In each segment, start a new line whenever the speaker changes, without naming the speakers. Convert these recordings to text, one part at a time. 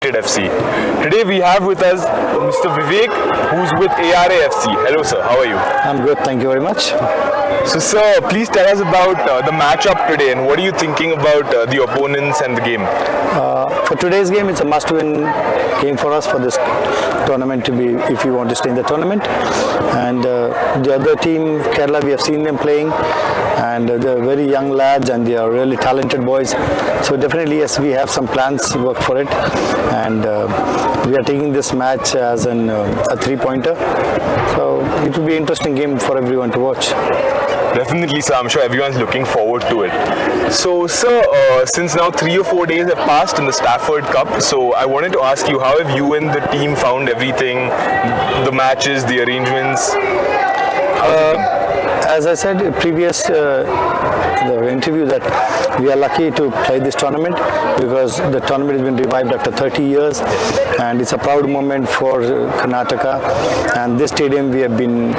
United FC. Today we have with us Mr. Vivek, who's with ARA FC. Hello sir, how are you?
I'm good, thank you very much.
So sir, please tell us about the match-up today and what are you thinking about the opponents and the game?
For today's game, it's a must-win game for us for this tournament to be, if you want to stay in the tournament. And the other team, Kerala, we have seen them playing, and they're very young lads and they are really talented boys. So definitely, yes, we have some plans to work for it, and we are taking this match as a three-pointer. So it will be an interesting game for everyone to watch.
Definitely, sir. I'm sure everyone's looking forward to it. So, sir, since now 3 or 4 days have passed in the Stafford Cup, so I wanted to ask you, how have you and the team found everything, the matches, the arrangements?
As I said in the interview, that we are lucky to play this tournament because the tournament has been revived after 30 years, and it's a proud moment for Karnataka. And this stadium we have been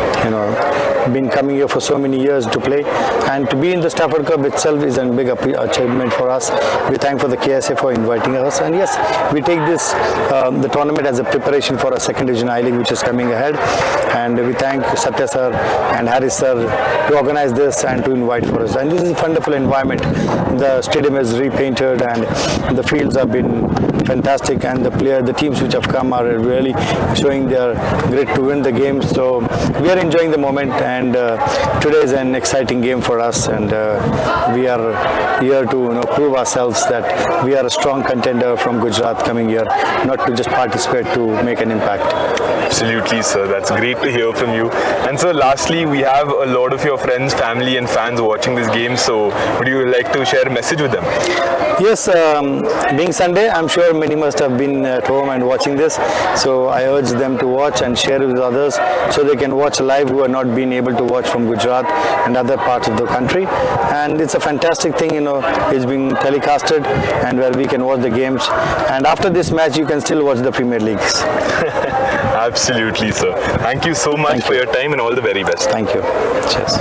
coming here for so many years to play, and to be in the Stafford Cup itself is a big achievement for us. We thank for the KSA for inviting us, and yes, we take this the tournament as a preparation for a second division I League which is coming ahead, and we thank Satya sir and Harris sir to organize this and to invite for us. And this is a wonderful environment. The stadium is repainted and the fields have been fantastic, and the teams which have come are really showing their grit to win the game. So we are enjoying the moment, and today is an exciting game for us, and we are here to prove ourselves that we are a strong contender from Gujarat coming here, not to just participate, to make an impact.
Absolutely, sir. That's great to hear from you. And sir, lastly, we have a lot of your friends, family and fans watching this game, so would you like to share a message with them?
Yes, being Sunday, I'm sure many must have been at home and watching this, so I urge them to watch and share with others so they can watch live who are not being able to watch from Gujarat and other parts of the country. And it's a fantastic thing, it's being telecasted and where we can watch the games, and after this match you can still watch the Premier Leagues.
Absolutely, sir. Thank you so much for your time and all the very best.
Thank you. Cheers.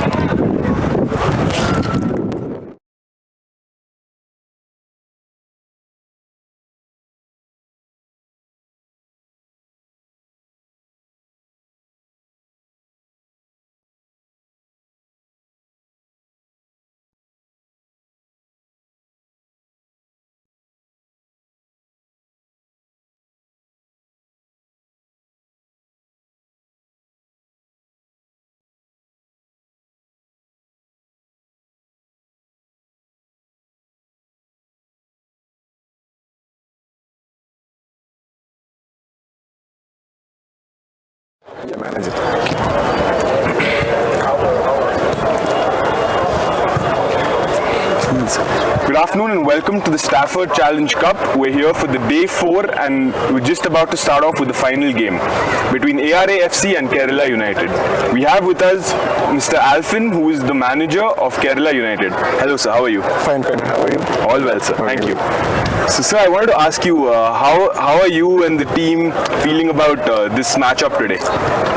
Yeah, manage it.
Good afternoon and welcome to the Stafford Challenge Cup. We're here for the day 4 and we're just about to start off with the final game between ARA FC and Kerala United. We have with us Mr. Alfin, who is the manager of Kerala United. Hello sir, how are you?
Fine, how are you?
All well sir, thank you. So sir, I wanted to ask you, how are you and the team feeling about this matchup today?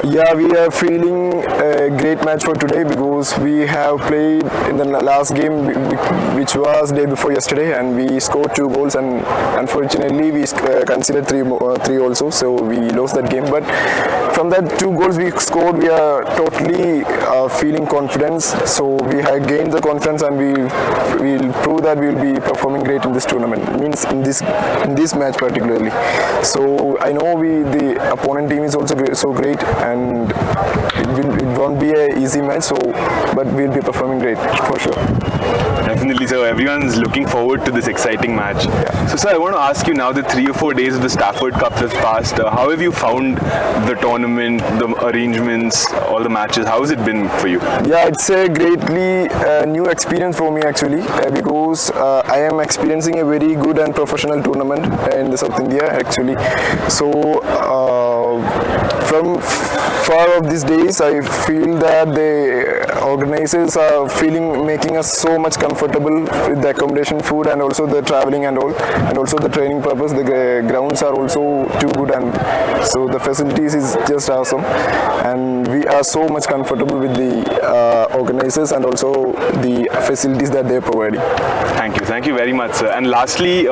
Yeah, we are feeling a great match for today because we have played in the last game, which was day before yesterday, and we scored 2 goals, and unfortunately we considered 3 also, so we lost that game. But from that 2 goals we scored, we are totally feeling confidence. So we have gained the confidence, and we will prove that we will be performing great in this tournament. It means in this match particularly. So I know the opponent team is also so great, and it won't be an easy match. But we'll be performing great for sure.
Definitely, sir. Everyone's looking forward to this exciting match.
Yeah.
So, sir, I want to ask you, now that 3 or 4 days of the Stafford Cup has passed, how have you found the tournament, the arrangements, all the matches? How has it been for you?
Yeah, it's a greatly new experience for me actually, because I am experiencing a very good and professional tournament in the South India actually. So from far of these days, I feel that the organizers are making us so much comfortable with the accommodation, food, and also the traveling and all, and also the training purpose. The grounds are also too good, and so the facilities is just awesome, and we are so much comfortable with the organizers and also the facilities that they are providing.
Thank you very much, sir. And lastly,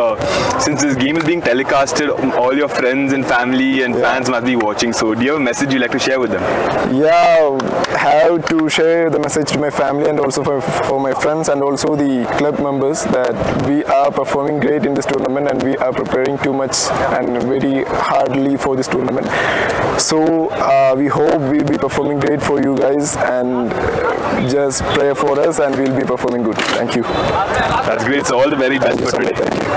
since this game is being telecasted, all your friends and family and fans must be watching. So, do you have a message you'd like to share with them?
Yeah, have to share the message to my family and also for my friends and also the club members that we are performing great in this tournament and we are preparing too much and very hardly for this tournament. So we hope we'll be performing great for you guys, and just pray for us and we'll be performing good. Thank you.
That's great. So all the very best for today. Thank you.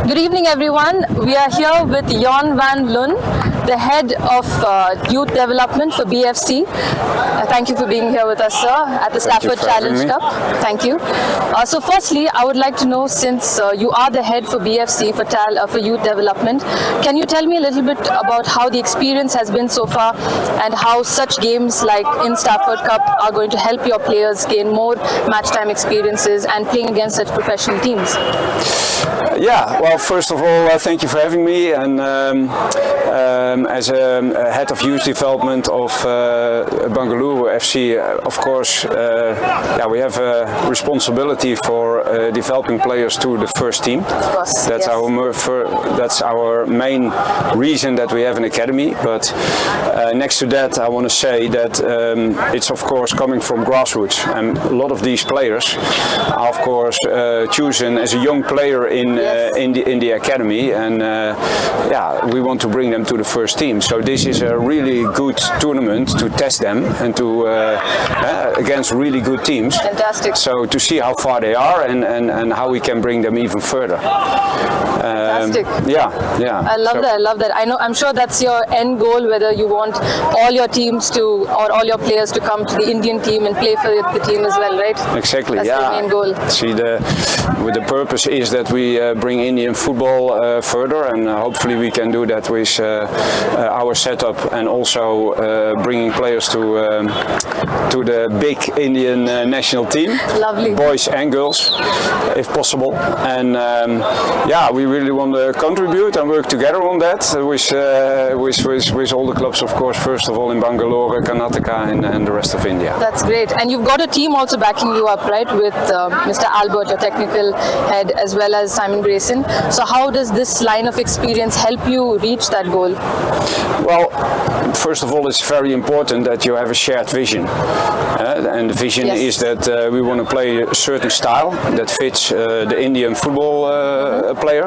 Good evening, everyone. We are here with Jan van Loon, the head of youth development for BFC. Thank you for being here with us, sir, at the Stafford Challenge Cup. Thank you. So firstly, I would like to know, since you are the head for BFC, for youth development, can you tell me a little bit about how the experience has been so far and how such games like in Stafford Cup are going to help your players gain more match time experiences and playing against such professional teams?
Yeah, well, first of all, thank you for having me. And as a head of youth development of Bangalore FC, of course, we have a responsibility for developing players to the first team. That's our main reason that we have an academy. But next to that, I want to say that it's of course coming from grassroots, and a lot of these players are of course chosen as a young player in the academy, and we want to bring them to the first team. So this is a really good tournament to test them and to against really good teams.
Fantastic.
So to see how far they are and how we can bring them even further.
Fantastic.
Yeah.
I love that. I'm sure that's your end goal, whether you want all your teams or all your players to come to the Indian team and play for the team as well, right?
Exactly.
That's
the
main goal.
See, the purpose is that we bring Indian football further, and hopefully we can do that with our setup, and also bringing players to the big Indian national team.
Lovely.
Boys and girls, if possible. And we really want to contribute and work together on that with all the clubs, of course, first of all in Bangalore, Karnataka, and the rest of India.
That's great. And you've got a team also backing you up, right, with Mr. Albert, your technical head, as well as Simon Grayson. So how does this line of experience help you reach that goal?
Well, first of all, it's very important that you have a shared vision. And the vision
Yes.
is that we want to play a certain style that fits the Indian football player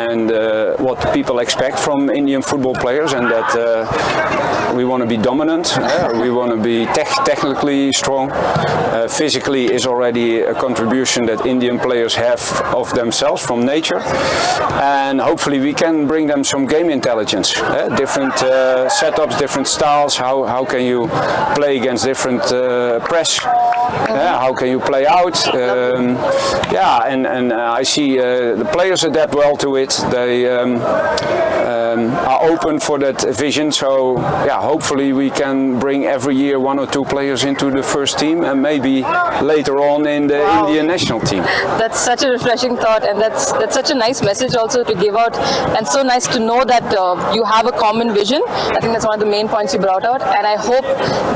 and what people expect from Indian football players, and that we want to be dominant, we want to be technically strong. Physically is already a contribution that Indian players have of themselves from nature, and hopefully we can bring them some game intelligence, different setups, different styles, how can you play against different press, how can you play out, and I see the players adapt well to it. They are open for that vision, so hopefully we can bring every year 1 or 2 players into the first team and maybe later on in the Indian national team.
That's such a refreshing thought, and that's such a nice message also to give out, and so nice to know that you have a common vision. I think that's one of the main points you brought out, and I hope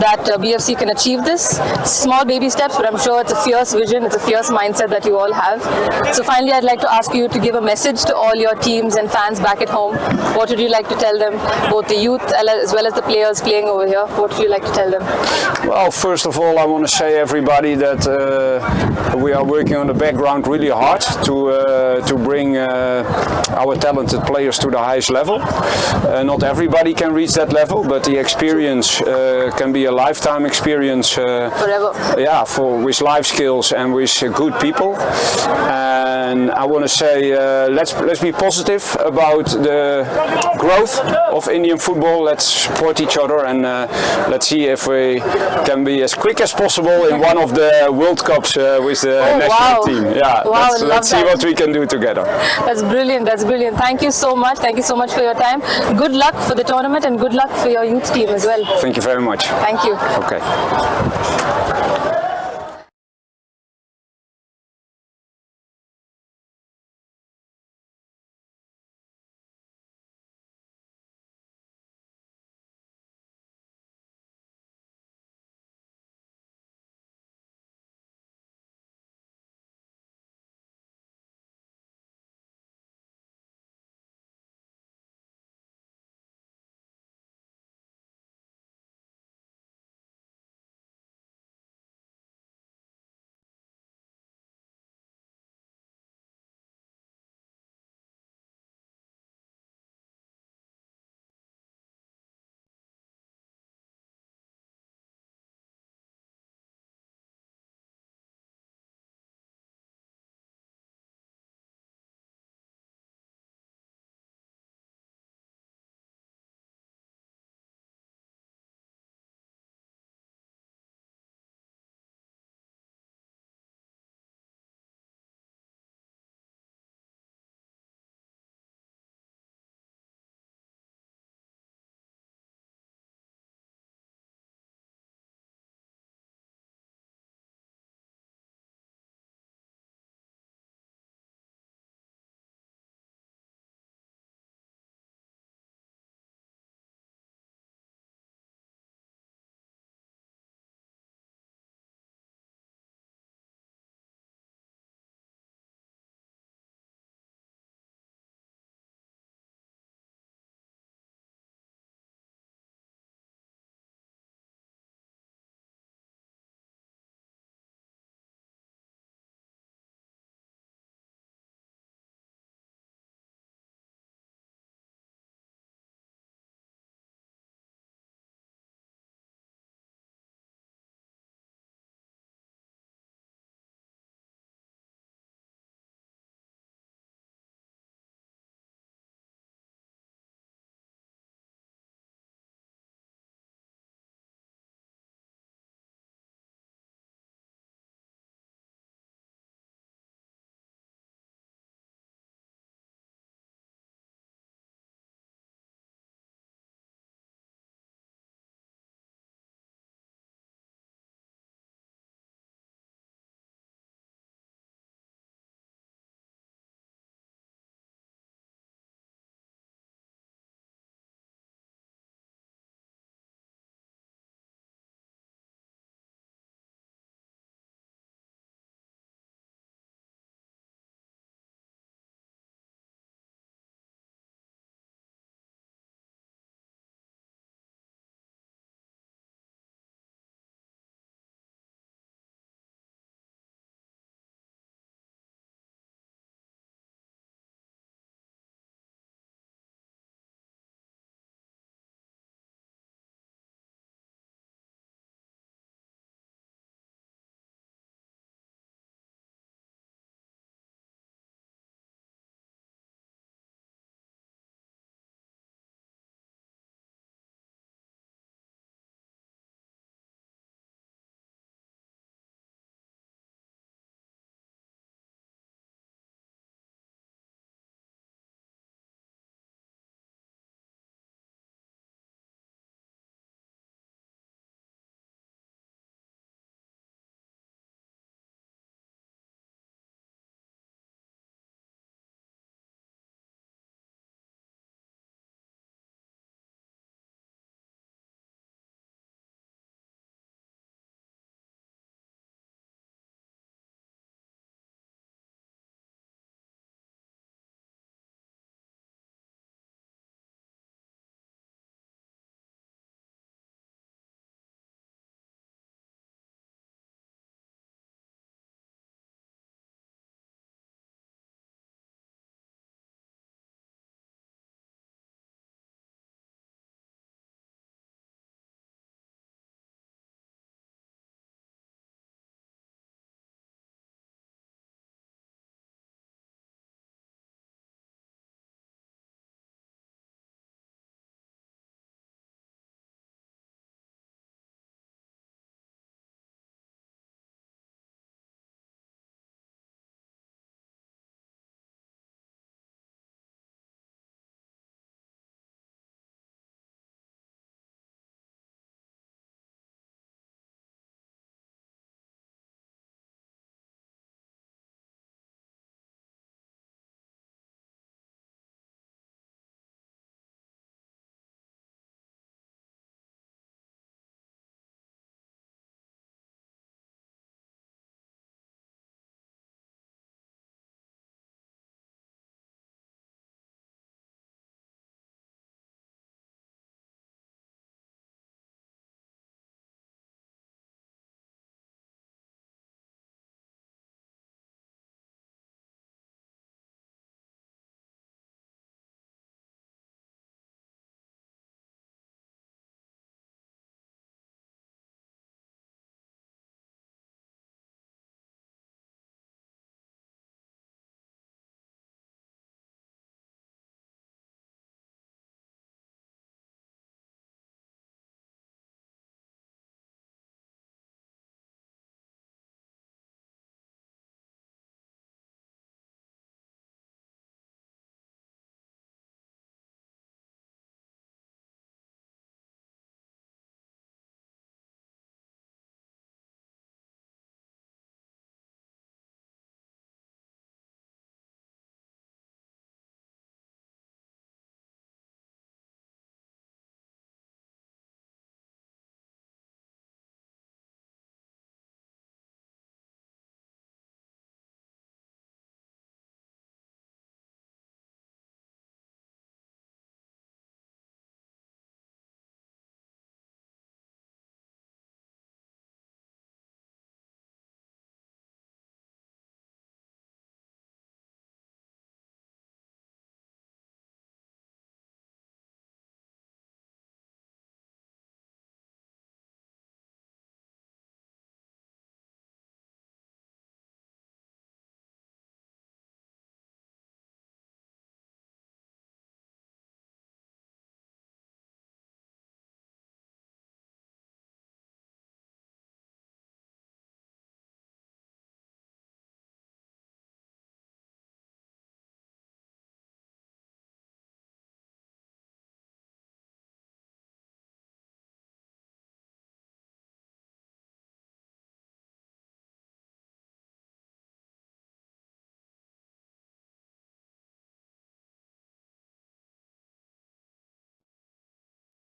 that BFC can achieve this. Small baby steps, but I'm sure it's a fierce vision, it's a fierce mindset that you all have. So finally, I'd like to ask you to give a message to all your teams and fans back at home. What would you like to tell them, both the youth as well as the players playing over here? What would you like to tell them?
Well, first of all, I want to say everybody that we are working on the background really hard to bring our talented players to the highest level. Not everybody can reach that level, but the experience can be a lifetime experience.
Forever.
Yeah, with life skills and with good people. And I want to say let's be positive about the growth of Indian football. Let's support each other, and let's see if we can be as quick as possible in one of the World Cups with the national team. Yeah,
Wow,
let's see what we can do together.
That's brilliant. That's brilliant. Thank you so much. Thank you so much for your time. Good luck for the tournament and good luck for your youth team as well.
Thank you very much.
Thank you.
Okay.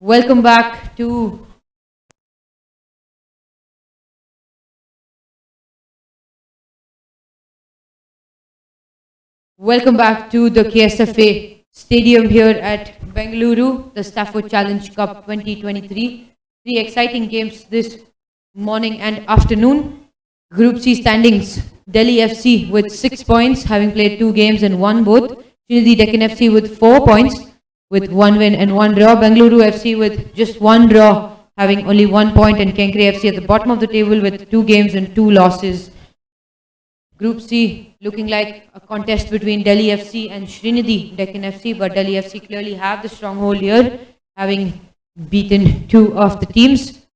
Welcome back to the KSFA Stadium here at Bengaluru, the Stafford Challenge Cup 2023. Three exciting games this morning and afternoon. Group C standings: Delhi FC with 6 points, having played 2 games and won both. Trinity Deccan FC with 4 points, with 1 win and 1 draw. Bengaluru FC with just 1 draw, having only 1 point, and Kenkre FC at the bottom of the table with 2 games and 2 losses. Group C looking like a contest between Delhi FC and Srinidhi Deccan FC, but Delhi FC clearly have the stronghold here, having beaten 2 of the teams.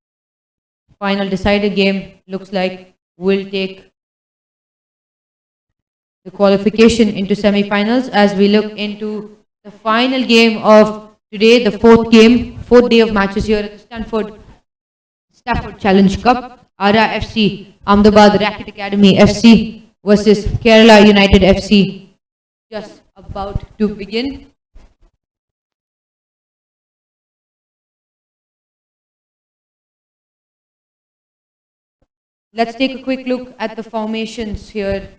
Final decider game looks like will take the qualification into semi-finals as we look into the final game of today, the fourth day of matches here at the Stafford Challenge Cup. ARA FC, Ahmedabad Racket Academy FC versus Kerala United FC, just about to begin. Let's take a quick look at the formations here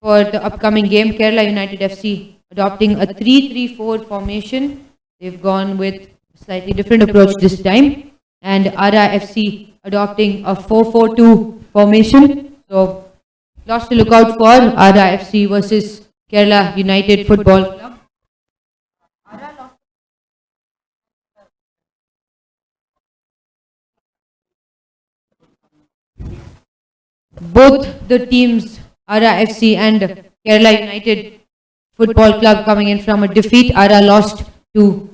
for the upcoming game. Kerala United FC adopting a 3-3-4 formation. They've gone with a slightly different approach this time. And ARA FC adopting a 4-4-2 formation. So, lots to look out for. ARA FC versus Kerala United Football Club. Both the teams, ARA FC and Kerala United Football Club, coming in from a defeat. ARA lost to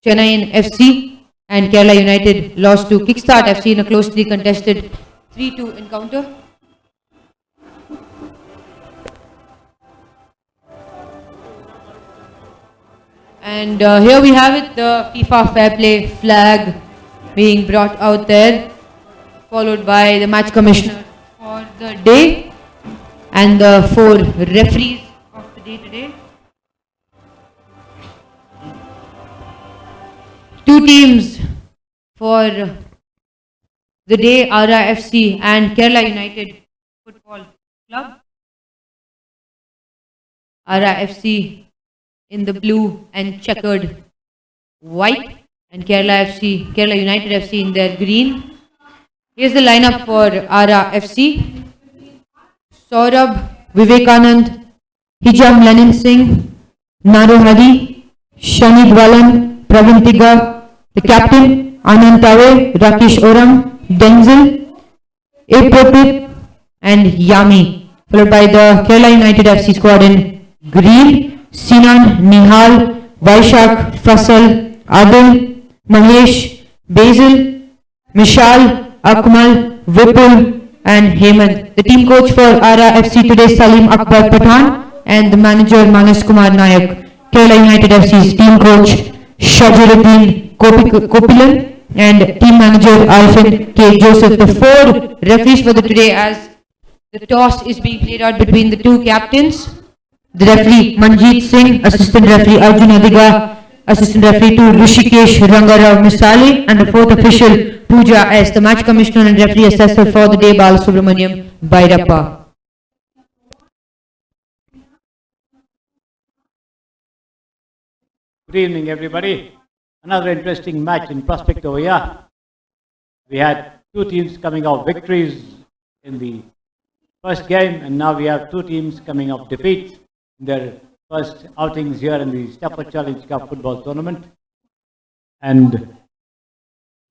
Chennai FC, and Kerala United lost to Kickstart FC in a closely contested 3-2 encounter. And here we have it, the FIFA Fair Play flag being brought out there, followed by the match commissioner for the day and the 4 referees of the day today. 2 teams for the day, ARA FC and Kerala United Football Club. ARA FC in the blue and checkered white, and Kerala United FC in their green. Here's the lineup for ARA FC. Saurabh, Vivekanand, Hijam Lenin Singh, Naru Hadi, Shani Dwalan, Pravin Tiga, the captain, Anand Tave, Rakesh Oram, Denzel, Aprotip, and Yami, followed by the Kerala United FC squad in green: Sinan, Nihal, Vaishak, Fasal, Adil, Mahesh, Basil, Mishal, Akmal, Vipul, and Hemant. The team coach for ARA FC today, Salim Akbar Pathan, and the manager, Manas Kumar Nayak. Kerala United FC's team coach, Shajaruddin Kopilan, and team manager, Arfin K. Joseph. The 4 referees for the today, as the toss is being played out between the 2 captains. The referee, Manjeet Singh; assistant referee, Arjun Adiga; assistant referee to Rishikesh Rangarao Misali; and the 4th official, Pooja S. The match commissioner and referee assessor for the day, Balasubramaniam Bairappa.
Good evening, everybody. Another interesting match in prospect over here. We had 2 teams coming off victories in the first game, and now we have 2 teams coming off defeats in their first outings here in the Stafford Challenge Cup football tournament. And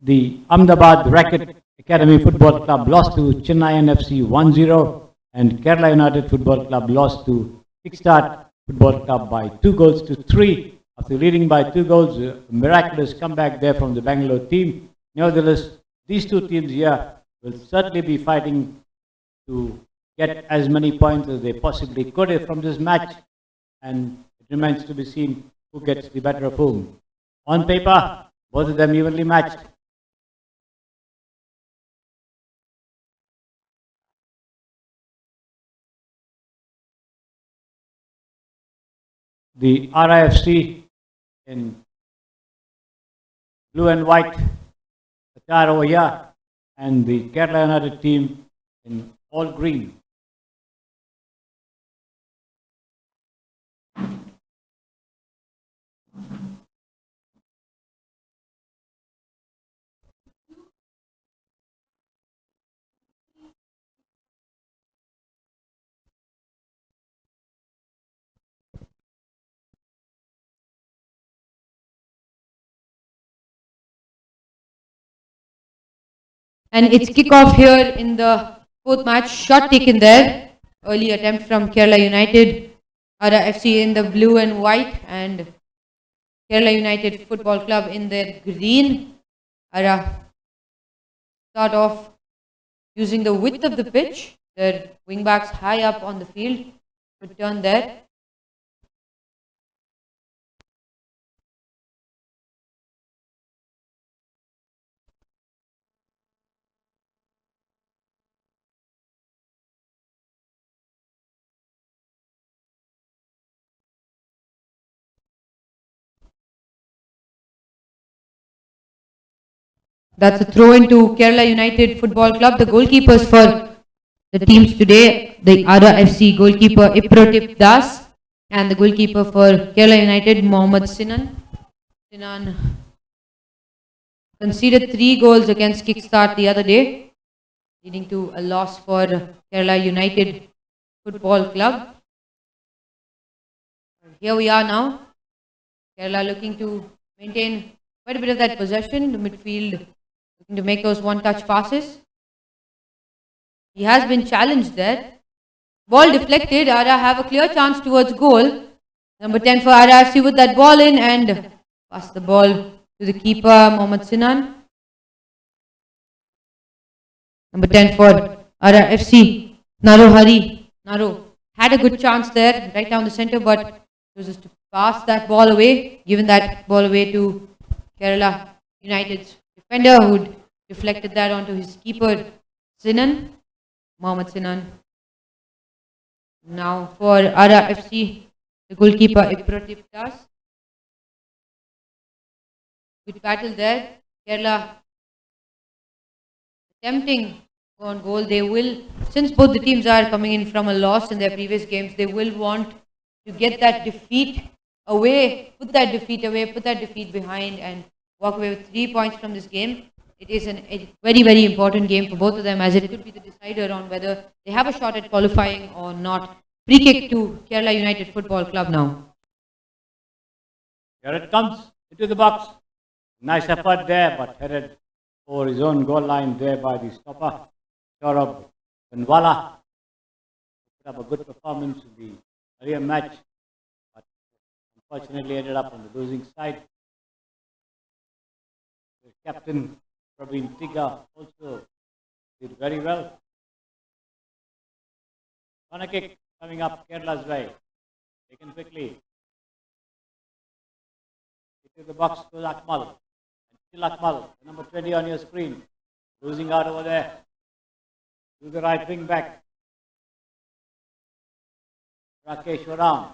the Ahmedabad Racket Academy Football Club lost to Chennai FC 1-0, and Kerala United Football Club lost to Kickstart Football Club by 2-3. After leading by 2 goals, a miraculous comeback there from the Bangalore team. Nevertheless, these 2 teams here will certainly be fighting to get as many points as they possibly could from this match, and it remains to be seen who gets the better of whom. On paper, both of them evenly matched. The ARA FC in blue and white attire over here, and the Kerala United team in all green.
And it's kickoff here in the fourth match. Shot taken there. Early attempt from Kerala United. ARA FC in the blue and white, and Kerala United Football Club in their green. ARA start off using the width of the pitch. Their wing backs high up on the field. Good turn there. That's a throw into Kerala United Football Club. The goalkeepers for the teams today, the ARA FC goalkeeper Iprotip Das, and the goalkeeper for Kerala United, Mohammad Sinan. Sinan conceded 3 goals against Kickstart the other day, leading to a loss for Kerala United Football Club. Here we are now. Kerala looking to maintain quite a bit of that possession. The midfield looking to make those one-touch passes. He has been challenged there. Ball deflected. ARA have a clear chance towards goal. Number 10 for ARA FC with that ball in and pass the ball to the keeper, Mohammad Sinan. Number 10 for ARA FC, Naro Hari. Naro had a good chance there, right down the center, but chooses to pass that ball away, giving that ball away to Kerala United's defender, who deflected that onto his keeper, Sinan, Mohammad Sinan. Now for ARA FC, the goalkeeper Iprotip Das. Good battle there. Kerala attempting on goal. They will, since both the teams are coming in from a loss in their previous games, they will want to get that defeat away, put that defeat behind, and walk away with 3 points from this game. It is a very, very important game for both of them, as it could be the decider on whether they have a shot at qualifying or not. Free kick to Kerala United Football Club now.
Here it comes into the box. Nice effort there, but headed over his own goal line there by the stopper, Saurabh Banwala. Put up a good performance in the earlier match, but unfortunately ended up on the losing side. The captain, Praveen Tiga, also did very well. Corner kick coming up Kerala's way. Taken quickly. Into the box goes Akmal. And still Akmal, number 20 on your screen. Losing out over there. To the right wing back. Rakesh Varam.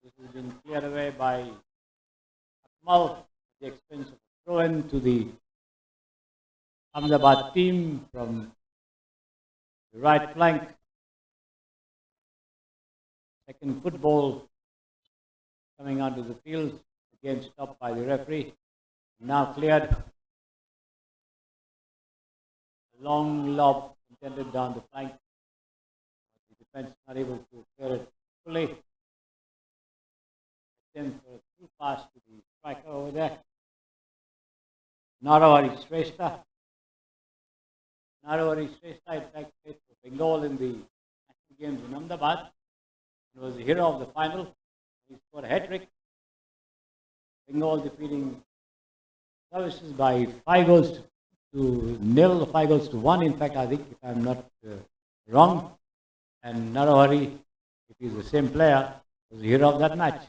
This has been cleared away by Akmal at the expense of a throw-in to the Ahmedabad team from the right flank. Second football coming onto the field, again stopped by the referee. Now cleared. Long lob intended down the flank. The defense not able to clear it fully. Attempt for a through pass to the striker over there. Narawari Shrestha. Narawari Shrestha, in fact, played for Bengal in the national games in Ahmedabad. He was the hero of the final. He scored a hat-trick. Bengal defeating Services by 5-0 to 5-1, in fact, I think, if I'm not wrong. And Narawari, if he's the same player, was the hero of that match.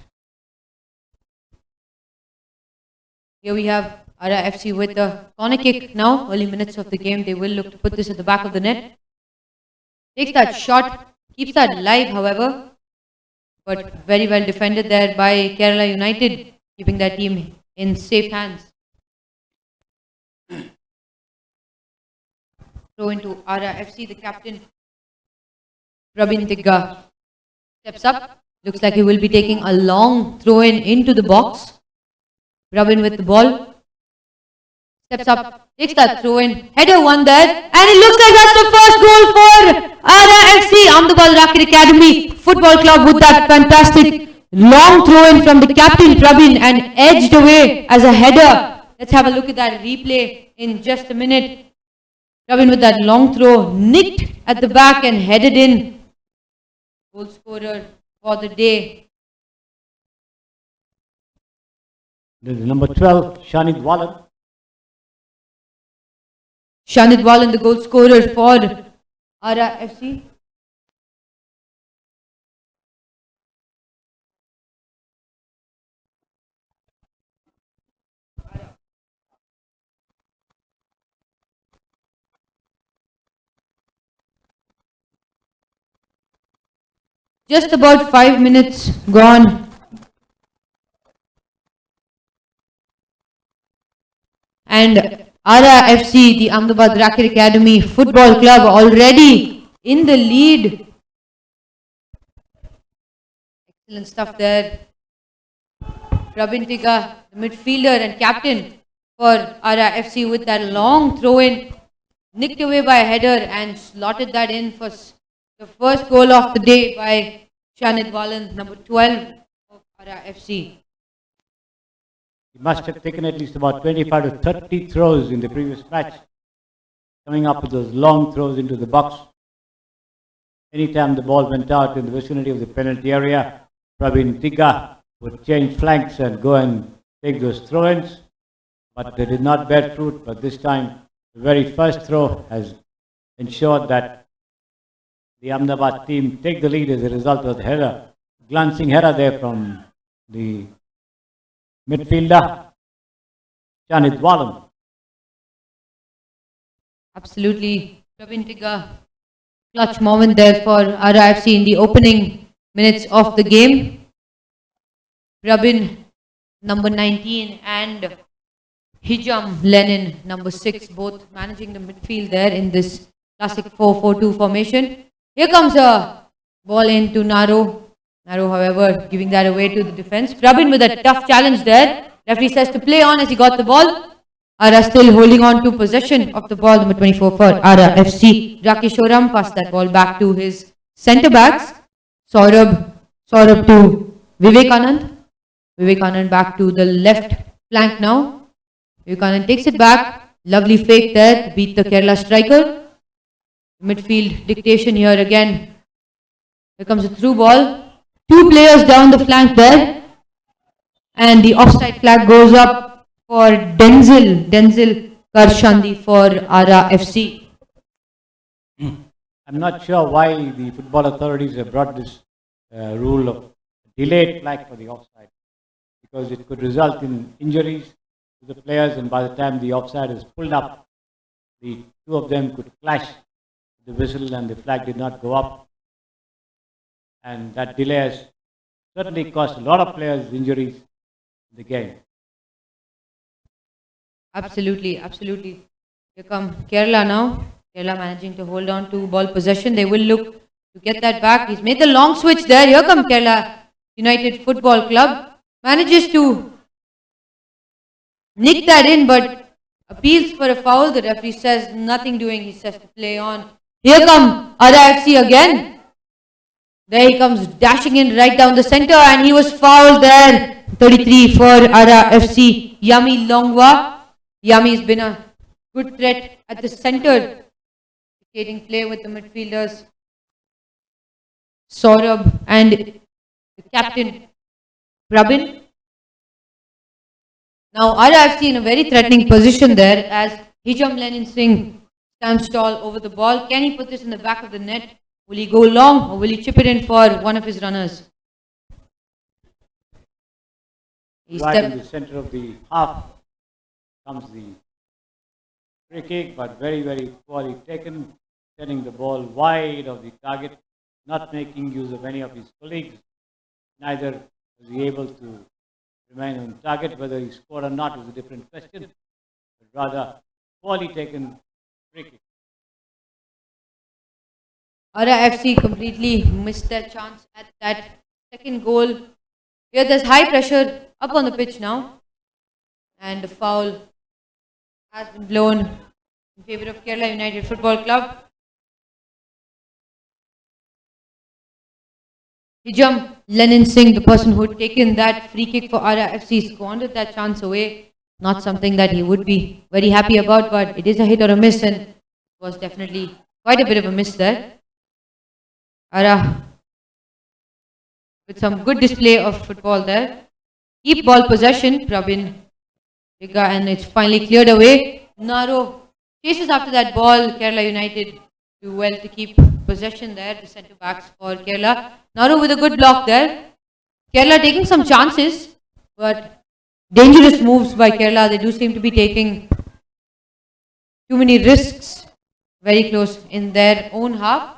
Here we have ARA FC with the corner kick now. Early minutes of the game, they will look to put this at the back of the net. Takes that shot, keeps that alive, however. but very well defended there by Kerala United, keeping that team in safe hands. Throw into ARA FC, the captain, Prabin Tigga, steps up. Looks like he will be taking a long throw into the box. Prabin with the ball. Steps up, takes that throw in, header one there, and it looks like that's the first goal for ARA FC, Ahmedabad Rocket Academy Football Club, with that fantastic long throw in from the captain Prabin and edged away as a header. Let's have a look at that replay in just a minute. Prabin with that long throw, nicked at the back and headed in. Goal scorer for the day.
This is number 12, Shanid Wallen.
Shanid Wallen, the goal scorer for ARA FC. Just about 5 minutes gone. And ARA FC, the Ahmedabad Rocket Academy Football Club, already in the lead. Excellent stuff there. Prabin Tigga, the midfielder and captain for ARA FC, with that long throw in, nicked away by a header and slotted that in for the first goal of the day by Shanid Wallen, number 12 of ARA FC.
He must have taken at least about 25 to 30 throws in the previous match, coming up with those long throws into the box. Anytime the ball went out in the vicinity of the penalty area, Prabin Tigga would change flanks and go and take those throw-ins, but they did not bear fruit. But this time, the very first throw has ensured that the Ahmedabad team take the lead as a result of the header. Glancing header there from the midfielder, Shanid Wallen.
Absolutely. Prabin Tigga, clutch moment there for ARA FC in the opening minutes of the game. Prabin, number 19, and Hijam Lenin, number 6, both managing the midfield there in this classic 4-4-2 formation. Here comes a ball into Naro. Naro, however, giving that away to the defense. Prabin with a tough challenge there. Referee says to play on as he got the ball. ARA still holding on to possession of the ball. Number 24 for ARA FC. Rakeshoram passed that ball back to his centre backs. Saurabh to Vivekanand. Vivekanand back to the left flank now. Vivekanand takes it back. Lovely fake there to beat the Kerala striker. Midfield dictation here again. Here comes a through ball. Two players down the flank there. And the offside flag goes up for Denzel Karshandi for ARA FC.
I'm not sure why the football authorities have brought this rule of delayed flag for the offside, because it could result in injuries to the players, and by the time the offside is pulled up, the two of them could clash. The whistle and the flag did not go up, and that delay has certainly caused a lot of players injuries in the game.
Absolutely. Here come Kerala now. Kerala managing to hold on to ball possession. They will look to get that back. He's made the long switch there. Here come Kerala United Football Club. Manages to nick that in, but appeals for a foul. The referee says nothing doing. He says to play on. Here come ARA FC again. There he comes dashing in right down the centre, and he was fouled there. 33 for ARA FC. Yami Longwa. Yami's been a good threat at the centre, dictating play with the midfielders Saurabh and the captain Prabin. Now ARA FC in a very threatening position there as Hijam Lenin Singh stands tall over the ball. Can he put this in the back of the net? Will he go long, or will he chip it in for one of his runners?
Right in the center of the half comes the free kick, but very, very poorly taken, sending the ball wide of the target, not making use of any of his colleagues. neither was he able to remain on target. Whether he scored or not is a different question, but rather poorly taken free kick.
ARA FC completely missed their chance at that second goal. Here there's high pressure up on the pitch now, and the foul has been blown in favor of Kerala United Football Club. Hijam Lenin Singh, the person who had taken that free kick for ARA FC, squandered that chance away. Not something that he would be very happy about, but it is a hit or a miss, and it was definitely quite a bit of a miss there. ARA with some good display of football there. Keep ball possession, Pravin Riga, and it's finally cleared away. Naro chases after that ball. Kerala United do well to keep possession there. The centre backs for Kerala. Naro with a good block there. Kerala taking some chances, but dangerous moves by Kerala. They do seem to be taking too many risks very close in their own half.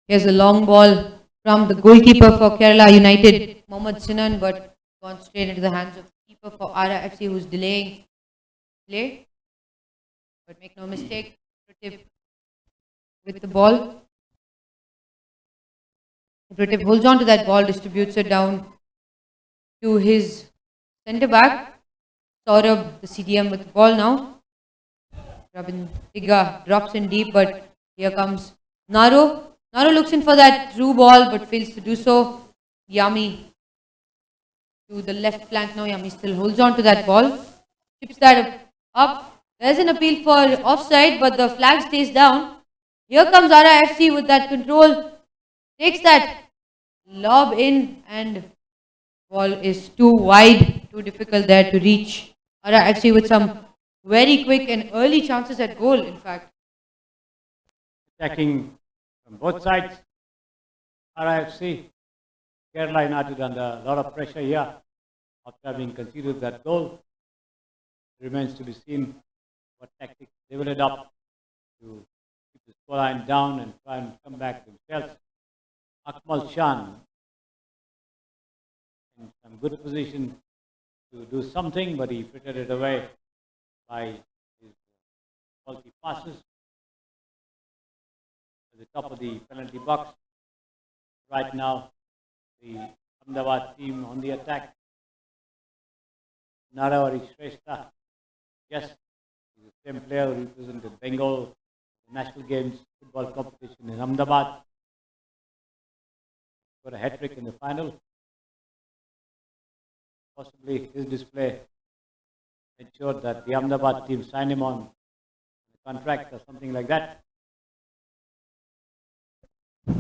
Here's a long ball from the goalkeeper for Kerala United, Mohammad Sinan, but gone straight into the hands of the keeper for ARA FC, who's delaying play. But make no mistake, Pratik with the ball. Pratik holds on to that ball, distributes it down to his centre back. Saurabh, the CDM, with the ball now. Rabin Tiga drops in deep, but here comes Naro. Naro looks in for that through ball, but fails to do so. Yami to the left flank now. Yami still holds on to that ball. Chips that up. There's an appeal for offside, but the flag stays down. Here comes ARA FC with that control. Takes that lob in, and ball is too wide, too difficult there to reach. ARA FC with some very quick and early chances at goal, in fact.
Attacking from both sides. ARA FC, Kerala United under a lot of pressure here after having conceded that goal. It remains to be seen what tactics they will adopt to keep the scoreline down and try and come back themselves. Akmal Shan in some good position to do something, but he frittered it away by his faulty passes. At the top of the penalty box. Right now, the Ahmedabad team on the attack. Narawari Shrestha, yes, he's the same player who represented Bengal National Games football competition in Ahmedabad. Got a hat-trick in the final. Possibly his display ensured that the Ahmedabad team signed him on a contract or something like that.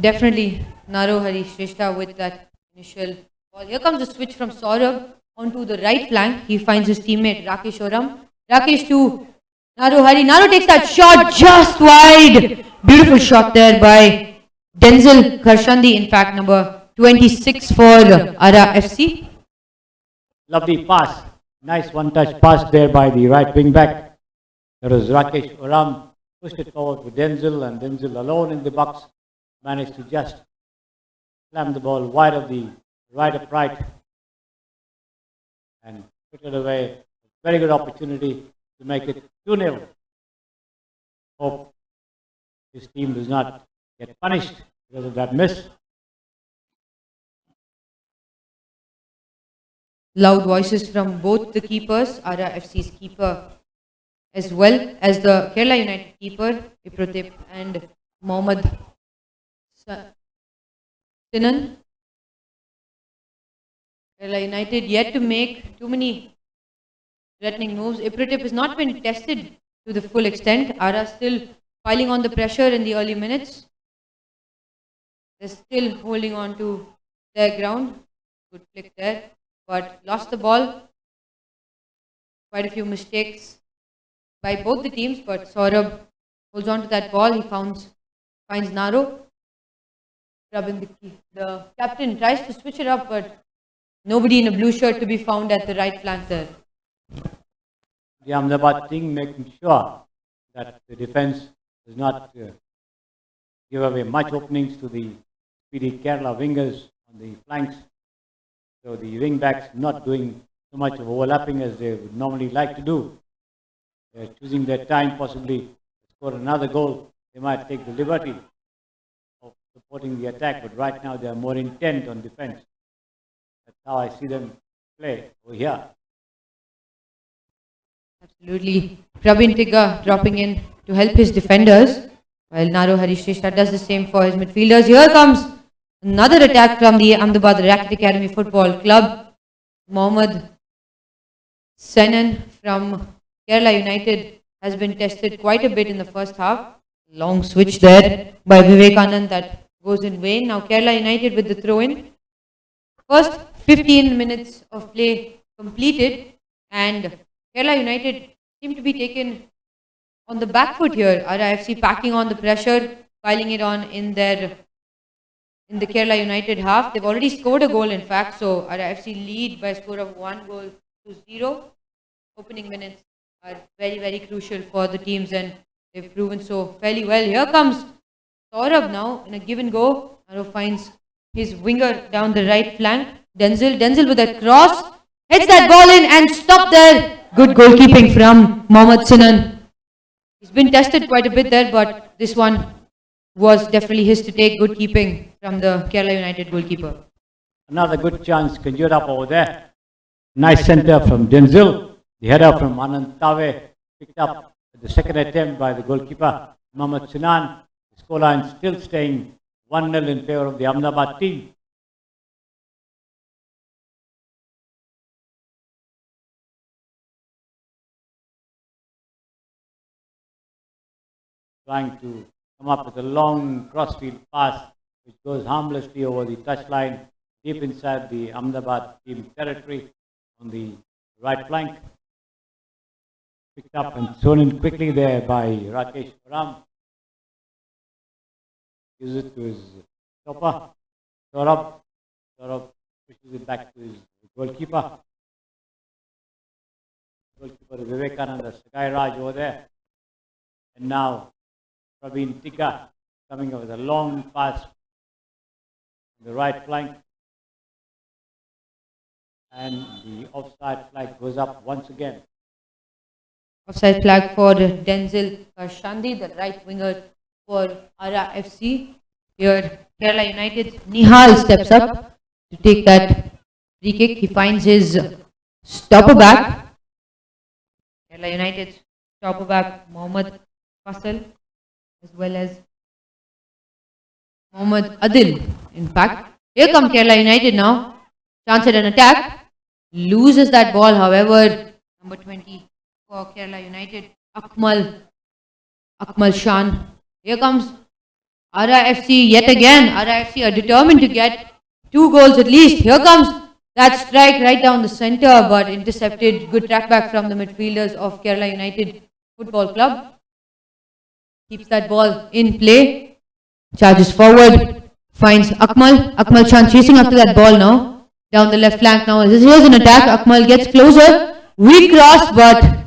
Definitely Naro Hari Shrestha with that initial ball. Here comes a switch from Saurabh onto the right flank. He finds his teammate Rakesh Oram. Rakesh to Naro Hari. Naro takes that shot just wide. Beautiful shot there by Denzel Karshandi, in fact, number 26 for ARA FC.
Lovely pass. Nice one-touch pass there by the right wing back. That was Rakesh Oram. Pushed it forward with Denzel, and Denzel alone in the box managed to just slam the ball wide of the right upright and put it away. A very good opportunity to make it 2-0. Hope his team does not get punished because of that miss.
Loud voices from both the keepers, ARA FC's keeper as well as the Kerala United keeper, Iprotip, and Mohammad Sinan. Kerala United yet to make too many threatening moves. Iprotip has not been tested to the full extent. ARA still piling on the pressure in the early minutes. They're still holding on to their ground. Good flick there, but lost the ball. Quite a few mistakes by both the teams, but Saurabh holds on to that ball. He finds Naro. Rubbing the captain tries to switch it up, but nobody in a blue shirt to be found at the right flank there.
The Ahmedabad team making sure that the defense does not give away much openings to the speedy Kerala wingers on the flanks. So the wing backs not doing so much of overlapping as they would normally like to do. They're choosing their time possibly to score another goal. They might take the liberty of supporting the attack, but right now they are more intent on defense. That's how I see them play over here.
Absolutely. Praveen Tigga dropping in to help his defenders, while Naro Harishresha does the same for his midfielders. Here comes another attack from the Ahmedabad Racket Academy Football Club. Mohammad Senan from Kerala United has been tested quite a bit in the first half. Long switch there by Vivekanand that goes in vain. Now Kerala United with the throw-in. First 15 minutes of play completed, and Kerala United seem to be taken on the back foot here. ARA FC packing on the pressure, piling it on in the Kerala United half. They've already scored a goal, in fact, so ARA FC lead by a score of 1-0. Opening minutes are very, very crucial for the teams, and they've proven so fairly well. Here comes Saurabh now in a give and go. Naro finds his winger down the right flank. Denzel with a cross, heads that ball in and stop there. Good goalkeeping from Mohammad Sinan. He's been tested quite a bit there, but this one was definitely his to take. Good keeping from the Kerala United goalkeeper.
Another good chance conjured up over there. Nice centre from Denzel. The header from Anand Tave picked up at the second attempt by the goalkeeper Mohammad Sinan. The scoreline still staying 1-0 in favour of the Ahmedabad team. Trying to come up with a long crossfield pass which goes harmlessly over the touchline deep inside the Ahmedabad team territory on the right flank. Picked up and thrown in quickly there by Rakesh Ram. Gives it to his stopper. Saurabh pushes it back to his goalkeeper. Goalkeeper Vivekananda Sagai Raj over there. And now Praveen Tigga coming up with a long pass on the right flank. And the offside flag goes up once again.
Offside flag for Denzel Karshandi, the right winger for ARA FC. Here Kerala United, Nihal steps up to take that free kick. He finds his stopper back. Kerala United stopper back Mohammad Fasal, as well as Mohammad Adil. In fact, here come Kerala United now. Chance at an attack. Loses that ball, however, number 20 for Kerala United, Akmal Shan. Here comes ARA FC yet again. ARA FC are determined to get 2 goals at least. Here comes that strike right down the centre, but intercepted. Good track back from the midfielders of Kerala United Football Club. Keeps that ball in play. Charges forward. Finds Akmal Shan chasing after that ball now. Down the left flank now. Here's an attack. Akmal gets closer. Weak cross, but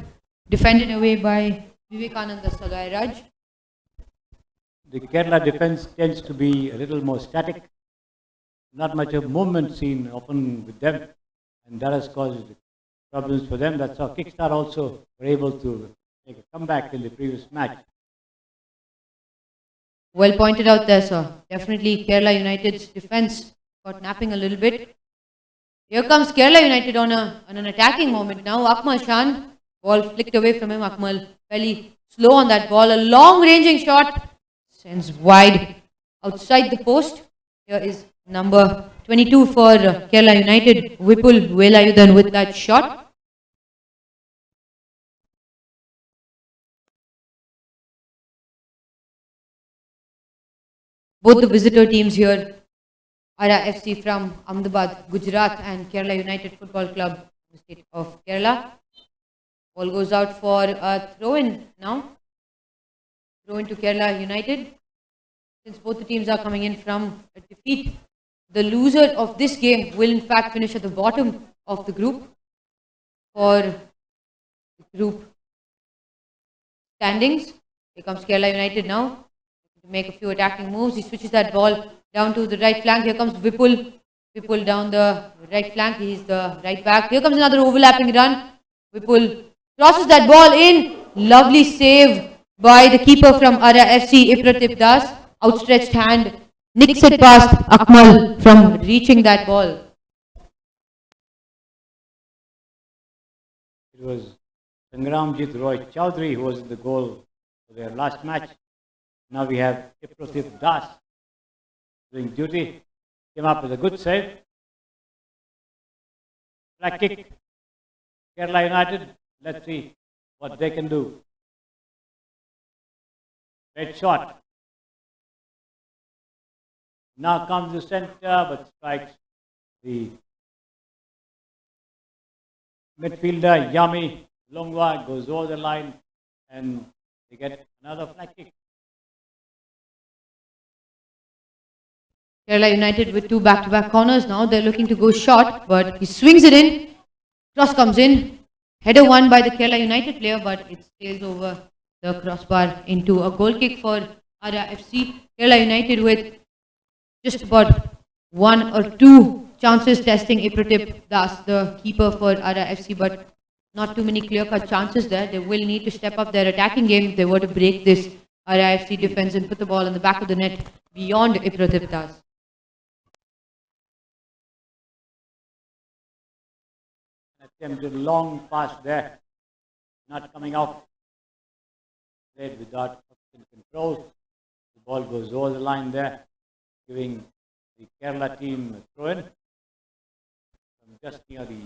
defended away by Vivekananda Sagai Raj.
The Kerala defence tends to be a little more static. Not much of movement seen often with them. And that has caused problems for them. That's how Kickstar also were able to make a comeback in the previous match.
Well pointed out there, sir. Definitely Kerala United's defence got napping a little bit. Here comes Kerala United on an attacking moment now. Akmal Shan, ball flicked away from him. Akmal fairly slow on that ball. A long ranging shot sends wide outside the post. Here is number 22 for Kerala United, Vipul Velayudan with that shot. both the visitor teams here, ARA FC from Ahmedabad, Gujarat, and Kerala United Football Club, the state of Kerala. Ball goes out for a throw-in now. Throw-in to Kerala United. Since both the teams are coming in from a defeat, the loser of this game will in fact finish at the bottom of the group for the group standings. Here comes Kerala United now to make a few attacking moves. He switches that ball down to the right flank. Here comes Vipul. Vipul down the right flank. He's the right back. Here comes another overlapping run. Vipul crosses that ball in. Lovely save by the keeper from ARA FC, Ipratip Das. Outstretched hand nicks it past Akmal from reaching that ball.
It was Sangramjit Roy Chowdhury who was in the goal for their last match. Now we have Ipratip Das doing duty. Came up with a good save. Flag kick. Kerala United. Let's see what they can do. Great shot. Now comes the centre, but strikes the midfielder, Yami Longwa, goes over the line, and they get another flag kick.
Kerala United with two back-to-back corners now. They're looking to go short, but he swings it in. Cross comes in. Header won by the Kerala United player, but it sails over the crossbar into a goal kick for ARA FC. Kerala United with just about one or two chances testing Ipratip Das, the keeper for ARA FC, but not too many clear-cut chances there. They will need to step up their attacking game if they were to break this ARA FC defense and put the ball in the back of the net beyond Ipratip Das.
Attempted long pass there, not coming off. Played without control. The ball goes over the line there, giving the Kerala team a throw-in from just near the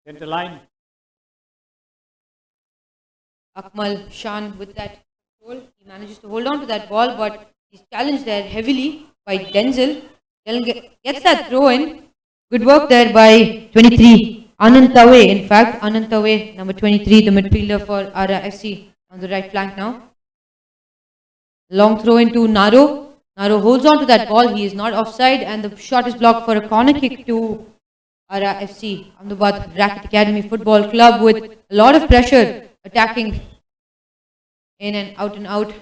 centre line.
Akmal Shan with that control. He manages to hold on to that ball, but he's challenged there heavily by Denzel. Denzel gets that throw in. Good work there by 23. Anantave, in fact. Anantave, number 23, the midfielder for ARA FC on the right flank now. Long throw into Naro. Naro holds on to that ball. He is not offside, and the shot is blocked for a corner kick to ARA FC, Ahmedabad Racket Academy Football Club, with a lot of pressure attacking in an out-and-out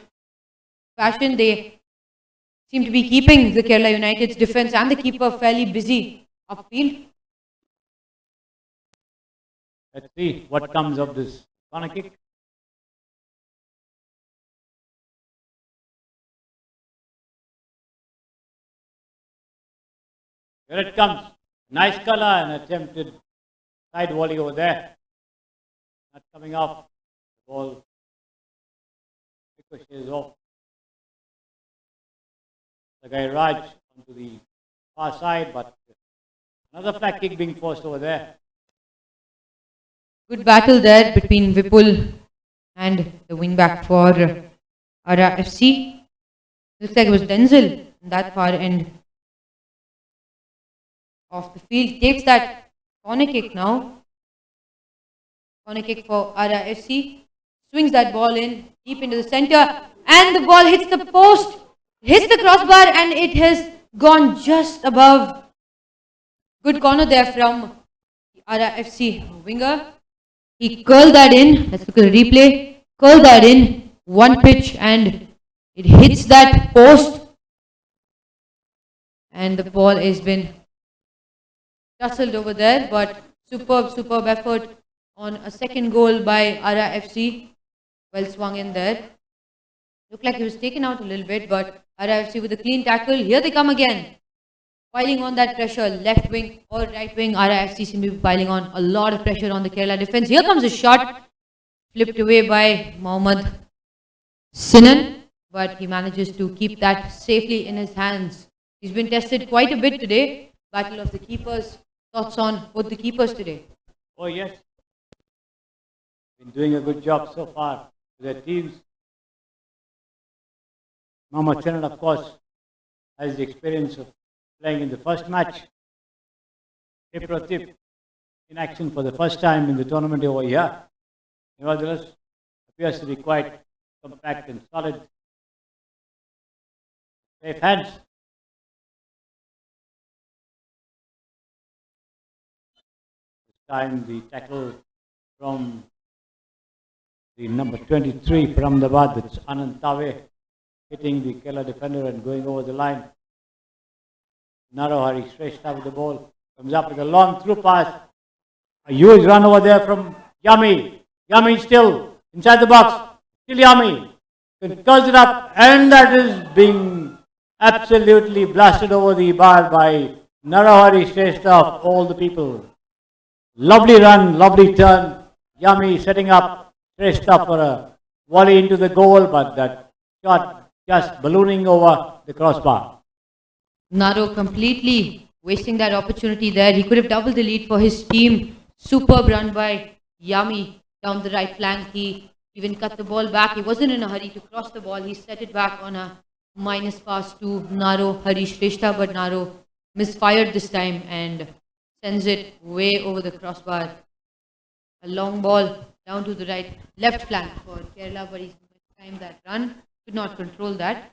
fashion. They seem to be keeping the Kerala United's defense and the keeper fairly busy upfield.
Let's see what comes of this corner kick. Here it comes. Nice color and attempted side volley over there. Not coming off. The ball ricochets off. The guy Raj onto the far side, but another flag kick being forced over there.
Good battle there between Vipul and the wingback for ARA FC. Looks like it was Denzel in that far end of the field. Takes that corner kick now. Corner kick for ARA FC. Swings that ball in deep into the center, and the ball hits the post, hits the crossbar, and it has gone just above. Good corner there from ARA FC winger. He curled that in. Let's look at the replay. Curled that in. One pitch, and it hits that post, and the ball has been tussled over there, but superb effort on a second goal by ARA FC. Well swung in there. Looked like he was taken out a little bit, but ARA FC with a clean tackle. Here they come again. Piling on that pressure, left wing or right wing. ARA FC seem to be piling on a lot of pressure on the Kerala defense. Here comes a shot, flipped away by Mohammad Sinan, but he manages to keep that safely in his hands. He's been tested quite a bit today. Battle of the keepers. Thoughts on both the keepers today?
Oh yes, been doing a good job so far with their teams. Mohammad Sinan, of course, has the experience of playing in the first match. Tip in action for the first time in the tournament over here. Nevertheless, appears to be quite compact and solid. Safe hands. This time the tackle from the number 23 from Ahmedabad, that's Anand Tave, hitting the Kerala defender and going over the line. Narohari Shrestha with the ball, comes up with a long through pass. A huge run over there from Yami. Yami still inside the box. Still Yami. Curls it up, and that is being absolutely blasted over the bar by Narohari Shrestha of all the people. Lovely run, lovely turn. Yami setting up Shrestha for a volley into the goal, but that shot just ballooning over the crossbar.
Naro completely wasting that opportunity there. He could have doubled the lead for his team. Superb run by Yami down the right flank. He even cut the ball back. He wasn't in a hurry to cross the ball. He set it back on a minus pass to Naro Harish Shrestha, but Naro misfired this time and sends it way over the crossbar. A long ball down to the left flank for Kerala, but he's timed that run. Could not control that.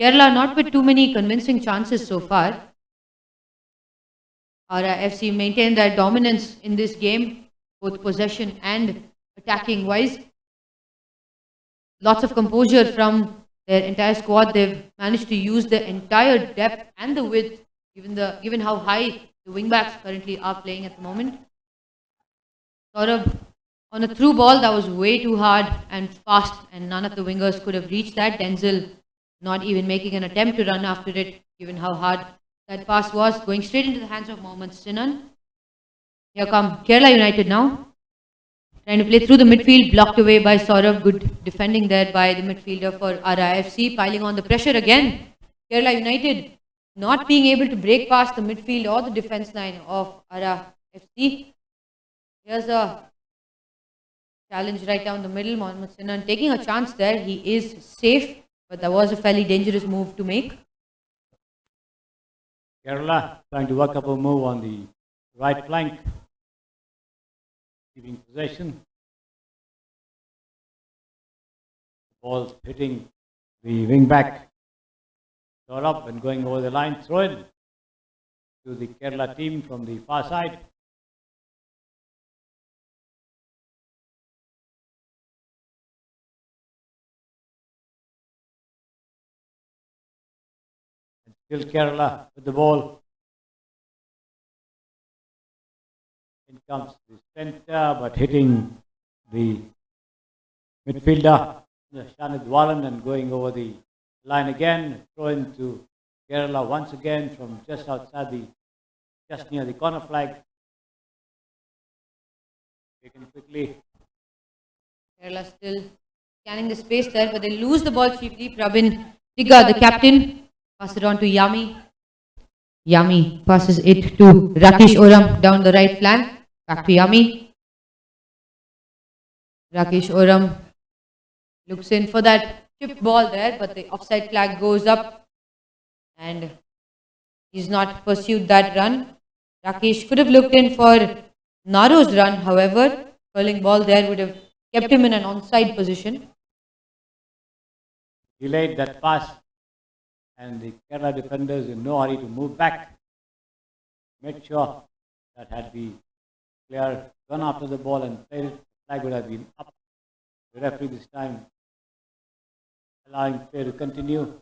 Kerala not with too many convincing chances so far. ARA FC maintained their dominance in this game, both possession and attacking wise. Lots of composure from their entire squad. They've managed to use the entire depth and the width, given how high the wingbacks currently are playing at the moment. Saurabh on a through ball that was way too hard and fast, and none of the wingers could have reached that. Denzel not even making an attempt to run after it, given how hard that pass was, going straight into the hands of Mohammad Sinan. Here come Kerala United now. Trying to play through the midfield, blocked away by Saurabh. Good defending there by the midfielder for ARA FC, piling on the pressure again. Kerala United not being able to break past the midfield or the defense line of ARA FC. Here's a challenge right down the middle. Mohammad Sinan taking a chance there. He is safe, but that was a fairly dangerous move to make.
Kerala trying to work up a move on the right flank, keeping possession. Ball hitting the wing back. Saurabh and going over the line, throw in to the Kerala team from the far side. Still Kerala with the ball. In comes the centre, but hitting the midfielder, Shanid Walan, and going over the line again. Throw into Kerala once again from just outside just near the corner flag. Taken quickly.
Kerala still scanning the space there, but they lose the ball cheaply. Prabin Tigga, the captain, pass it on to Yami. Yami passes it to Rakesh Oram down the right flank. Back to Yami. Rakesh Oram looks in for that chip ball there, but the offside flag goes up and he's not pursued that run. Rakesh could have looked in for Naro's run, however. Curling ball there would have kept him in an onside position.
Delayed that pass, and the Kerala defenders in no hurry to move back. Made sure that had the player gone after the ball and played it, the flag would have been up. The referee this time allowing play to continue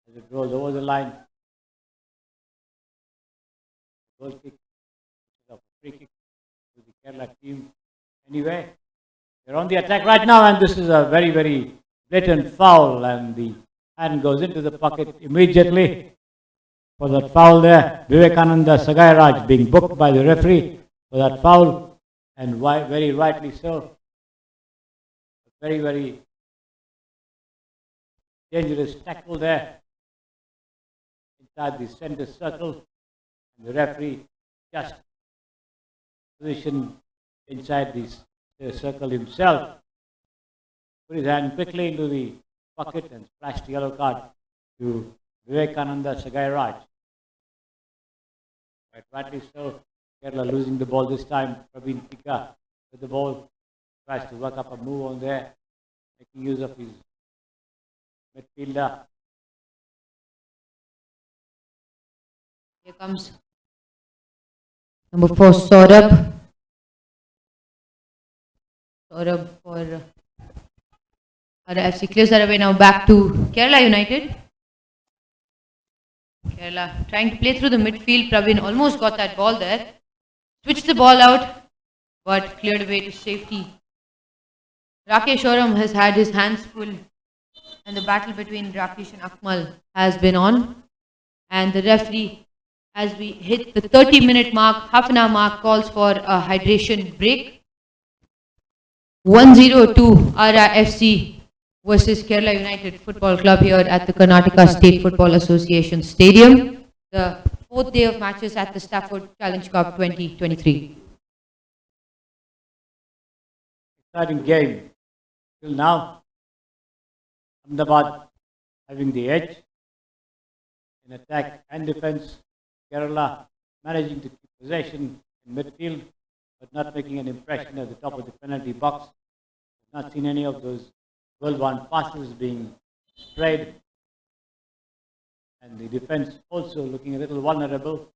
as it rolls over the line. Goal kick, a free kick to the Kerala team. Anyway, they're on the attack right now, and this is a very, very blatant foul, and the hand goes into the pocket immediately for that foul there. Vivekananda Sagairaj being booked by the referee for that foul, and very rightly so. Very, very dangerous tackle there inside the center circle, and the referee just positioned inside the circle himself. Put his hand quickly into the pocket and splashed the yellow card to Vivekananda Sagairaj. Right, rightly so. Kerala losing the ball this time. Praveen Tika with the ball. Tries to work up a move on there. Making use of his midfielder.
Here comes number 4, Saurabh. Saurabh for ARA FC. Clears that away now back to Kerala United. Kerala trying to play through the midfield. Praveen almost got that ball there. Switched the ball out, but cleared away to safety. Rakesh Oram has had his hands full, and the battle between Rakesh and Akmal has been on. And the referee, as we hit the 30-minute mark, half an hour mark, calls for a hydration break. 1-0 to ARA FC versus Kerala United Football Club here at the Karnataka State Football Association Stadium. The 4th day of matches at the Stafford Challenge Cup 2023.
Exciting game. Till now, Ahmedabad having the edge in attack and defense. Kerala managing to keep possession in midfield, but not making an impression at the top of the penalty box. Not seen any of those well-worn passes being sprayed. And the defense also looking a little vulnerable,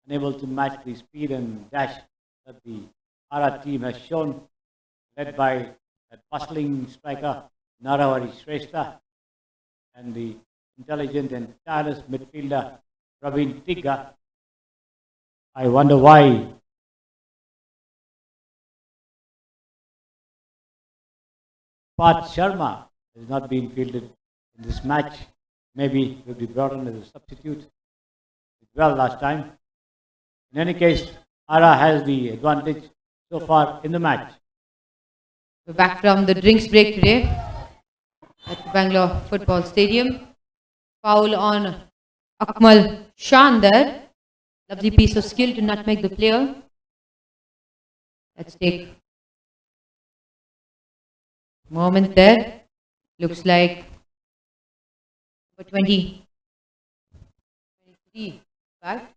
unable to match the speed and dash that the ARA team has shown, led by that bustling striker Naravari Shrestha and the intelligent and tireless midfielder Praveen Tigga. I wonder why Pat Sharma has not been fielded in this match. Maybe will be brought on as a substitute. Did well last time. In any case, ARA has the advantage so far in the match.
We're back from the drinks break today at the Bangalore Football Stadium. Foul on Akmal Shan there. Lovely piece of skill to nutmeg the player. Let's take a moment there. Looks like number 23 back.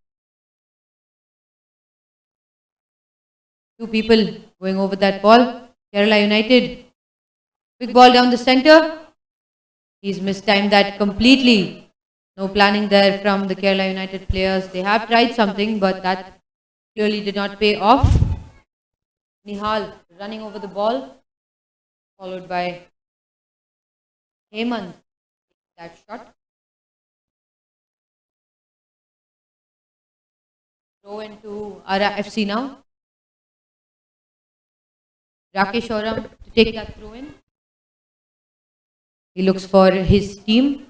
Two people going over that ball. Kerala United. Big ball down the center. He's mistimed that completely. No planning there from the Kerala United players. They have tried something, but that clearly did not pay off. Nihal running over the ball, followed by Hemant. That shot. Throw into ARA FC now. Rakesh Oram to take that throw in. He looks for his team.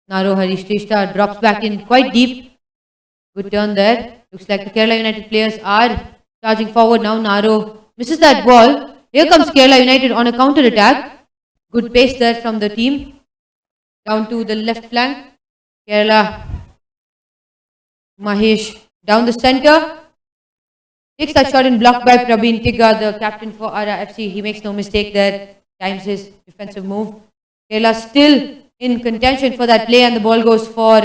Naro Harish Trishta drops back in quite deep. Good turn there. Looks like the Kerala United players are charging forward now. Naro misses that ball. Here comes Kerala United on a counter attack. Good pace there from the team. Down to the left flank. Kerala Mahesh down the center. Takes that shot and blocked by Praveen Tigga, the captain for ARA FC. He makes no mistake there. Times his defensive move. Kerala still in contention for that play, and the ball goes for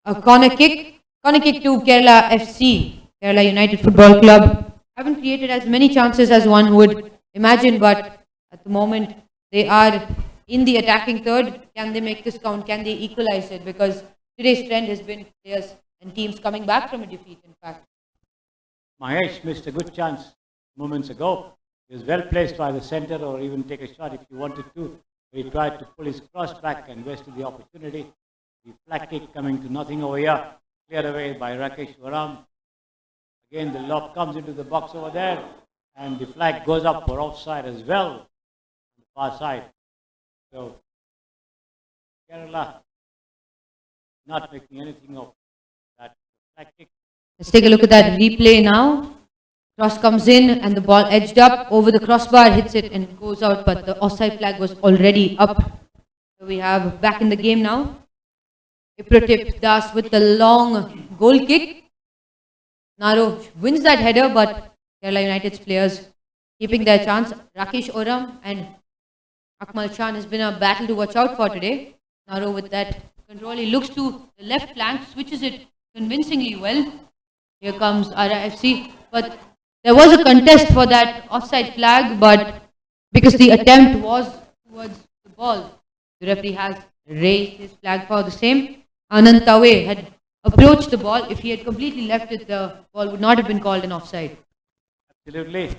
a corner kick. Corner kick to Kerala FC. Kerala United Football Club haven't created as many chances as one would imagine, but at the moment they are in the attacking third. Can they make this count? Can they equalize it? Because today's trend has been players and teams coming back from a defeat, in fact.
Mahesh missed a good chance moments ago. He was well placed by the centre, or even take a shot if he wanted to. He tried to pull his cross back and wasted the opportunity. The flag kick coming to nothing over here. Cleared away by Rakesh Varam. Again, the lob comes into the box over there, and the flag goes up for offside as well on the far side. So Kerala not making anything of that flag kick.
Let's take a look at that replay now. Cross comes in and the ball edged up over the crossbar, hits it and goes out, but the offside flag was already up. So we have back in the game now. Iprotip Das with the long goal kick. Naro wins that header, but Kerala United's players keeping their chance. Rakesh Oram and Akmal Khan has been a battle to watch out for today. Naro with that control, he looks to the left flank, switches it convincingly well. Here comes ARA FC, but there was a contest for that offside flag, but because the attempt was towards the ball, the referee has raised his flag for the same. Anand Tawe had approached the ball. If he had completely left it, the ball would not have been called an offside.
Absolutely.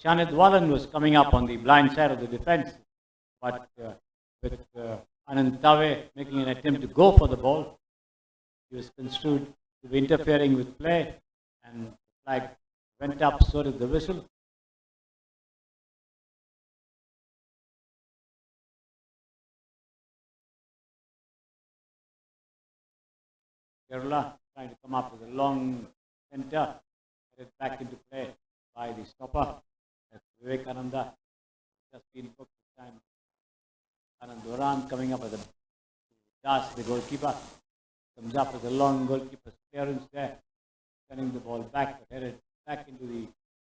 Shanid Wallen was coming up on the blind side of the defense, but with Anand Tawe making an attempt to go for the ball, he was construed to be interfering with play, and the flag went up, so did the whistle. Kerala trying to come up with a long centre, get it back into play by the stopper. That's Vivekananda. Just been booked this time. Anand Duran coming up with a Das, the goalkeeper. Comes up with a long goalkeeper's clearance there, sending the ball back, but headed back into the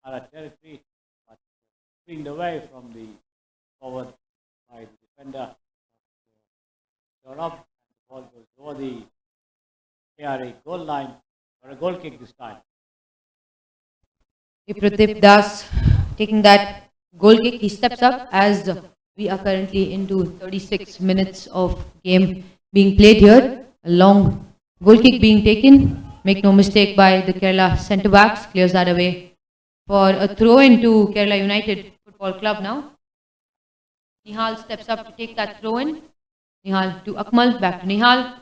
ARA territory, but screened away from the forward by the defender. Saurabh, and the ball goes over the ARA goal line for a goal kick this time.
Pratip Das taking that goal kick, he steps up as we are currently into 36 minutes of game being played here. A long goal kick being taken, make no mistake, by the Kerala centre backs, clears that away for a throw into Kerala United Football Club now. Nihal steps up to take that throw in. Nihal to Akmal, back to Nihal.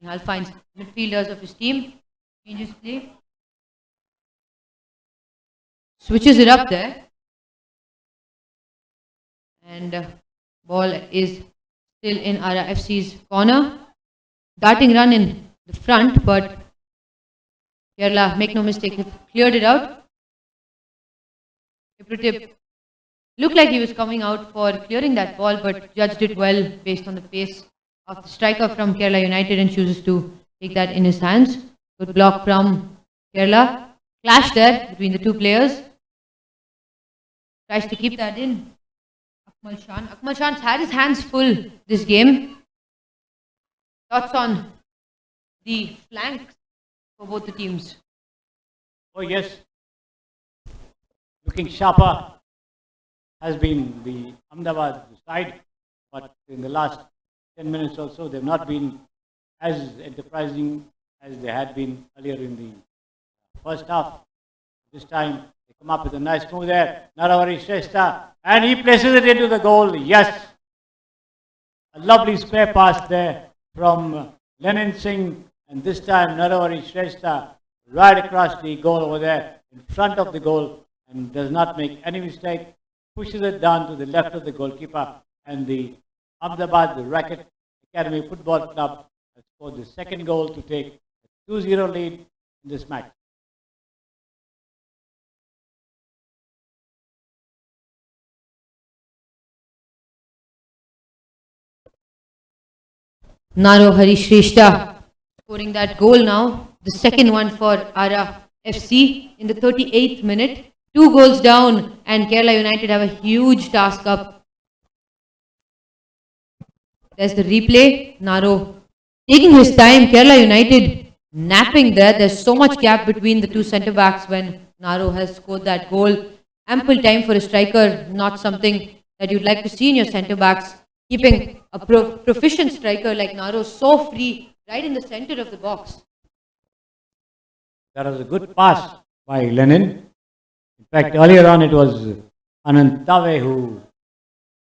Nihal finds midfielders of his team, changes play, switches it up there, and ball is still in ARA FC's corner. Darting run in the front, but Kerala, make no mistake, cleared it out. Pratip looked like he was coming out for clearing that ball, but judged it well based on the pace of the striker from Kerala United and chooses to take that in his hands. Good block from Kerala. Clash there between the two players. Tries to keep that in. Akmal Khan. Akmal Khan's had his hands full this game. Thoughts on the flanks for both the teams?
Oh yes, looking sharper has been the Ahmedabad side, but in the last 10 minutes or so, they've not been as enterprising as they had been earlier in the first half. This time, they come up with a nice move there. Naravari Shrestha, and he places it into the goal. Yes, a lovely spare pass there from Lenin Singh, and this time Naravari Shrestha right across the goal over there, in front of the goal, and does not make any mistake, pushes it down to the left of the goalkeeper, and the Ahmedabad, the Racket Academy Football Club, has scored the second goal to take a 2-0 lead in this match.
Naro Harishrestha scoring that goal now. The second one for ARA FC in the 38th minute. 2 goals down, and Kerala United have a huge task up. There's the replay. Naro taking his time. Kerala United napping there. There's so much gap between the two centre backs when Naro has scored that goal. Ample time for a striker, not something that you'd like to see in your centre backs. Keeping a proficient striker like Naro so free right in the centre of the box.
That was a good pass by Lenin. In fact, earlier on it was Anand Tawe who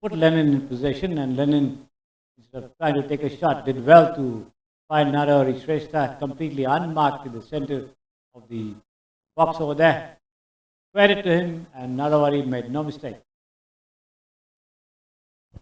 put Lenin in possession, and Lenin, instead of trying to take a shot, did well to find Naravari Shrestha completely unmarked in the centre of the box over there. Credit to him, and Naravari made no mistake.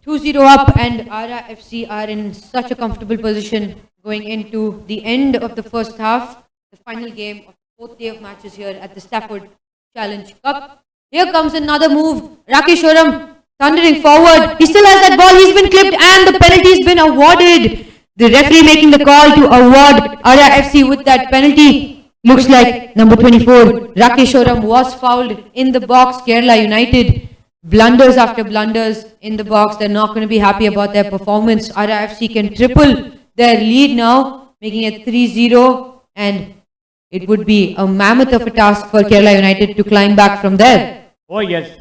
2-0 up, and ARA FC are in such a comfortable position going into the end of the first half, the final game of the fourth day of matches here at the Stafford Challenge Cup. Here comes another move. Rakesh Oram thundering forward. He still has that ball. He's been clipped, and the penalty's been awarded. The referee making the call to award ARA FC with that penalty. Looks like number 24, Rakesh Oram, was fouled in the box. Kerala United blunders after blunders in the box. They're not going to be happy about their performance. ARA FC can triple their lead now, making it 3-0, and it would be a mammoth of a task for Kerala United to climb back from there.
Oh yes.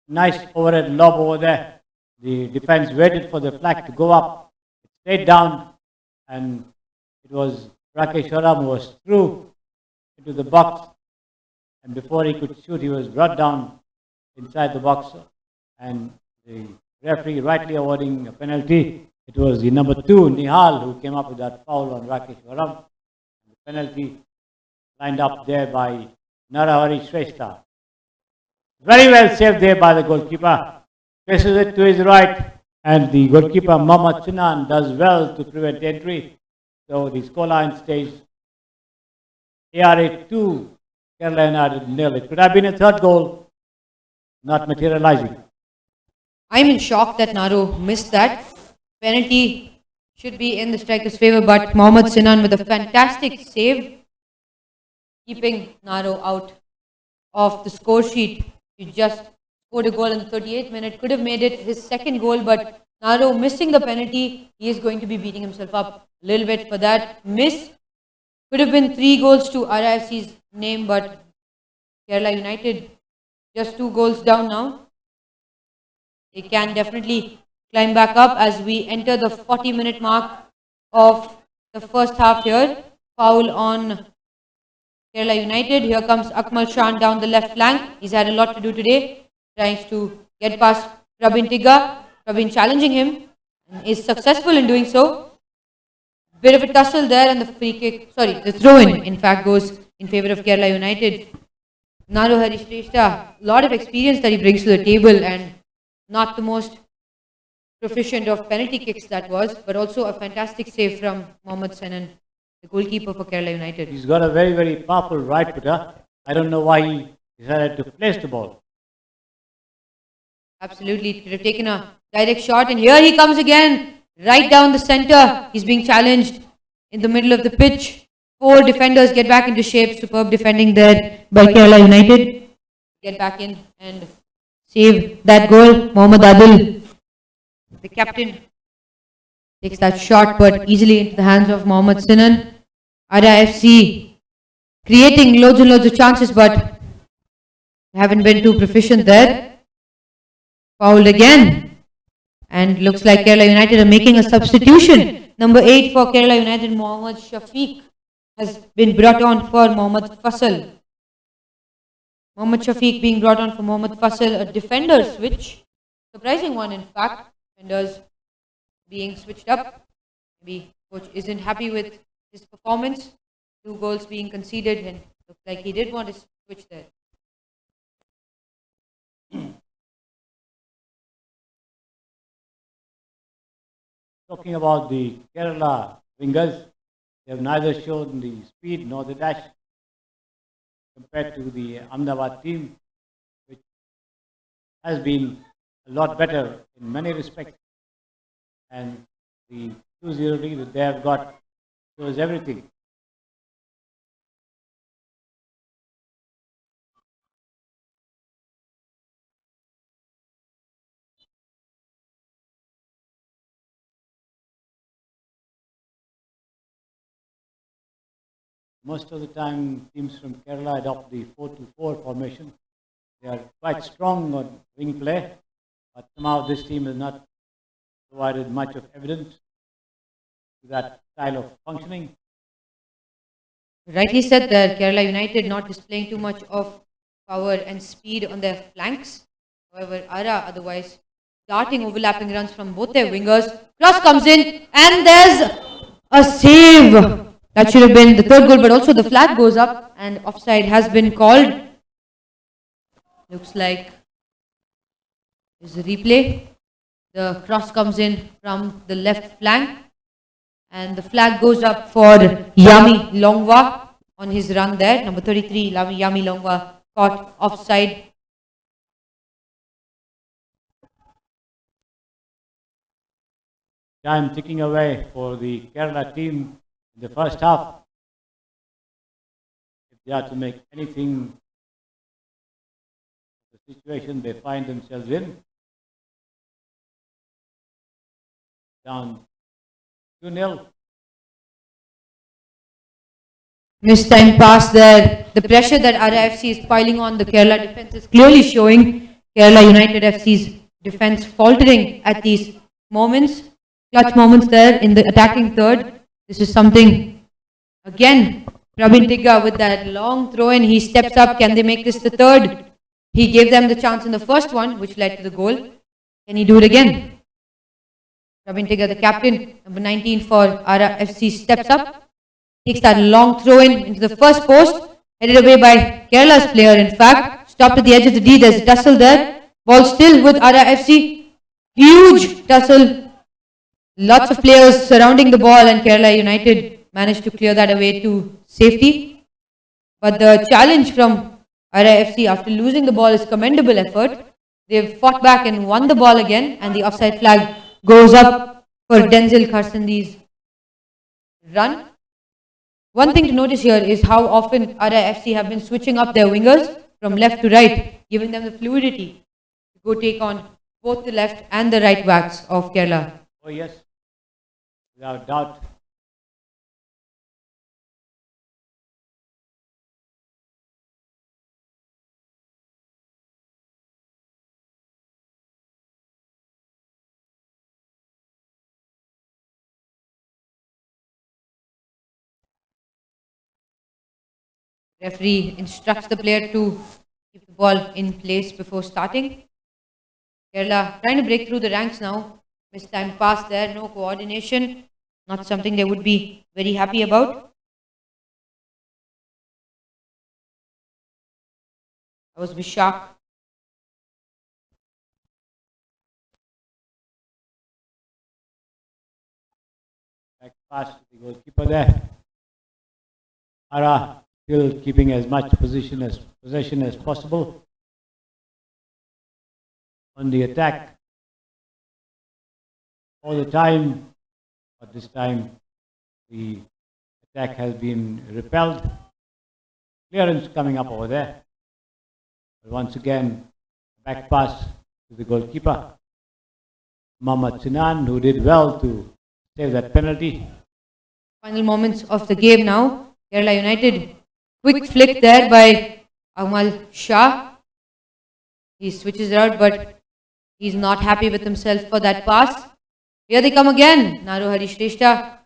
Nice overhead lob over there. The defense waited for the flag to go up. It stayed down, and it was Rakesh Oram who was through into the box, and before he could shoot, he was brought down inside the box, and the referee rightly awarding a penalty. It was the number 2, Nihal, who came up with that foul on Rakesh Oram. The penalty lined up there by Narahari Shrestha. Very well saved there by the goalkeeper. Places it to his right, and the goalkeeper Mohammad Sinan does well to prevent entry. So the scoreline stays ARA 2, Kerala United 0. It could have been a third goal, not materializing.
I'm in shock that Naro missed that. Penalty should be in the striker's favour, but Mohammad Sinan with a fantastic save, keeping Naro out of the score sheet. He just scored a goal in the 38th minute, could have made it his second goal, but Naro missing the penalty, he is going to be beating himself up a little bit for that miss. Could have been 3 goals to ARA FC's name, but Kerala United just 2 goals down now. They can definitely climb back up as we enter the 40-minute mark of the first half here. Foul on Kerala United. Here comes Akmal Shan down the left flank. He's had a lot to do today. Tries to get past Praveen Tigga. Praveen challenging him and is successful in doing so. Bit of a tussle there, and the free kick, the throw-in, in fact, goes in favour of Kerala United. Naru Harish Shrestha, a lot of experience that he brings to the table, and not the most proficient of penalty kicks that was, but also a fantastic save from Mohammad Sanan, the goalkeeper for Kerala United.
He's got a very, very powerful right footer. I don't know why he decided to place the ball.
Absolutely, it could have taken a direct shot, and here he comes again, right down the centre. He's being challenged in the middle of the pitch. 4 defenders get back into shape. Superb defending there by Kerala United. Get back in and save that goal. Mohammad Adil, the captain, takes that shot, but easily into the hands of Mohammad Sinan. ARA FC creating loads and loads of chances, but haven't been too proficient there. Fouled again, and looks like Kerala United are making a substitution. Number 8 for Kerala United, Mohammad Shafiq, has been brought on for Mohammad Fasal. Mohammad Shafiq being brought on for Mohammad Fasal, a defender switch. Surprising one, in fact. Defenders being switched up. Maybe coach isn't happy with his performance. 2 goals being conceded, and looks like he did want to switch there.
Talking about the Kerala wingers, they have neither shown the speed nor the dash compared to the Ahmedabad team, which has been a lot better in many respects. And the 2-0 lead that they have got shows everything. Most of the time, teams from Kerala adopt the 4-2-4 formation. They are quite strong on wing play, but somehow this team has not provided much of evidence to that style of functioning.
Rightly said there, Kerala United not displaying too much of power and speed on their flanks. However, ARA otherwise darting overlapping runs from both their wingers. Cross comes in, and there's a save. That should have been the 3rd goal, but also the flag goes up and offside has been called. Looks like there's a replay. The cross comes in from the left flank, and the flag goes up for Yami Longwa on his run there. Number 33, Yami Longwa caught offside.
Time ticking away for the Kerala team in the first half. If they are to make anything situation they find themselves in. Down 2-0.
Missed time pass there. The pressure that ARA FC is piling on the Kerala defense is clearly showing Kerala United FC's defense faltering at these moments. Clutch moments there in the attacking third. This is something, again, Praveen Tigga with that long throw in. He steps up. Can they make this the third? He gave them the chance in the first one, which led to the goal. Can he do it again? Praveen Tigga, the captain, number 19 for ARA FC, steps up. Takes that long throw in into the first post, headed away by Kerala's player. In fact, stopped at the edge of the D. There's a tussle there. Ball still with ARA FC. Huge tussle. Lots of players surrounding the ball, and Kerala United managed to clear that away to safety. But the challenge from ARA FC after losing the ball is commendable effort. They've fought back and won the ball again, and the offside flag goes up for Denzel Kharsandi's run. One thing to notice here is how often ARA FC have been switching up their wingers from left to right, giving them the fluidity to go take on both the left and the right backs of Kerala.
Oh yes, without doubt.
Referee instructs the player to keep the ball in place before starting. Kerala trying to break through the ranks now. Missed time pass there, no coordination. Not something they would be very happy about. That was Vishak.
Back pass to the goalkeeper there. ARA still keeping as much possession as possible on the attack all the time, but this time the attack has been repelled. Clearance coming up over there. But once again, back pass to the goalkeeper, Mohammad Sinan, who did well to save that penalty.
Final moments of the game now. Kerala United. Quick flick there by Amal Shah. He switches it out, but he's not happy with himself for that pass. Here they come again. Naru Hari Shrestha.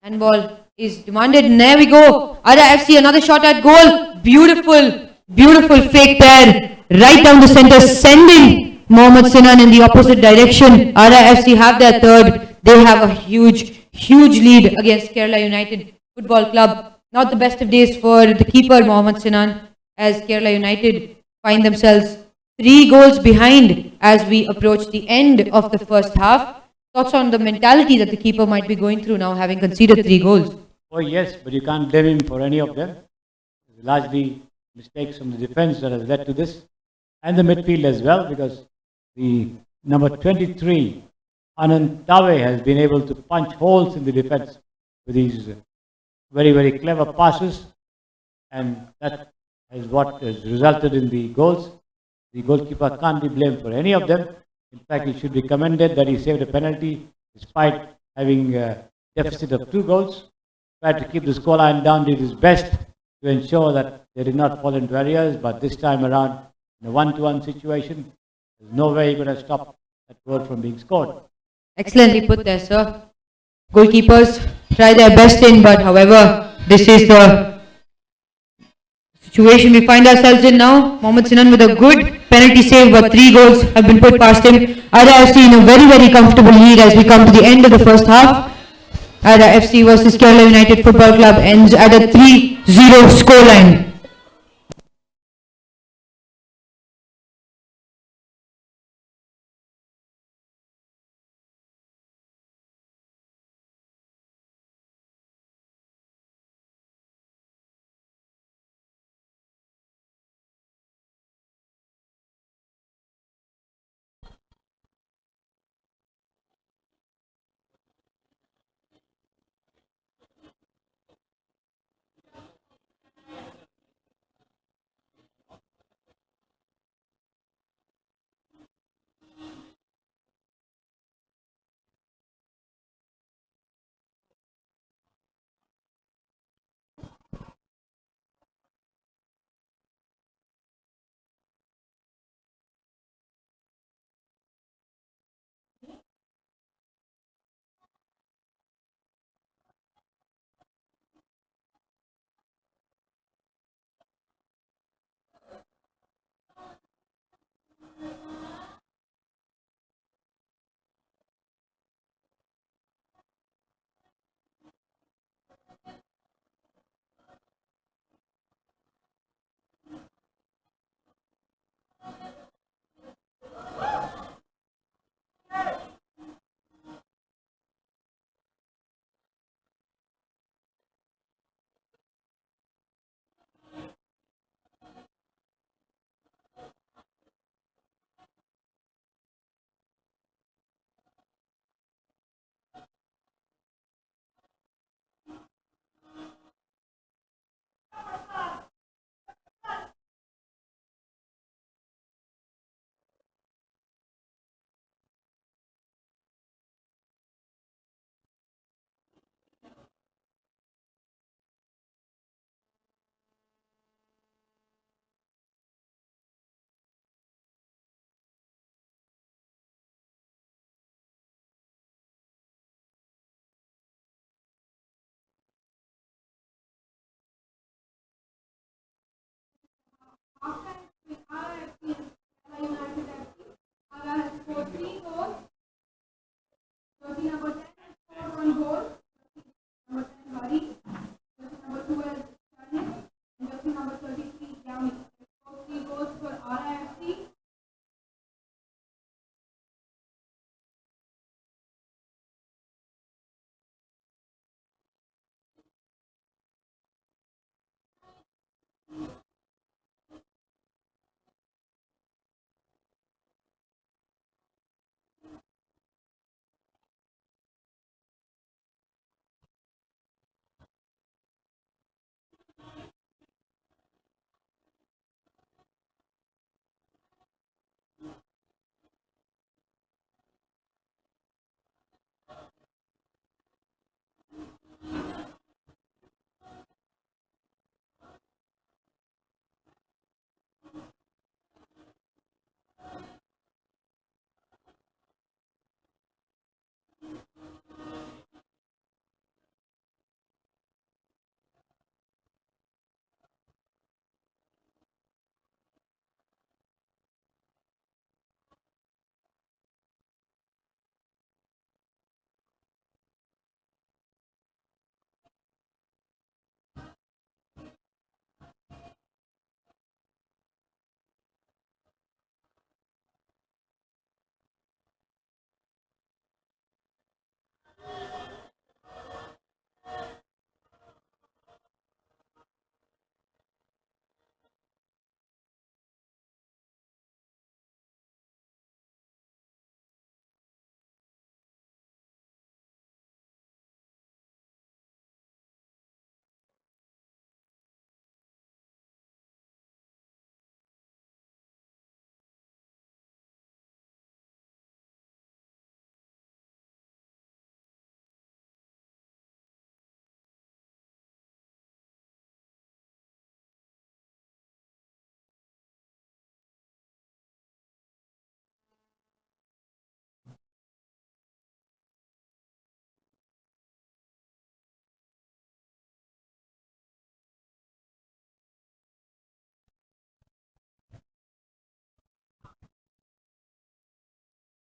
Handball is demanded. And there we go. ARA FC, another shot at goal. Beautiful, beautiful fake there. Right down the center, sending Mohammad Sinan in the opposite direction. ARA FC have their third. They have a huge, huge lead against Kerala United Football Club. Not the best of days for the keeper, Mohammad Sinan, as Kerala United find themselves 3 goals behind as we approach the end of the first half. Thoughts on the mentality that the keeper might be going through now, having conceded 3 goals?
Oh yes, but you can't blame him for any of them. Largely mistakes from the defense that has led to this, and the midfield as well, because the number 23, Anand Dave, has been able to punch holes in the defense with these very, very clever passes, and that is what has resulted in the goals. The goalkeeper can't be blamed for any of them. In fact, he should be commended that he saved a penalty despite having a deficit of 2 goals. Tried to keep the scoreline down, did his best to ensure that they did not fall into areas, but this time around, in a 1-to-1 situation, there's no way you're going to stop that goal from being scored.
Excellently put there, sir. Goalkeepers try their best in, but however, this is the situation we find ourselves in now. Mohammad Sinan with a good penalty save, but 3 goals have been put past him. ARA FC in a very, very comfortable lead as we come to the end of the first half. ARA FC versus Kerala United Football Club ends at a 3-0 scoreline.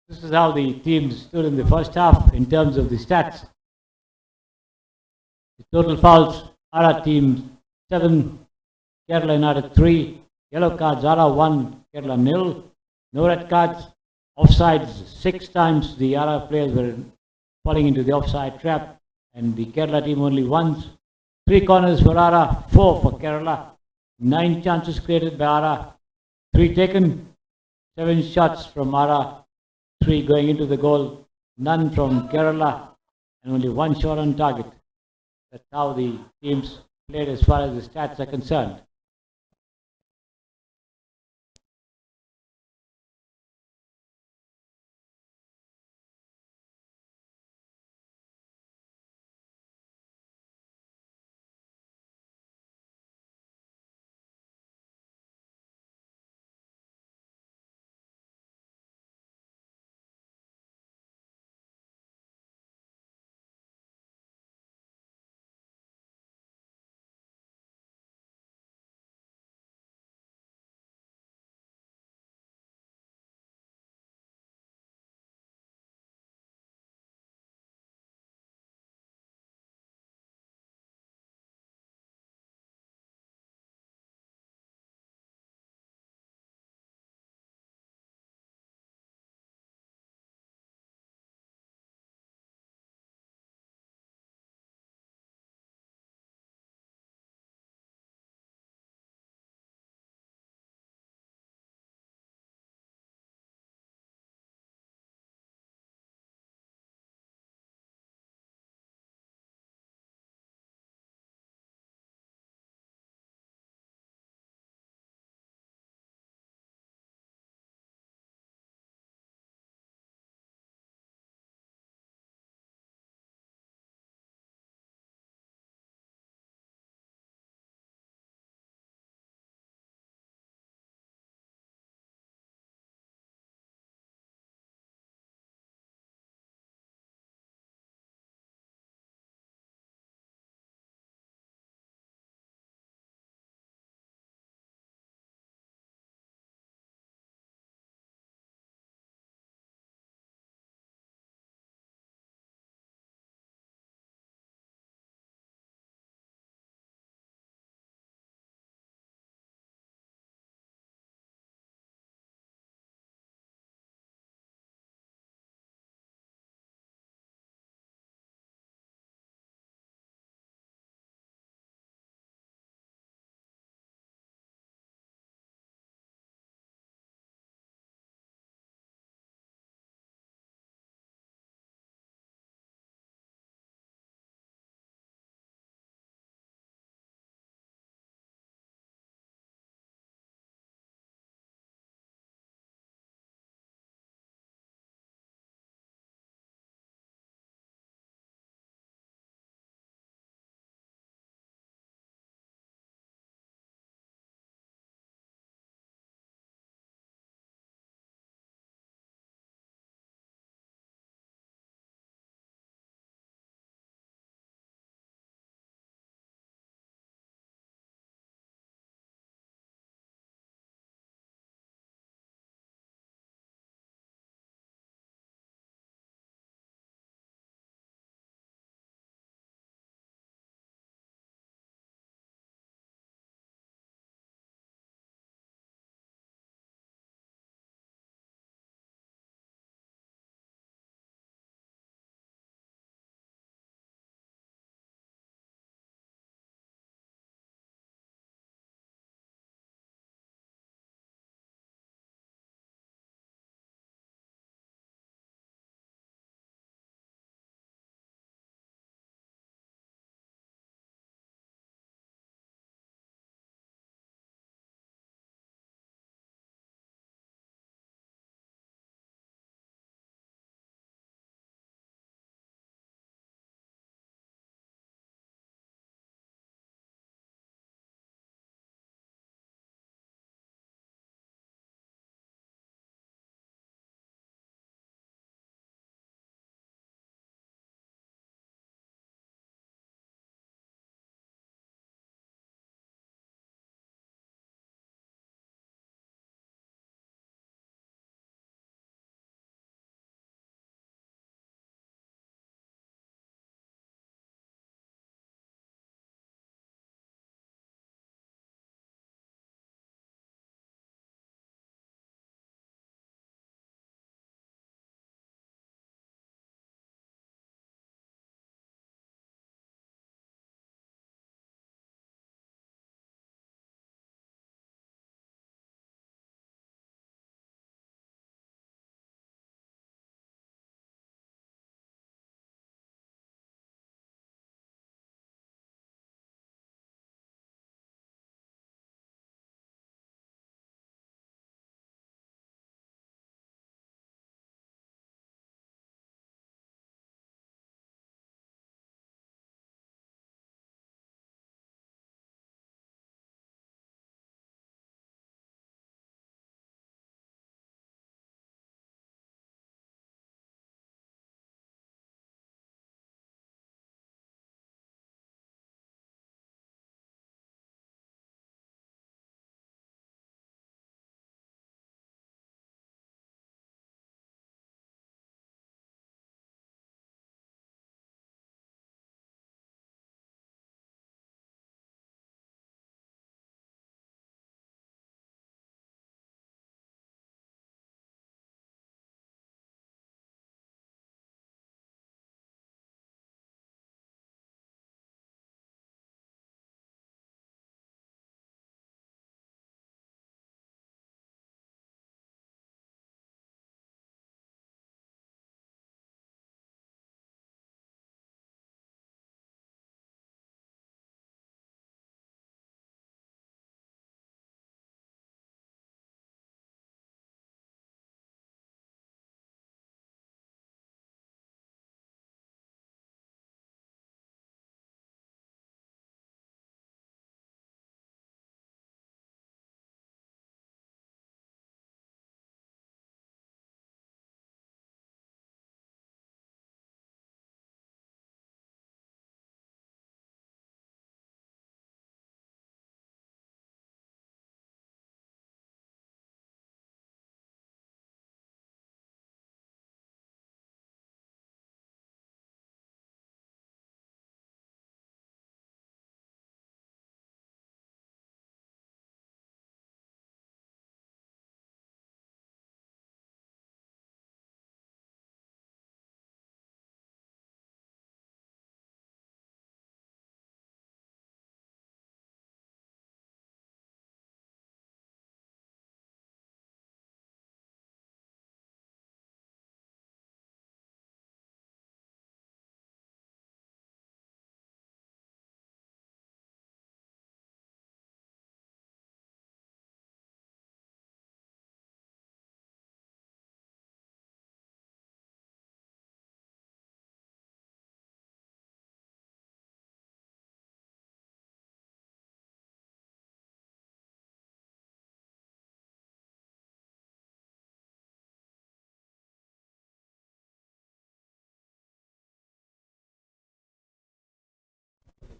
This is how the teams stood in the first half in terms of the stats. The total fouls, ARA team 7, Kerala United 3, yellow cards, ARA 1, Kerala 0, no red cards, offsides 6 times the ARA players were falling into the offside trap, and the Kerala team only once. 3 corners for ARA, 4 for Kerala, 9 chances created by ARA, 3 taken, 7 shots from ARA, 3 going into the goal, none from Kerala, and only 1 shot on target. That's how the teams played as far as the stats are concerned.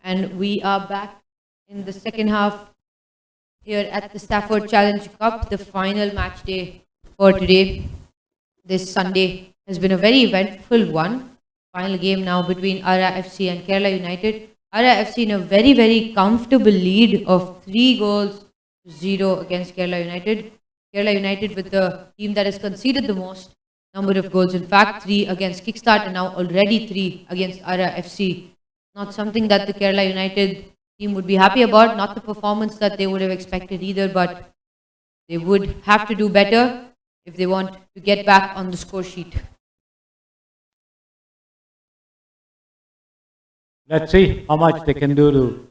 and we are back in the second half here at the Stafford Challenge Cup, the final match day for today. This Sunday has been a very eventful one. Final game now between ARA FC and Kerala United. ARA FC in a very, very comfortable lead of 3-0 against Kerala United. Kerala United with the team that has conceded the most number of goals. In fact, 3 against Kickstart and now already 3 against ARA FC. Not something that the Kerala United team would be happy about, not the performance that they would have expected either, but they would have to do better if they want to get back on the score sheet.
Let's see how much they can do to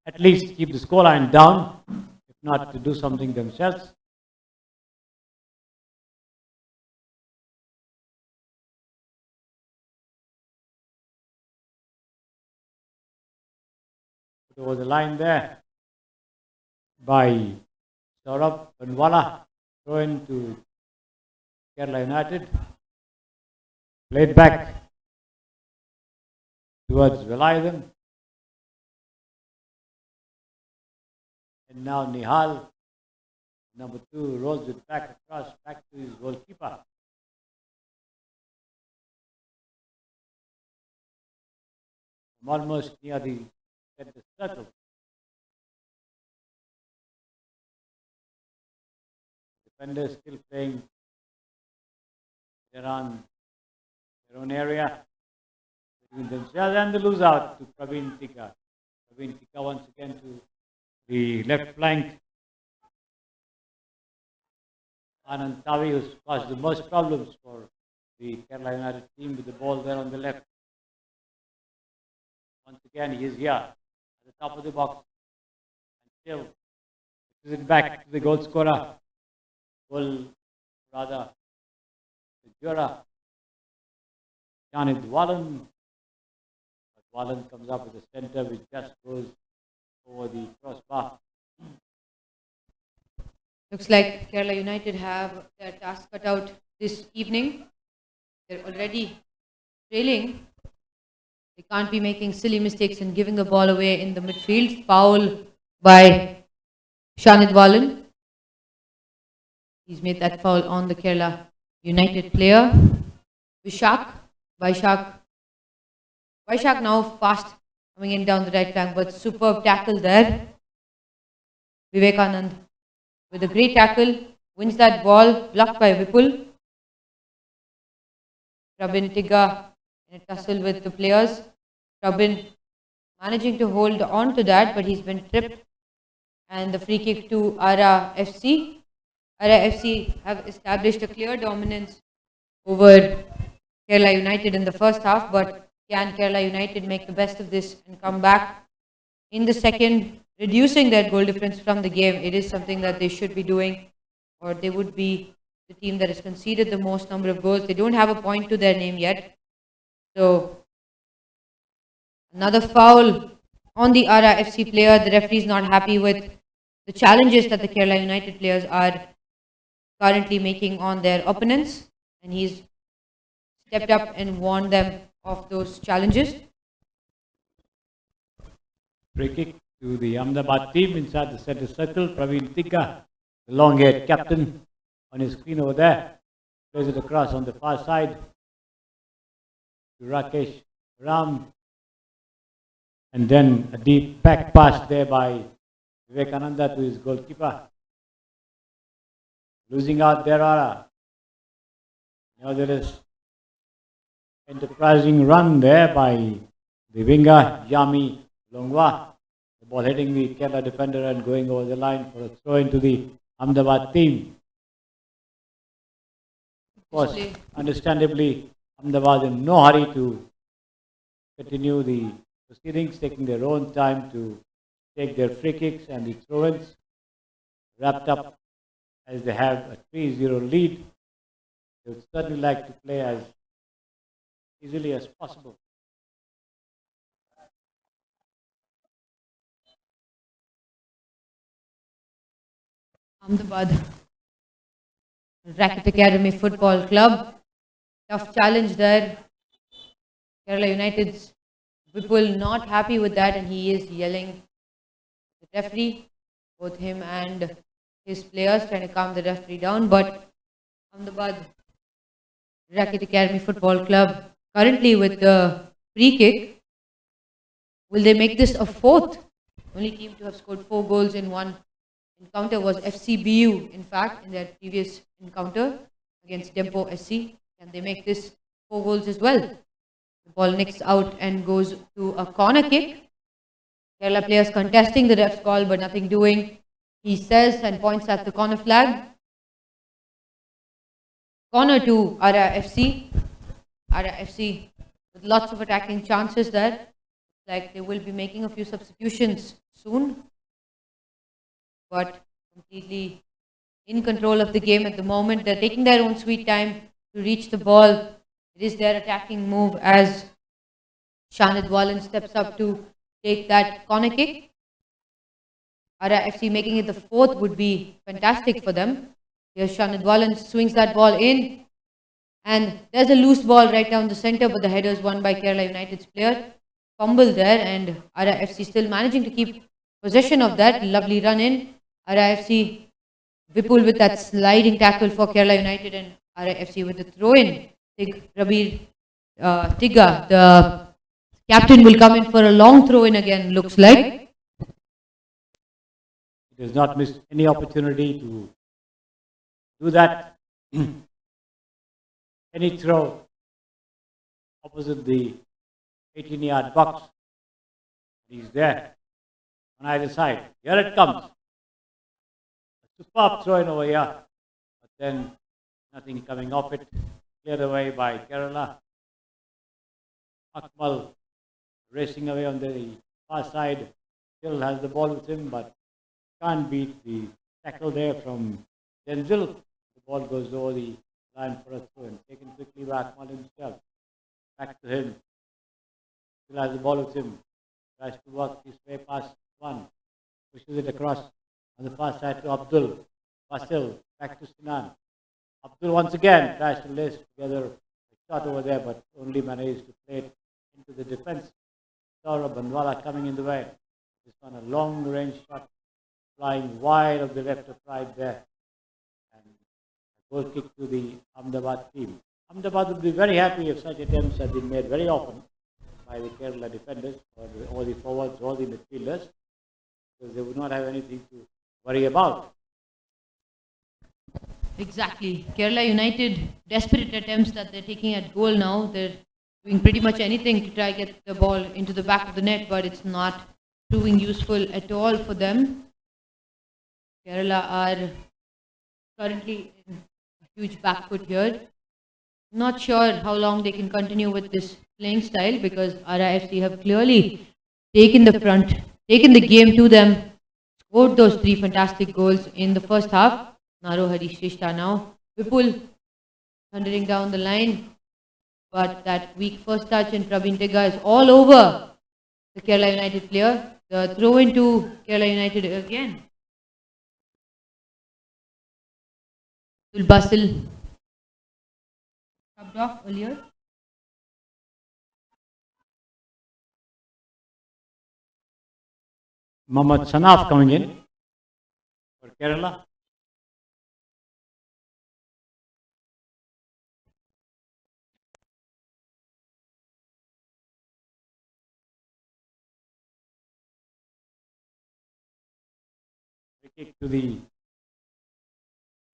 at least keep the scoreline down, if not to do something themselves. There was a line there by Saurabh Banwala, thrown to Kerala United, played back towards Velayudhan, and now Nihal, number 2, rolls it back across, back to his goalkeeper. I'm almost near the center circle. Defenders still playing around their own area between themselves, and they lose out to Praveen Tika. Praveen Tika once again to the left flank. Anand Tavi, who's caused the most problems for the Kerala United team with the ball there on the left. Once again, he is here at the top of the box, and still is it back to the goal scorer. Goal, rather, the Jura, Janid Wallen. But Wallen comes up with a centre which just goes over the crossbar.
Looks like Kerala United have their task cut out this evening. They're already trailing. They can't be making silly mistakes and giving the ball away in the midfield. Foul by Shanid Wallen. He's made that foul on the Kerala United player. Vaishak now fast coming in down the right flank, but superb tackle there. Vivekanand with a great tackle, wins that ball, blocked by Vipul. Prabin Tigga in a tussle with the players. Prabin managing to hold on to that, but he's been tripped. And the free kick to ARA FC. ARA FC have established a clear dominance over Kerala United in the first half, but can Kerala United make the best of this and come back in the second, reducing their goal difference from the game? It is something that they should be doing, or they would be the team that has conceded the most number of goals. They don't have a point to their name yet. So, another foul on the ARA FC player. The referee is not happy with the challenges that the Kerala United players are currently making on their opponents, and he's stepped up and warned them of those challenges.
Free kick to the Ahmedabad team inside the center circle. Praveen Tigga, the long-haired captain, on his screen over there, plays it across on the far side to Rakesh Ram, and then a deep back pass there by Vivekananda to his goalkeeper. Losing out there, ARA. Now there is enterprising run there by the winger Yami Longwa. The ball hitting the Kerala defender and going over the line for a throw into the Ahmedabad team. Of course, understandably, Ahmedabad in no hurry to continue the proceedings, taking their own time to take their free kicks and the throw-ins, wrapped up as they have a 3-0 lead. They would certainly like to play as easily as possible.
Ahmedabad Racket Academy Football Club. Tough challenge there. Kerala United's Vipul not happy with that, and he is yelling at the referee, both him and his players trying to calm the referee down. But Ahmedabad Racket Academy Football Club currently with the free kick. Will they make this a fourth? Only team to have scored 4 goals in one encounter was FCBU, in fact, in their previous encounter against Dempo SC. Can they make this 4 goals as well? The ball nicks out and goes to a corner kick. Kerala players contesting the ref's call but nothing doing. He says and points at the corner flag. Corner to ARA FC. ARA FC with lots of attacking chances there. Like they will be making a few substitutions soon. But completely in control of the game at the moment. They're taking their own sweet time to reach the ball. It is their attacking move as Shanid Wallen steps up to take that corner kick. ARA FC making it the 4th would be fantastic for them. Here's Shanid Wallen swings that ball in. And there's a loose ball right down the center, but the header is won by Kerala United's player. Fumble there, and ARA FC still managing to keep possession of that. Lovely run in. ARA FC, Vipul with that sliding tackle for Kerala United, and ARA FC with the throw in. Tiga, the captain, will come in for a long throw in again, looks like.
He does not miss any opportunity to do that. Any throw opposite the 18-yard box. He's there on either side. Here it comes. A superb throw in over here. But then nothing coming off it. Cleared away by Kerala. Akmal racing away on the far side. Still has the ball with him, but can't beat the tackle there from Denzil. The ball goes over the line for a throw and taken quickly by Akmal himself. Back to him. Still has the ball with him. Tries to work his way past one. Pushes it across on the far side to Abdul. Fasil. Back to Sinan. Abdul once again tries to lace together a shot over there, but only managed to play it into the defense. Saurabh Bandwala coming in the way. This one a long range shot flying wide of the left of right there. And a goal kick to the Ahmedabad team. Ahmedabad would be very happy if such attempts had been made very often by the Kerala defenders or the forwards or the midfielders, because they would not have anything to worry about.
Exactly. Kerala United, desperate attempts that they're taking at goal now. They're doing pretty much anything to try get the ball into the back of the net, but it's not proving useful at all for them. Kerala are currently in a huge back foot here. Not sure how long they can continue with this playing style, because ARA FC have clearly taken the front, taken the game to them, scored those 3 fantastic goals in the first half. Naro Harishrishta now. Vipul thundering down the line, but that weak first touch and Praveen Tiga is all over the Kerala United player. The throw into Kerala United again. Basil subbed off earlier.
Mohammad Sanaf coming in for Kerala. Free kick to the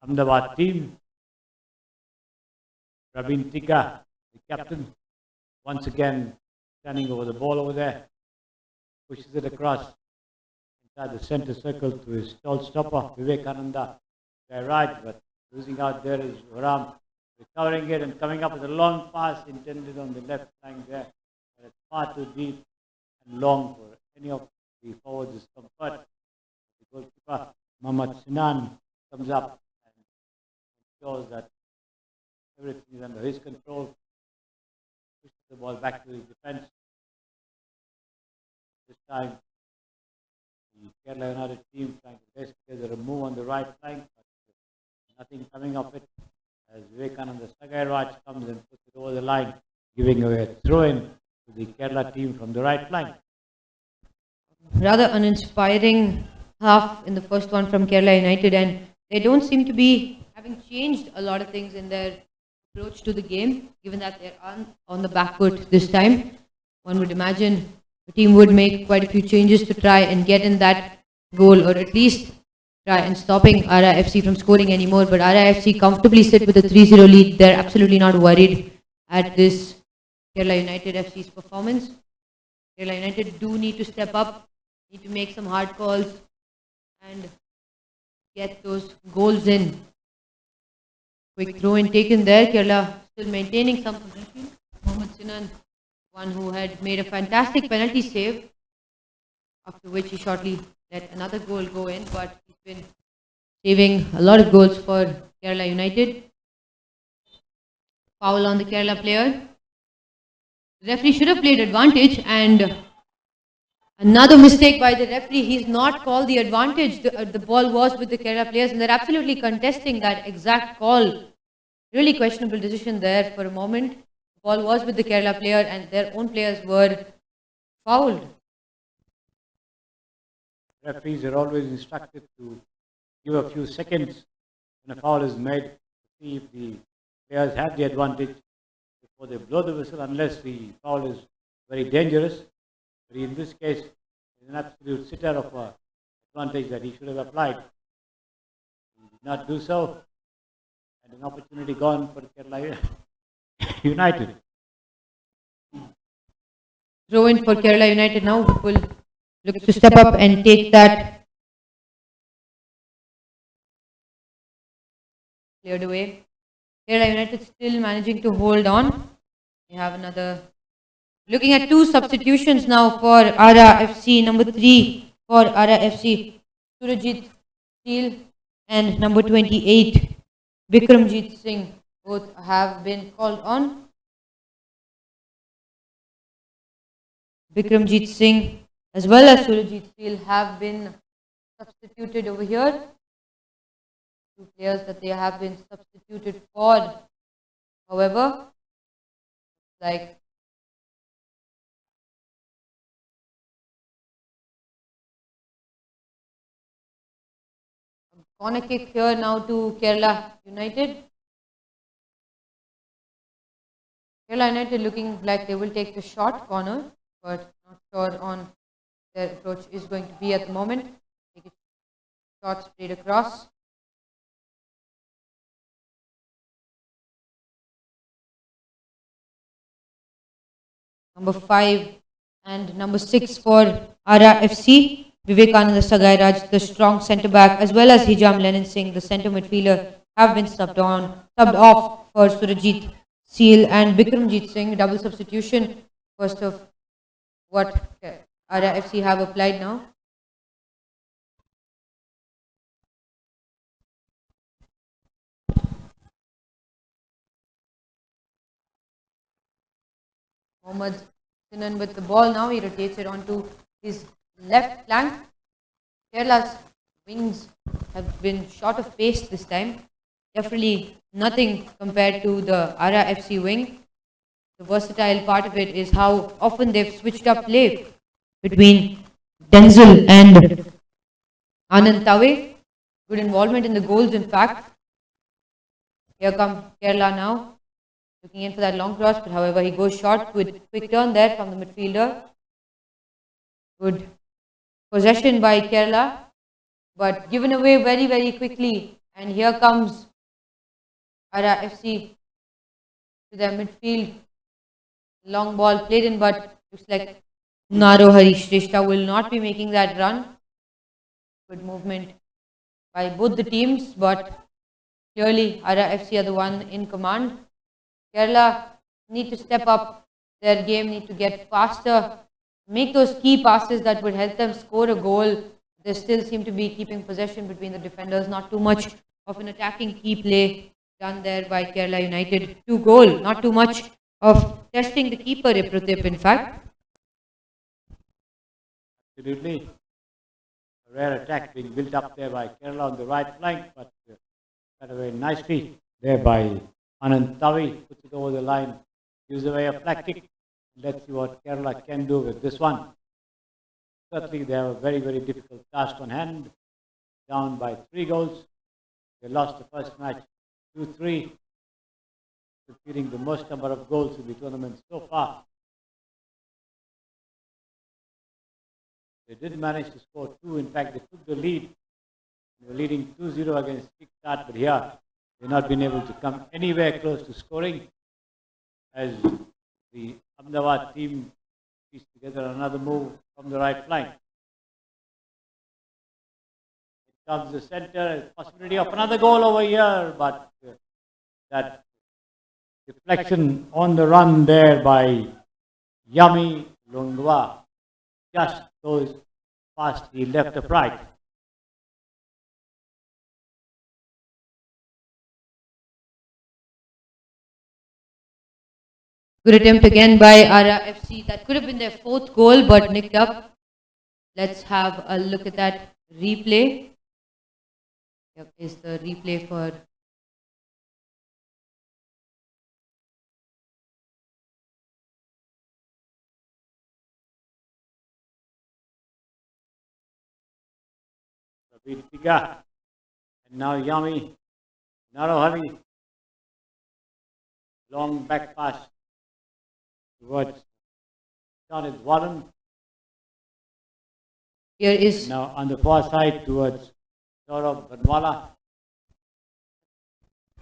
Ahmedabad team. Praveen Tiga, the captain, once again standing over the ball over there. Pushes it across inside the center circle to his tall stopper, Vivekananda Jairaj, but losing out there is Varam, recovering it and coming up with a long pass intended on the left flank there. But it's far too deep and long for any of the forwards' comfort. The goalkeeper, Mohammad Sinan, comes up and ensures that everything is under his control. Pushes the ball back to his defense. This time, the Kerala United team trying to best together a move on the right flank, but nothing coming of it as Vivekananda Sagairaj comes and puts it over the line, giving away a throw-in to to the Kerala team from the right flank.
Rather uninspiring half in the first one from Kerala United, and they don't seem to be having changed a lot of things in their approach to the game, given that they're on the back foot this time. One would imagine the team would make quite a few changes to try and get in that goal, or at least try and stopping ARA FC from scoring anymore. But ARA FC comfortably sit with a 3-0 lead. They're absolutely not worried at this Kerala United FC's performance. Kerala United do need to step up, need to make some hard calls and get those goals in. Quick throw in taken there. Kerala still maintaining some possession. Mohammad Sinan, one who had made a fantastic penalty save, after which he shortly let another goal go in, but he's been saving a lot of goals for Kerala United. Foul on the Kerala player. The referee should have played advantage, and another mistake by the referee. He's not called the advantage. The ball was with the Kerala players, and they're absolutely contesting that exact call. Really questionable decision there for a moment. The ball was with the Kerala player, and their own players were fouled.
Referees are always instructed to give a few seconds when a foul is made to see if the players have the advantage before they blow the whistle, unless the foul is very dangerous. But in this case, it's an absolute sitter of advantage that he should have applied. He did not do so, and an opportunity gone for Kerala United.
Throw in for Kerala United now. Will look to step up and take that. Cleared away. Kerala United still managing to hold on. We have another. Looking at two substitutions now for ARA FC. Number 3 for ARA FC, Surajit Seal, and number 28, Bikramjit Singh. Both have been called on. Bikramjit Singh as well as Surajit Seal have been substituted over here. Two players that they have been substituted for. However, like corner kick here now to Kerala United. Kerala United looking like they will take the short corner, but not sure on their approach is going to be at the moment. Take it short, straight across. Number 5 and number 6 for ARA FC. Vivekananda Sagairaj, the strong centre back, as well as Hijam Lenin Singh, the centre midfielder, have been subbed off for Surajit Seal and Bikramjit Singh. Double substitution, first of what ARA FC have applied now. Mohammad Sinan with the ball now. He rotates it onto his left flank. Kerala's wings have been short of pace this time. Definitely nothing compared to the ARA FC wing. The versatile part of it is how often they've switched up play between Denzel and Anand Tave. Good involvement in the goals, in fact. Here come Kerala now. Looking in for that long cross, but however he goes short with quick turn there from the midfielder. Good possession by Kerala, but given away very, very quickly. And here comes ARA FC to their midfield. Long ball played in, but looks like Naro Harish Shrestha will not be making that run. Good movement by both the teams, but clearly ARA FC are the one in command. Kerala need to step up their game, need to get faster, make those key passes that would help them score a goal. They still seem to be keeping possession between the defenders, not too much of an attacking key play done there by Kerala United. 2 goal, not too much of testing the keeper, Pratip, in fact.
Absolutely. A rare attack being built up there by Kerala on the right flank, but got away nicely there by Anand Tavi, puts it over the line, gives away a flat kick. Let's see what Kerala can do with this one. Certainly they have a very, very difficult task on hand. Down by 3 goals. They lost the first match 2-3, conceding the most number of goals in the tournament so far. They did manage to score 2. In fact, they took the lead. They were leading 2-0 against Kickstart, but here they've not been able to come anywhere close to scoring as the Ahmedabad team pieced together another move from the right flank. It comes the center, possibility of another goal over here, but that deflection on the run there by Yami Longwa just goes past the left of right.
Good attempt again by ARA FC. That could have been their 4th goal, but nicked up. Let's have a look at that replay. Yep, is the replay for
Tiga. And now Yami Narohari. Long back pass towards Jonathan Warren.
here is
Now on the far side towards Saurabh Banwala.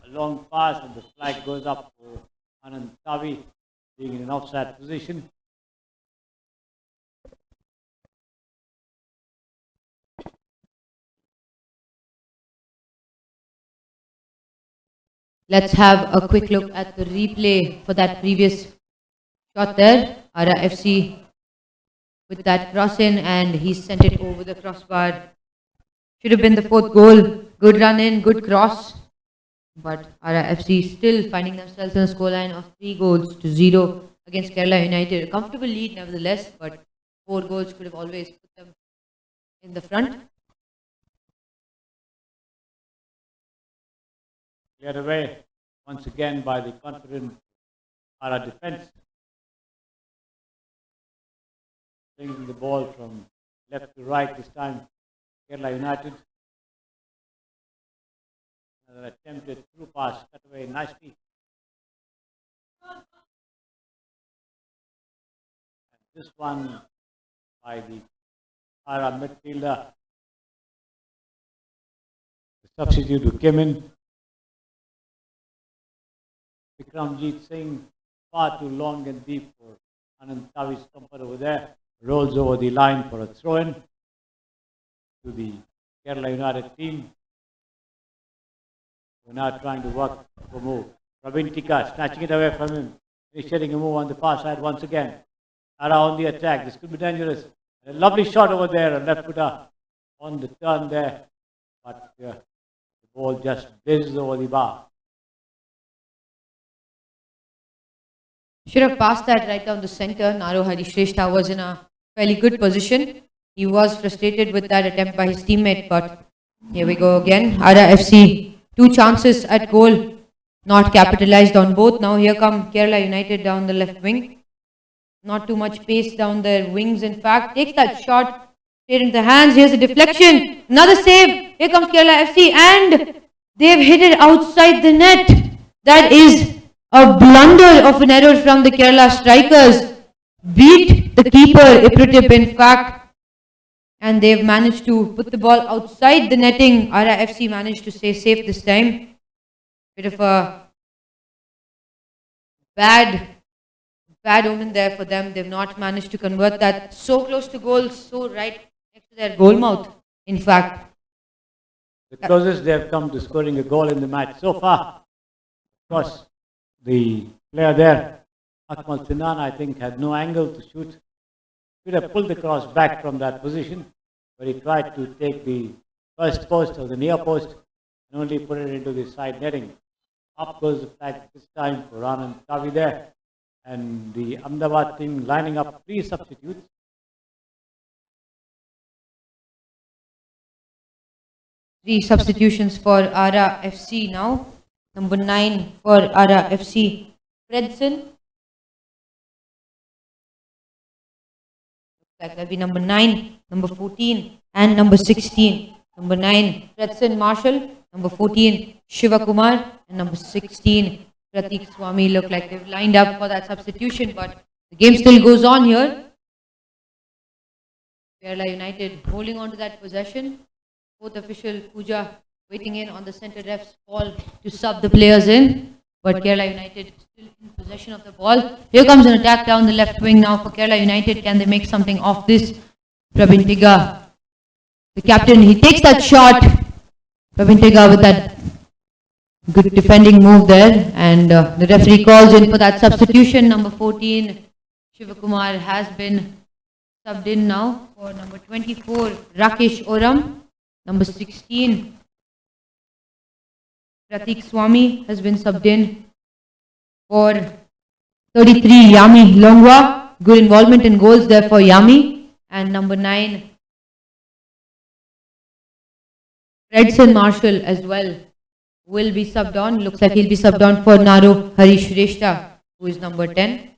A long pass and the flag goes up for Anand Tavi being in an offside position.
Let's have a quick look at the replay for that previous shot there. ARA FC with that cross in, and he sent it over the crossbar. Should have been the 4th goal. Good run in, good cross. But ARA FC still finding themselves in a scoreline of 3-0 against Kerala United. A comfortable lead nevertheless, but 4 goals could have always put them in the front.
Cleared away once again by the confident ARA defence. Bringing the ball from left to right this time, Kerala United. Another attempted through pass, cut away nicely. And this one by the ARA midfielder, the substitute who came in, Vikramjit Singh, far too long and deep for Anand Tavi's comfort over there. Rolls over the line for a throw-in to the Kerala United team. We're now trying to work for move. Praveen Tika snatching it away from him. Initiating a move on the far side once again. ARA on the attack. This could be dangerous. A lovely shot over there. A left footer on the turn there. But the ball just blazes over the bar.
Should have passed that right down the center. Narohari Shrestha was in a fairly good position. He was frustrated with that attempt by his teammate, but here we go again. ARA FC, 2 chances at goal, not capitalized on both. Now here come Kerala United down the left wing. Not too much pace down their wings, in fact. Takes that shot straight into the hands. Here's a deflection. Another save. Here comes Kerala FC, and they've hit it outside the net. That is a blunder of an error from the Kerala strikers. Beat the keeper, Ipritip, in fact. And they've managed to put the ball outside the netting. ARA FC managed to stay safe this time. Bit of a bad omen there for them. They've not managed to convert that. So close to goal, so right next to their goal mouth, in fact.
The closest they have come to scoring a goal in the match so far. Of course, the player there, Akmal Sinan, I think, had no angle to shoot. Should have pulled the cross back from that position, but he tried to take the first post or the near post and only put it into the side netting. Up goes the flag this time for Anand Tavi there. And the Ahmedabad team lining up 3 substitutes.
Three substitutions for ARA FC now. Number 9 for ARA FC, Fredson. Like that'll be number 9, number 14, and number 16. Number 9, Pretson Marshall. Number 14, Shiva Kumar. And number 16, Pratik Swami. Look like they've lined up for that substitution, but the game still goes on here. Kerala United holding on to that possession. Fourth official, Pooja, waiting in on the center ref's call to sub the players in. But Kerala United still in possession of the ball. Here comes an attack down the left wing now for Kerala United. Can they make something of this? Pravin Tiga, the captain, he takes that shot. Pravin Tiga with that good defending move there. And the referee calls in for that substitution. Number 14, Shivakumar has been subbed in now for number 24, Rakesh Oram. Number 16, Pratik Swami has been subbed in for 33, Yami Longwa. Good involvement in goals there for Yami. And number 9, Fredson Marshall as well will be subbed on. Looks like he'll be subbed on for Naru Harish Shrestha, who is number 10.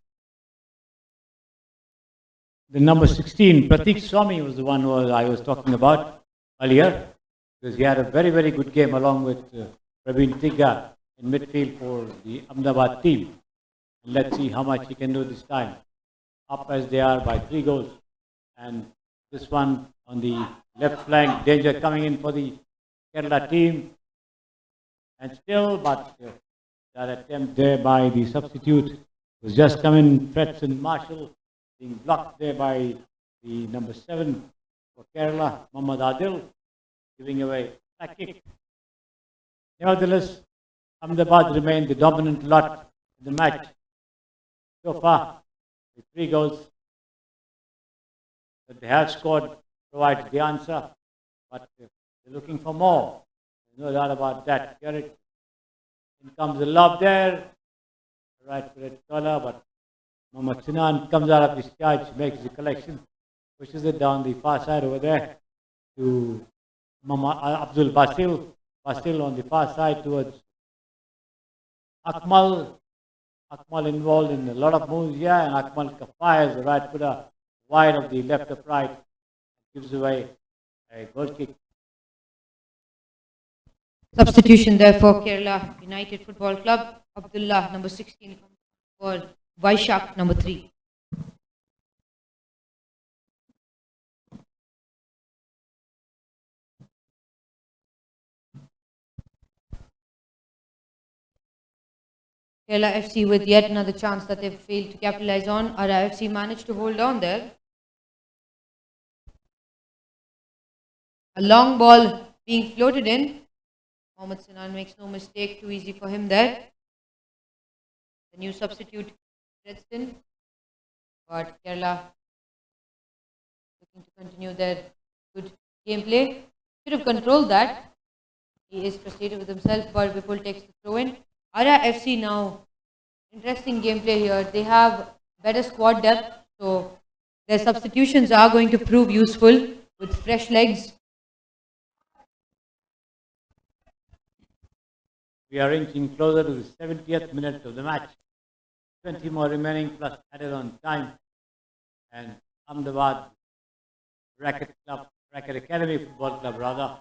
The number 16, Pratik Swami, was the one who I was talking about earlier, because he had a very, very good game along with Pravin Tiga in midfield for the Ahmedabad team. Let's see how much he can do this time. Up as they are by 3 goals. And this one on the left flank, danger coming in for the Kerala team. And still, but that attempt there by the substitute was just coming, Fredson Marshall, being blocked there by the number 7 for Kerala, Muhammad Adil, giving away a kick. Nevertheless, Ahmedabad remained the dominant lot in the match. So far, the 3 goals that they have scored provides the answer, but they're looking for more. There's no doubt about that. Here it in comes the lob there, right for it collar, but Mohammad Sinan comes out of his charge, makes the collection, pushes it down the far side over there to Abdul Basil. Basil on the far side towards Akmal. Akmal involved in a lot of moves here, and Akmal fires the right footer wide of the left of right, gives away a goal kick.
Substitution there for Kerala United Football Club. Abdullah, number 16, for Vaishak, number 3. Kerala FC with yet another chance that they've failed to capitalize on. ARA FC managed to hold on there. A long ball being floated in. Mohammad Sinan makes no mistake, too easy for him there. The new substitute, Redson. But Kerala looking to continue their good gameplay. Should have controlled that. He is frustrated with himself, but Vipul takes the throw in. ARA FC now, interesting gameplay here. They have better squad depth, so their substitutions are going to prove useful with fresh legs.
We are inching closer to the 70th minute of the match. 20 more remaining plus added on time. And Ahmedabad Racket Academy Football Club rather,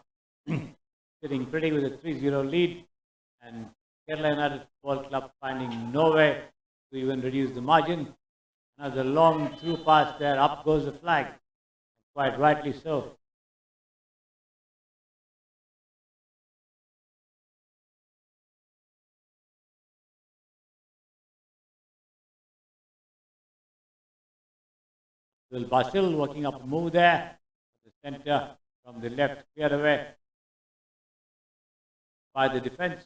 sitting pretty with a 3-0 lead. And Kerala United Football Club finding no way to even reduce the margin. Another long through pass there, up goes the flag. Quite rightly so. Will Basil working up a move there. The center from the left, cleared away by the defense.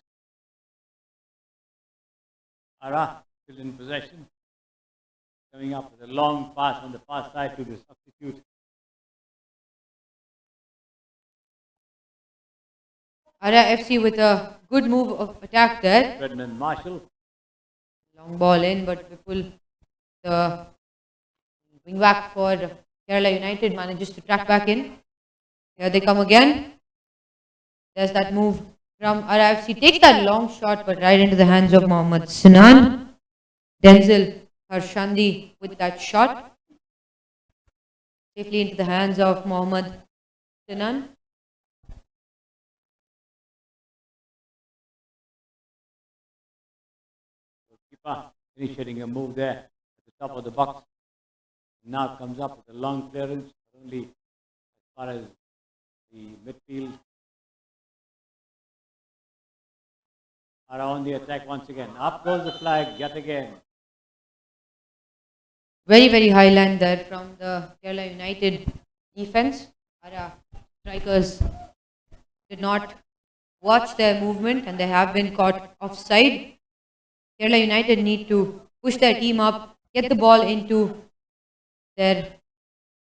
ARA still in possession. Coming up with a long pass on the far side to the substitute.
ARA FC with a good move of attack there.
Fredman Marshall.
Long ball in, but Vipul, the wing back for Kerala United, manages to track back in. Here they come again. There's that move from ARA FC. Takes that long shot, but right into the hands of Mohammad Sinan. Denzel Harshandi with that shot. safely into the hands of Mohammad Sinan.
Keeper initiating a move there at the top of the box. Now comes up with a long clearance, only as far as the midfield. Around the attack once again. Up goes the flag yet again.
Very, very high line there from the Kerala United defense. ARA strikers did not watch their movement and they have been caught offside. Kerala United need to push their team up, get the ball into their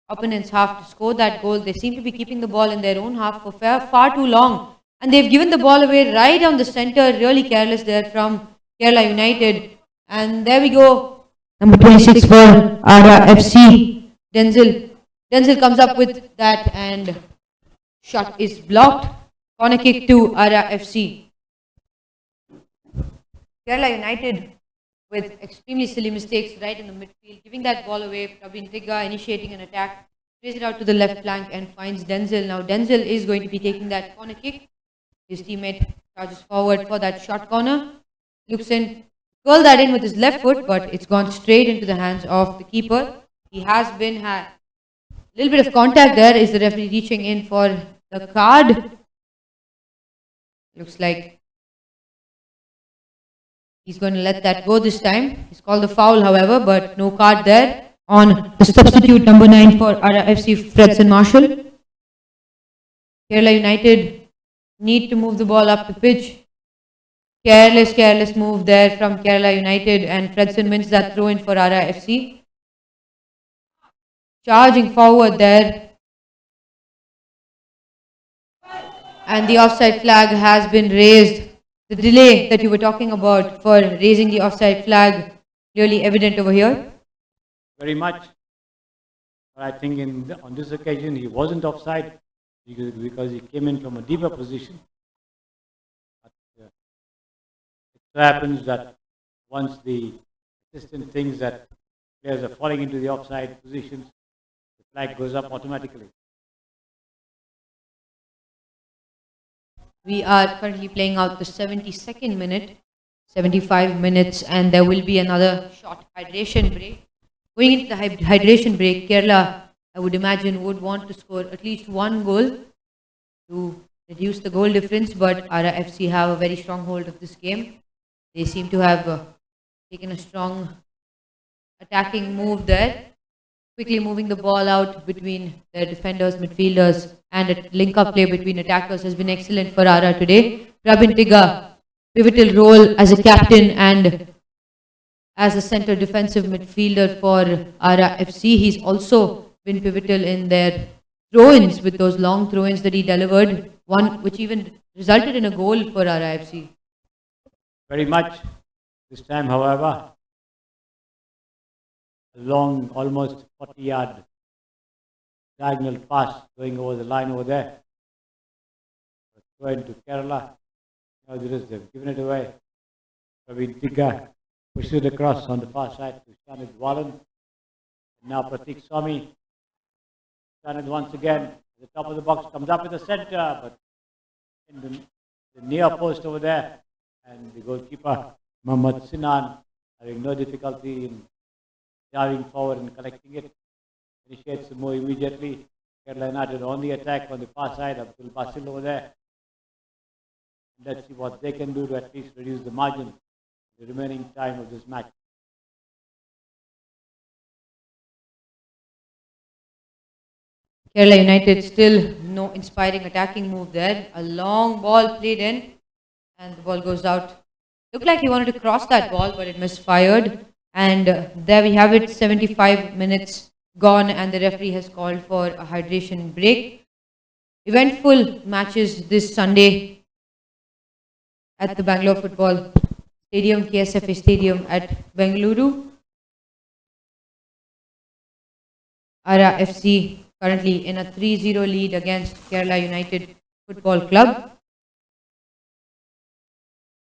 opponent's half to score that goal. They seem to be keeping the ball in their own half for far too long. And they've given the ball away right down the center. Really careless there from Kerala United. And there we go. Number 26 for ARA FC. Denzel comes up with that and shot is blocked. Corner kick to ARA FC. Kerala United with extremely silly mistakes right in the midfield, giving that ball away. Praveen Tigga initiating an attack, plays it out to the left flank and finds Denzel. Now Denzel is going to be taking that corner kick. His teammate charges forward for that short corner. Looks in, curl that in with his left foot, but it's gone straight into the hands of the keeper. He has been had a little bit of contact there. Is the referee reaching in for the card? Looks like he's going to let that go this time. He's called the foul, however, but no card there on the substitute number 9 for ARA FC, Fredson Marshall. Kerala United need to move the ball up the pitch. Careless move there from Kerala United, and Fredson wins that throw in for ARA FC. Charging forward there. And the offside flag has been raised. The delay that you were talking about for raising the offside flag clearly evident over here.
Very much. But I think on this occasion he wasn't offside because he came in from a deeper position. But it so happens that once the assistant thinks that players are falling into the offside positions, the flag goes up automatically.
We are currently playing out the 72nd minute, 75 minutes, and there will be another short hydration break. Going into the hydration break, Kerala, I would imagine, would want to score at least one goal to reduce the goal difference, but ARA FC have a very strong hold of this game. They seem to have taken a strong attacking move there, quickly moving the ball out between their defenders, midfielders, and a link-up play between attackers has been excellent for ARA today. Praveen Tigga, pivotal role as a captain and as a centre defensive midfielder for ARA FC. He's also been pivotal in their throw-ins with those long throw-ins that he delivered, one which even resulted in a goal for ARA FC.
Very much. This time, however, a long, almost 40-yard diagonal pass going over the line over there. Going to Kerala. Now they've given it away. Praveen Tigga pushes it across on the far side to Shanid Wallen. Now Pratik Swami. Shanid once again at the top of the box, comes up in the center, but in the near post over there. And the goalkeeper, Mohammad Sinan, having no difficulty in diving forward and collecting it. Initiates the move immediately. Kerala United on the attack on the far side. Abdul Basil over there. Let's see what they can do to at least reduce the margin, the remaining time of this match.
Kerala United still no inspiring attacking move there. A long ball played in and the ball goes out. Looked like he wanted to cross that ball, but it misfired. And there we have it, 75 minutes gone and the referee has called for a hydration break. Eventful matches this Sunday at the Bangalore Football Stadium, KSFA Stadium at Bengaluru. ARA FC currently in a 3-0 lead against Kerala United Football Club.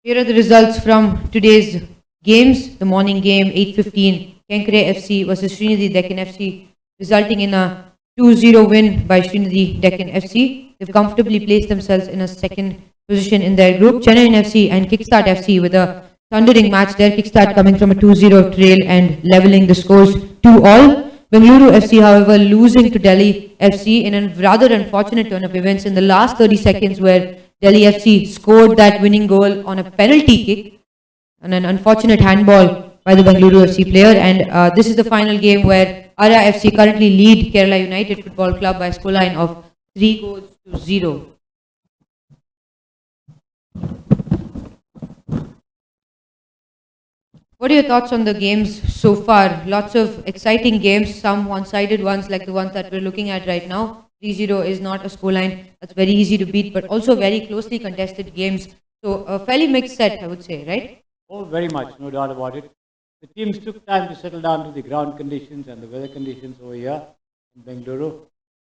Here are the results from today's games. The morning game, 8:15, Kenkre FC versus Srinidhi Deccan FC, resulting in a 2-0 win by Srinidhi Deccan FC. They've comfortably placed themselves in a second position in their group. Chennai FC and Kickstart FC with a thundering match there. Kickstart coming from a 2-0 trail and leveling the scores 2-all. Bengaluru FC, however, losing to Delhi FC in a rather unfortunate turn of events in the last 30 seconds, where Delhi FC scored that winning goal on a penalty kick and an unfortunate handball by the Bengaluru FC player. And this is the final game where ARA FC currently lead Kerala United Football Club by a scoreline of 3-0. What are your thoughts on the games so far? Lots of exciting games, some one-sided ones like the ones that we're looking at right now. 3-0 is not a scoreline that's very easy to beat, but also very closely contested games. So a fairly mixed set, I would say, right?
Oh, very much, no doubt about it. The teams took time to settle down to the ground conditions and the weather conditions over here in Bengaluru.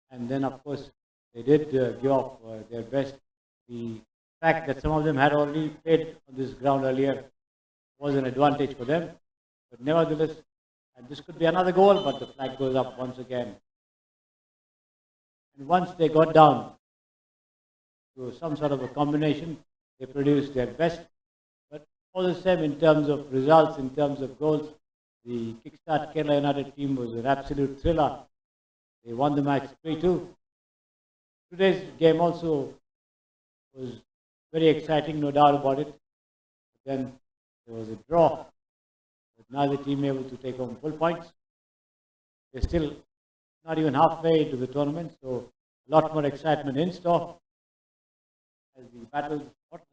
And then, of course, they did give off their best. The fact that some of them had already played on this ground earlier was an advantage for them. But nevertheless, and this could be another goal, but the flag goes up once again. And once they got down to some sort of a combination, they produced their best. But all the same, in terms of results, in terms of goals, the Kickstart Kerala United team was an absolute thriller. They won the match 3-2. Today's game also was very exciting, no doubt about it. Then there was a draw, but neither team able to take home full points. They're still not even halfway into the tournament, so a lot more excitement in store as the battles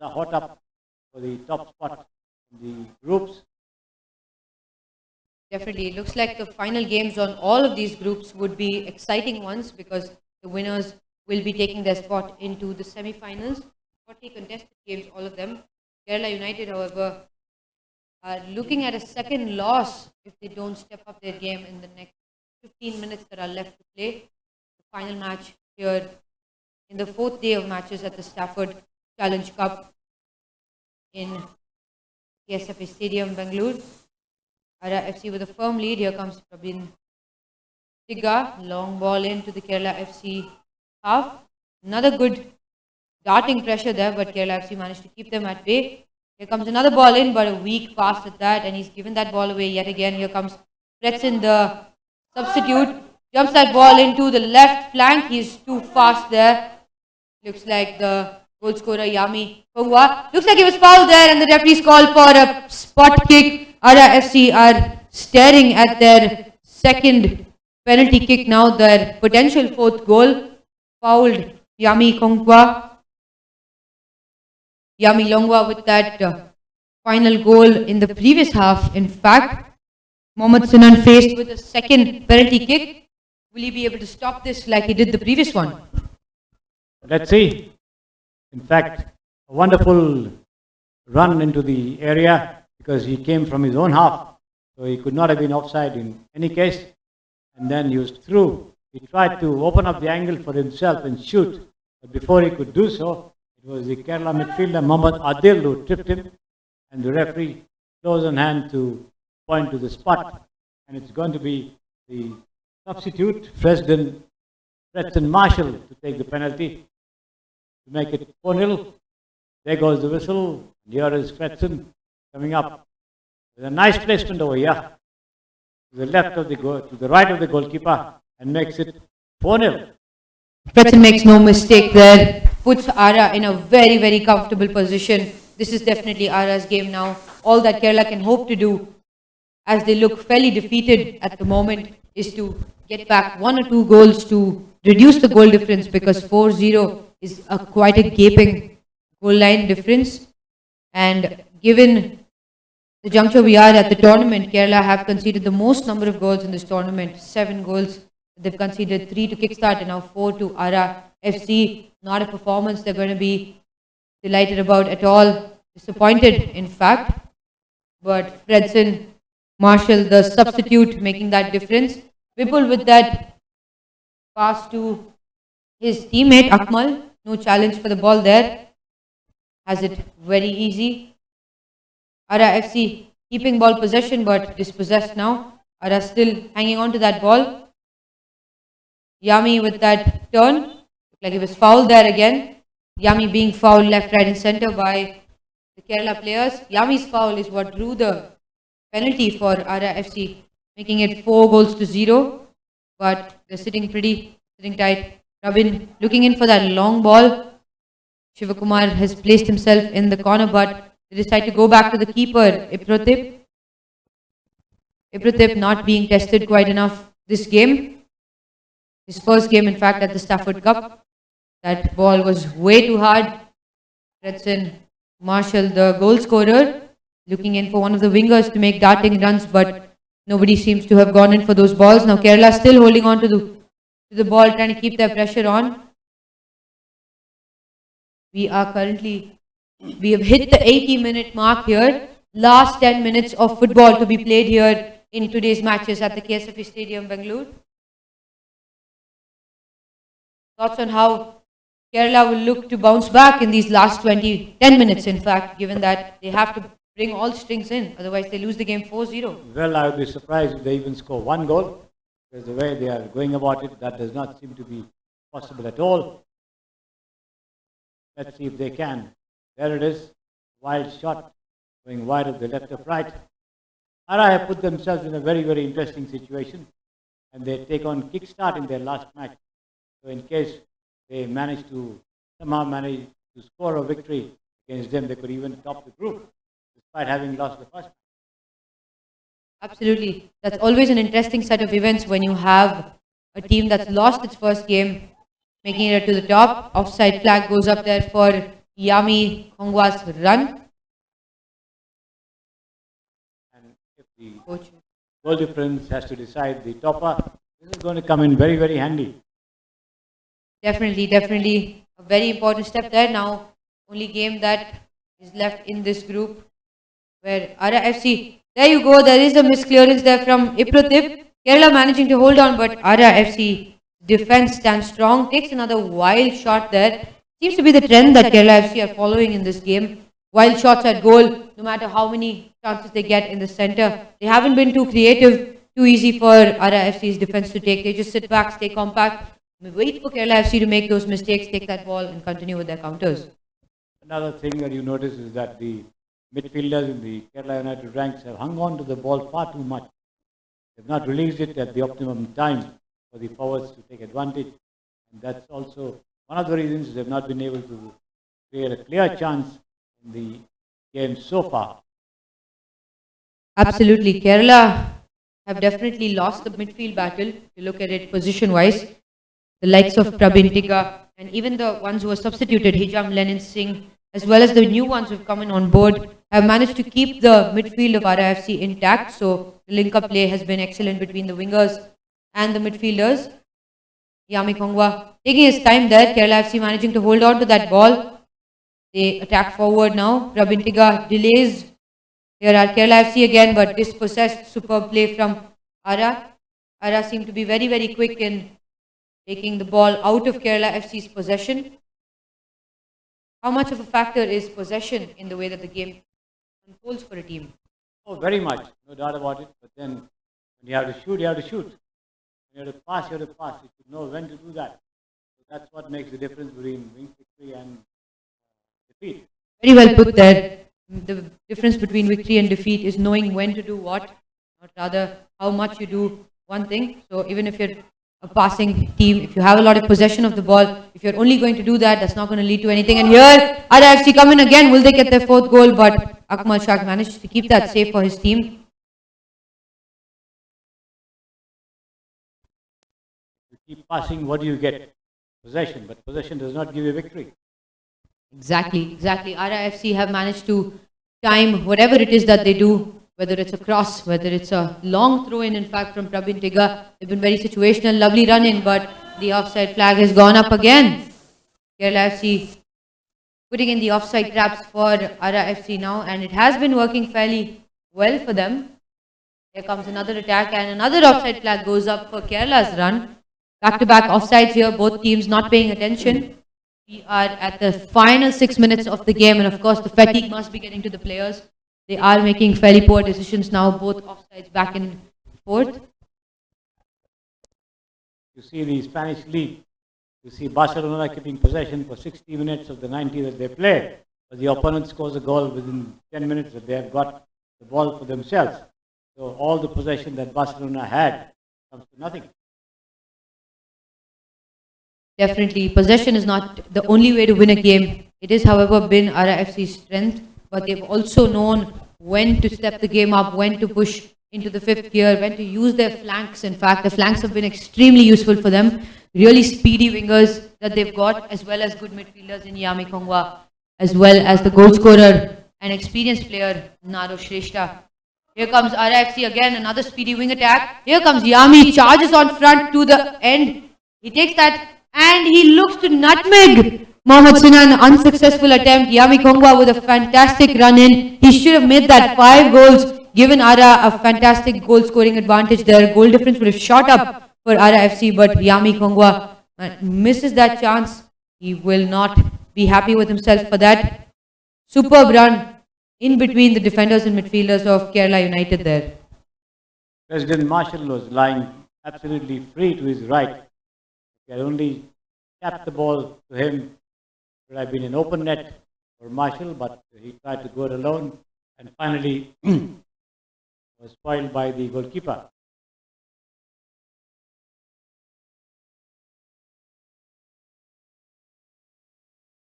are hot up for the top spot in the groups.
Definitely. It looks like the final games on all of these groups would be exciting ones, because the winners will be taking their spot into the semi-finals. 40 contested games, all of them. Kerala United, however, are looking at a second loss if they don't step up their game in the next 15 minutes that are left to play. The final match here in the fourth day of matches at the Stafford Challenge Cup in KSFA Stadium, Bangalore. ARA FC with a firm lead. Here comes Prabin Tiga. Long ball into the Kerala FC half. Another good darting pressure there, but Kerala FC managed to keep them at bay. Here comes another ball in, but a weak pass at that, and he's given that ball away yet again. Here comes Fredson, the substitute. Jumps that ball into the left flank. He's too fast there. Looks like the goal scorer Yami Kongwa. Looks like he was fouled there, and the referee's called for a spot kick. ARA FC are staring at their second penalty kick now, their potential fourth goal. Fouled Yami Kongwa. Yami Longwa with that final goal in the previous half. In fact, Mohammad Sinan faced with a second penalty kick. Will he be able to stop this like he did the previous one?
Let's see. In fact, a wonderful run into the area, because he came from his own half, so he could not have been offside in any case. And then he was through. He tried to open up the angle for himself and shoot, but before he could do so, it was the Kerala midfielder Mohammad Adil who tripped him, and the referee close on hand to point to the spot. And it's going to be the substitute, Fredson Marshall, to take the penalty to make it 4-0. There goes the whistle. Here is Fredson coming up with a nice placement over here to the left of the goal, to the right of the goalkeeper, and makes it 4-0.
Fredson makes no mistake there. Puts ARA in a very, very comfortable position. This is definitely ARA's game now. All that Kerala can hope to do, as they look fairly defeated at the moment, is to get back 1 or 2 goals to reduce the goal difference, because 4-0 is quite a gaping goal line difference. And given the juncture we are at the tournament, Kerala have conceded the most number of goals in this tournament. 7 goals. They've conceded 3 to Kickstart and now 4 to ARA FC. Not a performance they're going to be delighted about at all. Disappointed, in fact. But Fredson Marshall, the substitute, making that difference. Vipul with that pass to his teammate Akmal. No challenge for the ball there. Has it very easy. ARA FC keeping ball possession but dispossessed now. ARA still hanging on to that ball. Yami with that turn. Looked like he was fouled there again. Yami being fouled left, right and centre by the Kerala players. Yami's foul is what drew the penalty for ARA FC, making it 4-0. But they're sitting tight. Robin looking in for that long ball. Shivakumar has placed himself in the corner, but they decide to go back to the keeper, Iprotip. Iprotip not being tested quite enough this game. His first game, in fact, at the Stafford Cup. That ball was way too hard. Redson Marshall, the goal scorer, looking in for one of the wingers to make darting runs, but nobody seems to have gone in for those balls. Now Kerala still holding on to the ball, trying to keep their pressure on. We have hit the 80-minute mark here. Last 10 minutes of football to be played here in today's matches at the KSFE Stadium, Bangalore. Thoughts on how Kerala will look to bounce back in these last 10 minutes, in fact, given that they have to bring all strings in, otherwise they lose the game 4-0.
Well, I would be surprised if they even score one goal, because the way they are going about it, that does not seem to be possible at all. Let's see if they can. There it is, wild shot, going wide of the left of right. ARA have put themselves in a very, very interesting situation, and they take on Kickstart in their last match. So in case they somehow manage to score a victory against them, they could even top the group, despite having lost the first match.
Absolutely. That's always an interesting set of events when you have a team that's lost its first game, making it to the top. Offside flag goes up there for Yami Khongwa's run.
And if the goal difference has to decide the topper, this is going to come in very, very handy.
Definitely a very important step there. Now, only game that is left in this group where ARA FC, there you go, there is a misclearance there from Iprotip. Kerala managing to hold on, but ARA FC defense stands strong, takes another wild shot there. Seems to be the trend that Kerala FC are following in this game. Wild shots at goal, no matter how many chances they get in the center. They haven't been too creative, too easy for ARA FC's defense to take. They just sit back, stay compact, wait for Kerala FC to make those mistakes, take that ball and continue with their counters.
Another thing that you notice is that the midfielders in the Kerala United ranks have hung on to the ball far too much. They've not released it at the optimum time for the forwards to take advantage. And that's also one of the reasons they've not been able to create a clear chance in the game so far.
Absolutely. Kerala have definitely lost the midfield battle, if you look at it position-wise. The likes of Prabin Tigga and even the ones who were substituted, Hijam Lenin Singh, as well as the new ones who have come in on board, have managed to keep the midfield of ARA FC intact. So the link-up play has been excellent between the wingers and the midfielders. Yami Khongwa taking his time there. Kerala FC managing to hold on to that ball. They attack forward now. Prabin Tigga delays. Here are Kerala FC again, but dispossessed. Superb play from ARA. ARA seem to be very, very quick in taking the ball out of Kerala FC's possession. How much of a factor is possession in the way that the game unfolds for a team?
Oh, very much, no doubt about it. But then when you have to shoot, you have to shoot. When you have to pass, you have to pass. You should know when to do that. So that's what makes the difference between victory and defeat.
Very well put there. The difference between victory and defeat is knowing when to do what, not rather how much you do one thing. So even if you're a passing team, if you have a lot of possession of the ball, if you're only going to do that, that's not going to lead to anything. And here, ARA FC come in again. Will they get their fourth goal? But Akmal Shah managed to keep that safe for his team.
You keep passing, what do you get? Possession, but possession does not give you victory.
Exactly. ARA FC have managed to time whatever it is that they do, whether it's a cross, whether it's a long throw-in, in fact, from Prabin Tigga. They've been very situational, lovely run-in, but the offside flag has gone up again. Kerala FC putting in the offside traps for ARA FC now, and it has been working fairly well for them. Here comes another attack, and another offside flag goes up for Kerala's run. Back-to-back offsides here, both teams not paying attention. We are at the final 6 minutes of the game, and of course the fatigue must be getting to the players. They are making fairly poor decisions now, both offsides back and forth.
You see the Spanish league. You see Barcelona keeping possession for 60 minutes of the 90 that they play. But the opponent scores a goal within 10 minutes that they have got the ball for themselves. So all the possession that Barcelona had comes to nothing.
Definitely, possession is not the only way to win a game. It is, however, been ARA FC's strength, but they've also known when to step the game up, when to push into the fifth gear, when to use their flanks. In fact, the flanks have been extremely useful for them. Really speedy wingers that they've got, as well as good midfielders in Yami Kongwa, as well as the goal scorer and experienced player, Naro Shrestha. Here comes ARA FC again, another speedy wing attack. Here comes Yami, charges on front to the end. He takes that and he looks to nutmeg Mohammad Sinan. Unsuccessful attempt. Yami Kongwa with a fantastic run in. He should have made that 5 goals, given ARA a fantastic goal scoring advantage there. Goal difference would have shot up for ARA FC, but Yami Kongwa misses that chance. He will not be happy with himself for that. Superb run in between the defenders and midfielders of Kerala United there.
President Marshall was lying absolutely free to his right. He had only tapped the ball to him. It would have been an open net for Marshall, but he tried to go it alone and finally was spoiled by the goalkeeper.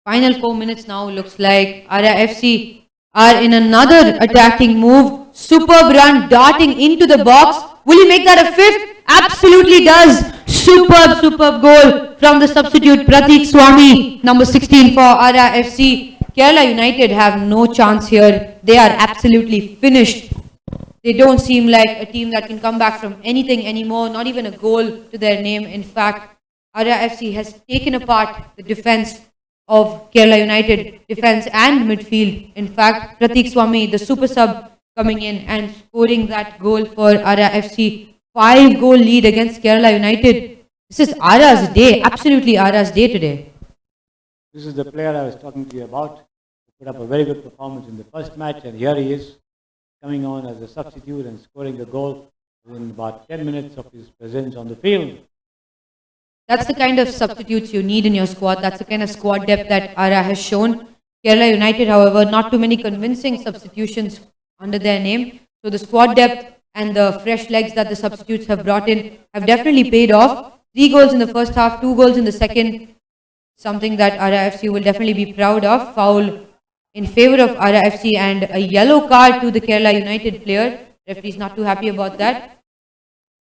Final 4 minutes now. Looks like ARA FC are in another attacking move. Superb run, darting into the box. Will he make that a fifth? Absolutely does. Superb goal from the substitute Pratik Swami, number 16 for ARA FC. Kerala United have no chance here. They are absolutely finished. They don't seem like a team that can come back from anything anymore, not even a goal to their name. In fact, ARA FC has taken apart the defense of Kerala United, defense and midfield. In fact, Pratik Swami, the super sub, coming in and scoring that goal for ARA FC. 5-goal lead against Kerala United. This is ARA's day, absolutely ARA's day today.
This is the player I was talking to you about. He put up a very good performance in the first match, and here he is coming on as a substitute and scoring a goal within about 10 minutes of his presence on the field.
That's the kind of substitutes you need in your squad. That's the kind of squad depth that ARA has shown. Kerala United, however, not too many convincing substitutions under their name. So the squad depth and the fresh legs that the substitutes have brought in have definitely paid off. 3 goals in the first half, 2 goals in the second. Something that ARA FC will definitely be proud of. Foul in favor of ARA FC and a yellow card to the Kerala United player. Referee is not too happy about that.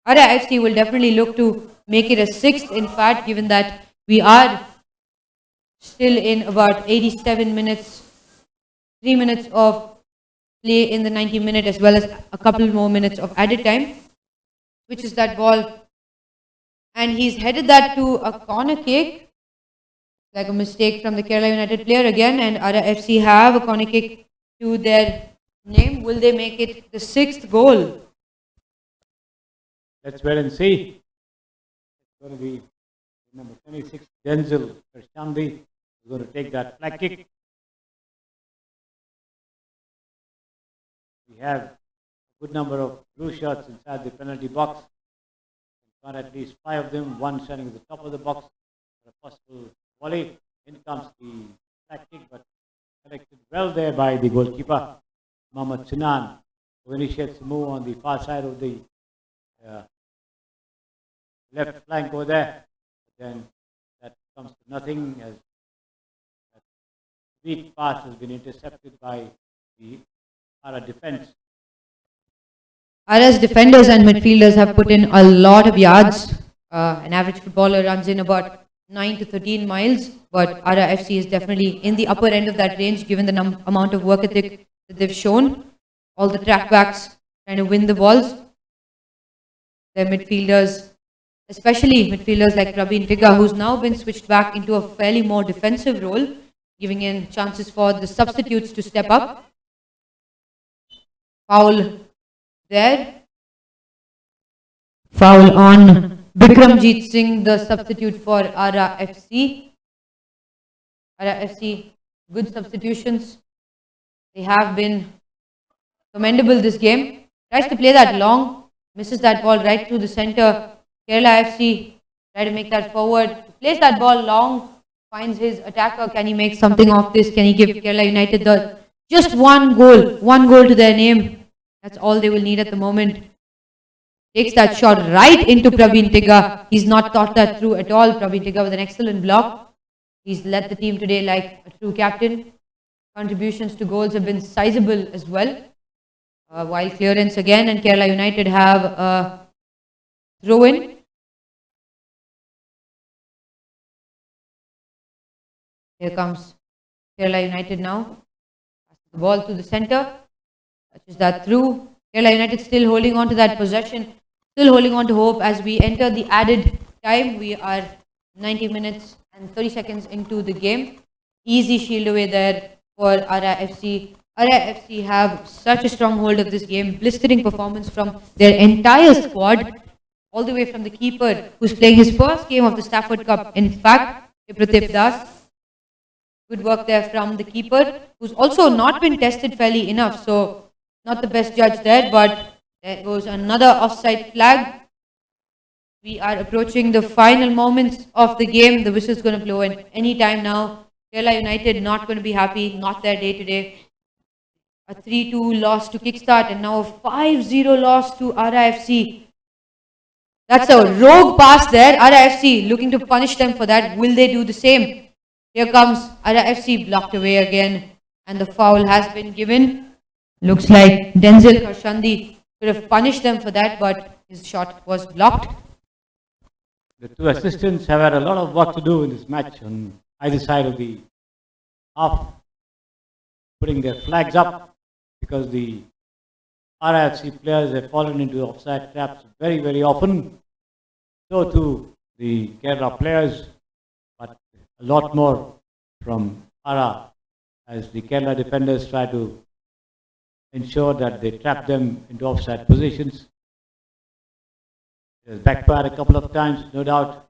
ARA FC will definitely look to make it a 6th, in fact, given that we are still in about 87 minutes, 3 minutes of play in the 90 minute, as well as a couple more minutes of added time. Switches that ball and he's headed that to a corner kick, like a mistake from the Kerala United player again, and ARA FC have a corner kick to their name. Will they make it the 6th goal?
Let's wait and see. It's going to be number 26, Denzel Kershandi, is going to take that flag kick. We have a good number of blue shirts inside the penalty box. Got at least 5 of them, one standing at the top of the box for a possible volley. In comes the flag kick, but collected well there by the goalkeeper, Mohammad Sinan, who initiates the move on the far side of the left flank over there. Then that comes to nothing as that weak pass has been intercepted by the ARA defense.
ARA's defenders and midfielders have put in a lot of yards. An average footballer runs in about 9 to 13 miles, but ARA FC is definitely in the upper end of that range given the amount of work ethic that they've shown. All the track backs trying to win the balls. Their midfielders, especially midfielders like Praveen Tigga, who's now been switched back into a fairly more defensive role, giving in chances for the substitutes to step up. Foul there. Foul on Bikramjeet Singh, the substitute for ARA FC. ARA FC, good substitutions. They have been commendable this game. Tries to play that long, misses that ball right through the center. Kerala FC Try to make that forward. Plays that ball long. Finds his attacker. Can he make something of this? Can he give Kerala United just one goal? One goal to their name. That's all they will need at the moment. Takes that shot right into Praveen Tigga. He's not thought that through at all. Praveen Tigga with an excellent block. He's led the team today like a true captain. Contributions to goals have been sizable as well. Wild clearance again, and Kerala United have a throw-in. Here comes Kerala United now. The ball to the centre. Touches that through. Kerala United still holding on to that possession. Still holding on to hope as we enter the added time. We are 90 minutes and 30 seconds into the game. Easy shield away there for ARA FC. ARA FC have such a strong hold of this game. Blistering performance from their entire squad. All the way from the keeper who's playing his first game of the Stafford Cup. In fact, Pratip Das. Good work there from the keeper, who's also not been tested fairly enough, so not the best judge there, but there goes another offside flag. We are approaching the final moments of the game. The whistle's going to blow in any time now. Kerala United not going to be happy, not their day today. A 3-2 loss to kickstart and now a 5-0 loss to ARA FC. That's a rogue pass there. ARA FC looking to punish them for that. Will they do the same? Here comes ARA FC, blocked away again, and the foul has been given. Looks like Denzel Karshandi could have punished them for that, but his shot was blocked.
The two assistants have had a lot of work to do in this match on either side of the half, putting their flags up because the ARA FC players have fallen into offside traps very, very often. So too the Kerala players, but a lot more from ARA as the Kerala defenders try to ensure that they trap them into offside positions. It has backfired a couple of times, no doubt.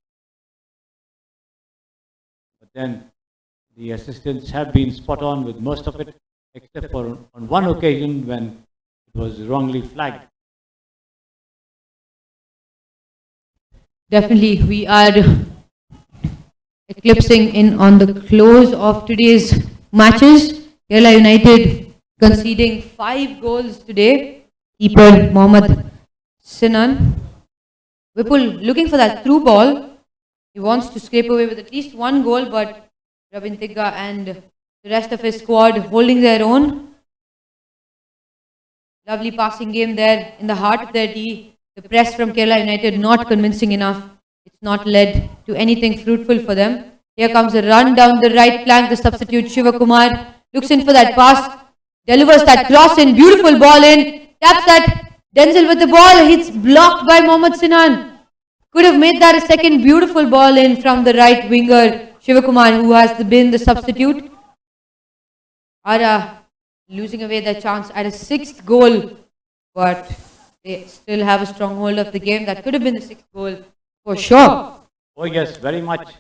But then the assistants have been spot on with most of it, except for on one occasion when it was wrongly flagged.
Definitely, we are eclipsing in on the close of today's matches. Kerala United conceding 5 goals today. Keeper Mohammad Sinan. Vipul looking for that through ball. He wants to scrape away with at least 1 goal, but Praveen Tigga and the rest of his squad holding their own. Lovely passing game there in the heart of their D. The press from Kerala United not convincing enough. It's not led to anything fruitful for them. Here comes a run down the right flank. The substitute Shiva Kumar looks in for that pass. Delivers that cross in. Beautiful ball in. Taps that. Denzel with the ball. It's blocked by Mohammad Sinan. Could have made that a second beautiful ball in from the right winger Shiva Kumar, who has been the substitute. ARA losing away their chance at a 6th goal. But they still have a strong hold of the game. That could have been the 6th goal for sure.
Oh yes, very much.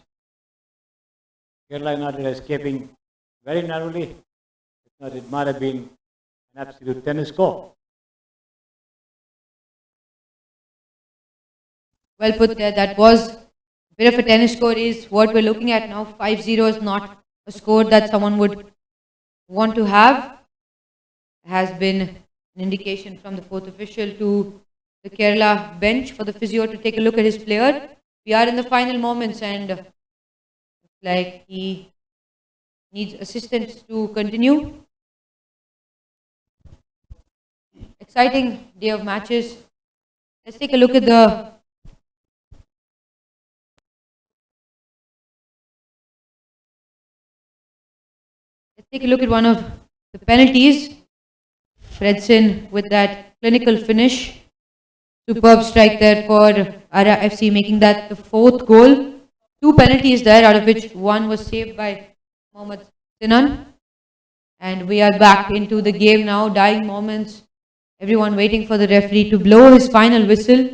Kerala United escaping very narrowly. If not, it might have been an absolute tennis score.
Well put there. That was a bit of a tennis score is what we're looking at now. 5-0 is not a score that someone would want to have. Has been an indication from the 4th official to the Kerala bench for the physio to take a look at his player. We are in the final moments and it's like he needs assistance to continue. Exciting day of matches. Let's take a look at one of the penalties. Fredson with that clinical finish. Superb strike there for ARA FC, making that the 4th goal. 2 penalties there, out of which one was saved by Mohammad Sinan. And we are back into the game now, dying moments. Everyone waiting for the referee to blow his final whistle.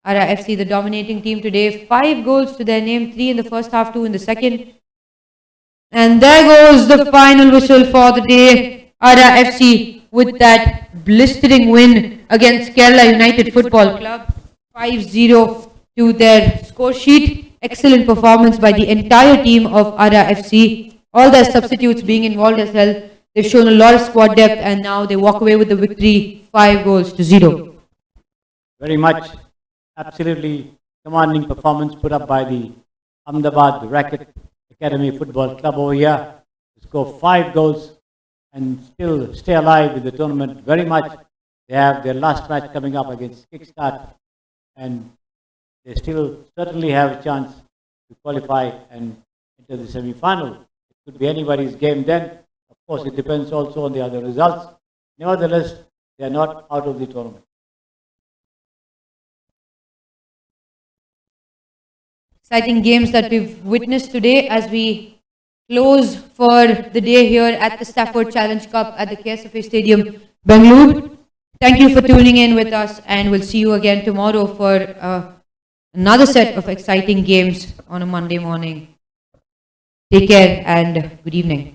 ARA FC, the dominating team today. 5 goals to their name, 3 in the first half, 2 in the second. And there goes the final whistle for the day. ARA FC with that blistering win against Kerala United Football Club. 5-0 to their score sheet. Excellent performance by the entire team of ARA FC. All their substitutes being involved as well. They've shown a lot of squad depth and now they walk away with the victory 5-0.
Very much, absolutely commanding performance put up by the Ahmedabad Racket Academy Football Club over here. To score 5 goals and still stay alive in the tournament very much. They have their last match coming up against Kickstart and they still certainly have a chance to qualify and enter the semi-final. It could be anybody's game then. Of course, it depends also on the other results. Nevertheless, they are not out of the tournament.
Exciting games that we've witnessed today as we close for the day here at the Stafford Challenge Cup at the KSFA Stadium, Bengaluru. Thank you for tuning in with us and we'll see you again tomorrow for another set of exciting games on a Monday morning. Take care and good evening.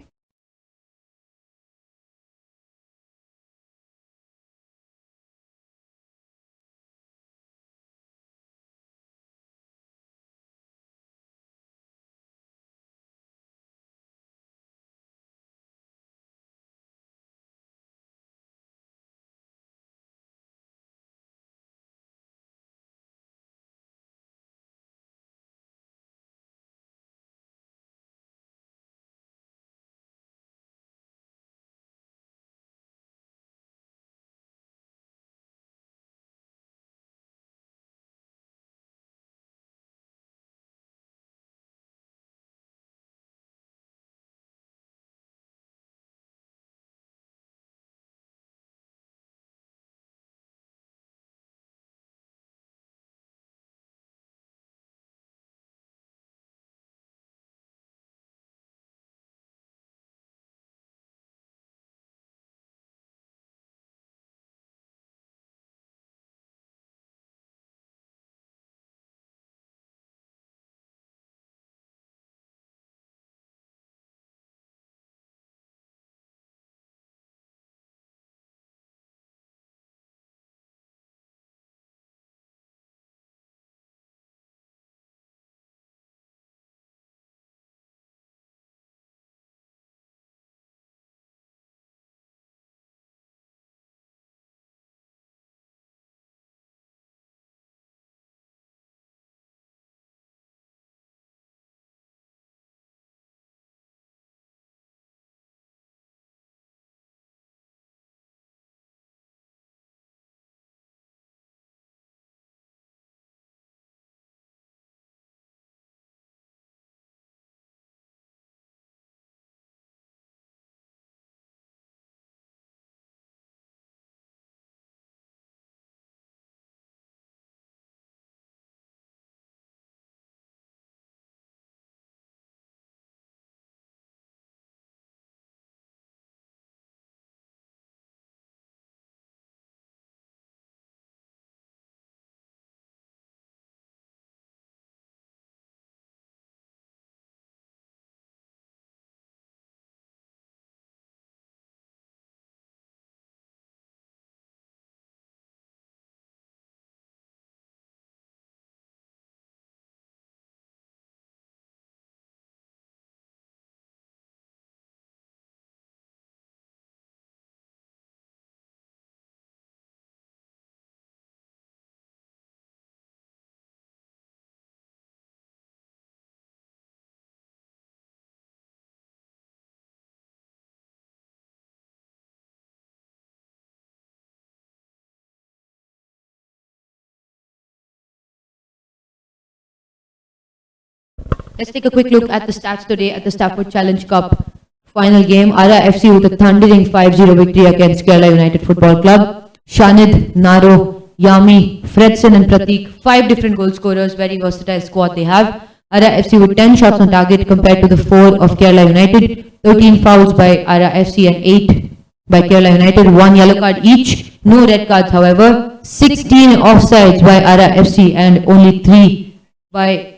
Let's take a quick look at the stats today at the Stafford Challenge Cup final game. ARA FC with a thundering 5-0 victory against Kerala United Football Club. Shanid, Naro, Yami, Fredson and Pratik, 5 different goal scorers, very versatile squad they have. ARA FC with 10 shots on target compared to the 4 of Kerala United. 13 fouls by ARA FC and 8 by Kerala United. 1 yellow card each, no red cards however. 16 offsides by ARA FC and only 3 by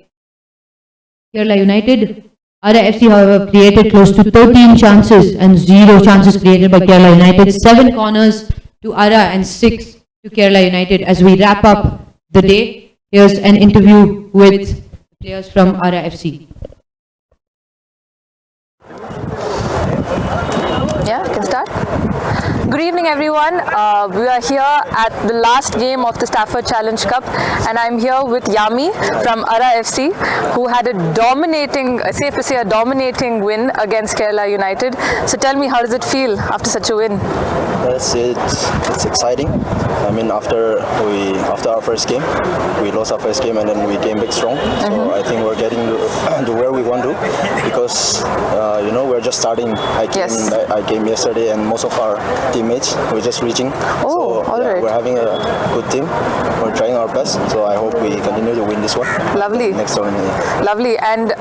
Kerala United. ARA FC however created close to 13 chances and 0 chances created by Kerala United. 7 corners to ARA and 6 to Kerala United as we wrap up the day. Here's an interview with players from ARA FC.
Yeah, can start. Good evening, everyone. We are here at the last game of the Stafford Challenge Cup, and I'm here with Yami from ARA FC, who had a dominating, safe to say, a dominating win against Kerala United. So tell me, how does it feel after such a win?
Yes, it's exciting. I mean, after our first game, we lost our first game and then we came back strong. So I think we're getting to where we want to, because we're just starting. I came yesterday, and most of our teammates we're just reaching.
Alright.
We're having a good team. We're trying our best. So I hope we continue to win this one.
Lovely.
Next tournament.
Lovely. And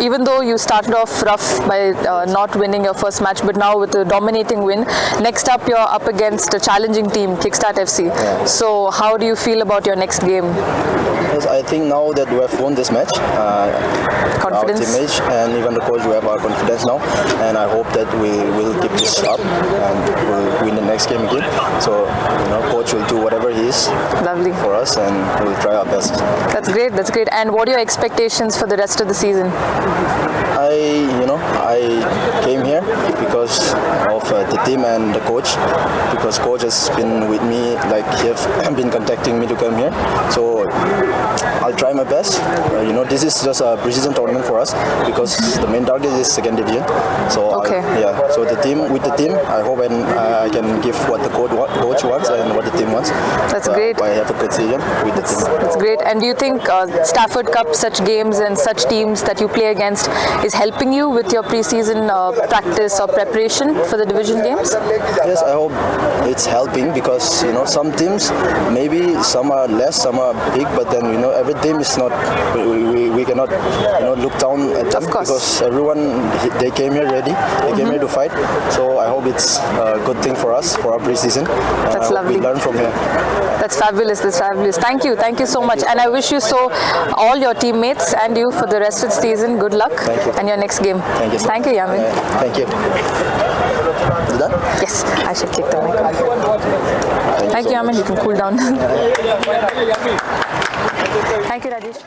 even though you started off rough by not winning your first match, but now with a dominating win, next up you're up against a challenging team, Kickstart FC.
Yeah.
So how do you feel about your next game?
Yes, I think now that we have won this match,
Confidence?
our teammates and even the coach, we have our confidence now, and I hope that we will keep this up and we'll win the next game again. So, coach will do whatever he is
Lovely.
for us, and we'll try our best.
That's great. That's great. And what are your expectations for the rest of the season?
I came here because of the team and the coach, because coach has been with me, like he have been contacting me to come here. So I'll try my best. This is just a pre-season tournament for us, because the main target is second division. So
Okay.
So with the team, I hope I can give what the coach wants and what the team wants.
That's great.
I have a good season with the team.
That's great. And do you think Stafford Cup, such games and such teams that you play against, is helping you with your pre-season practice or preparation for the division games?
Yes, I hope it's helping, because some teams, maybe some are less, some are big, but then every team is not. We cannot look down at them,
Of course.
because everyone, they came here ready. They came here to fight. So I hope it's a good thing for us for our pre-season.
That's lovely.
We learn from here.
That's fabulous. That's fabulous. Thank you so much. And I wish you all your teammates and you for the rest of the season. Good luck.
Thank you.
And your next game.
Thank you.
Thank you, Yamin.
Thank you. You done?
Yes, I should take the mic off. Thank you, Yamin. You can cool down. Thank you, Rajesh.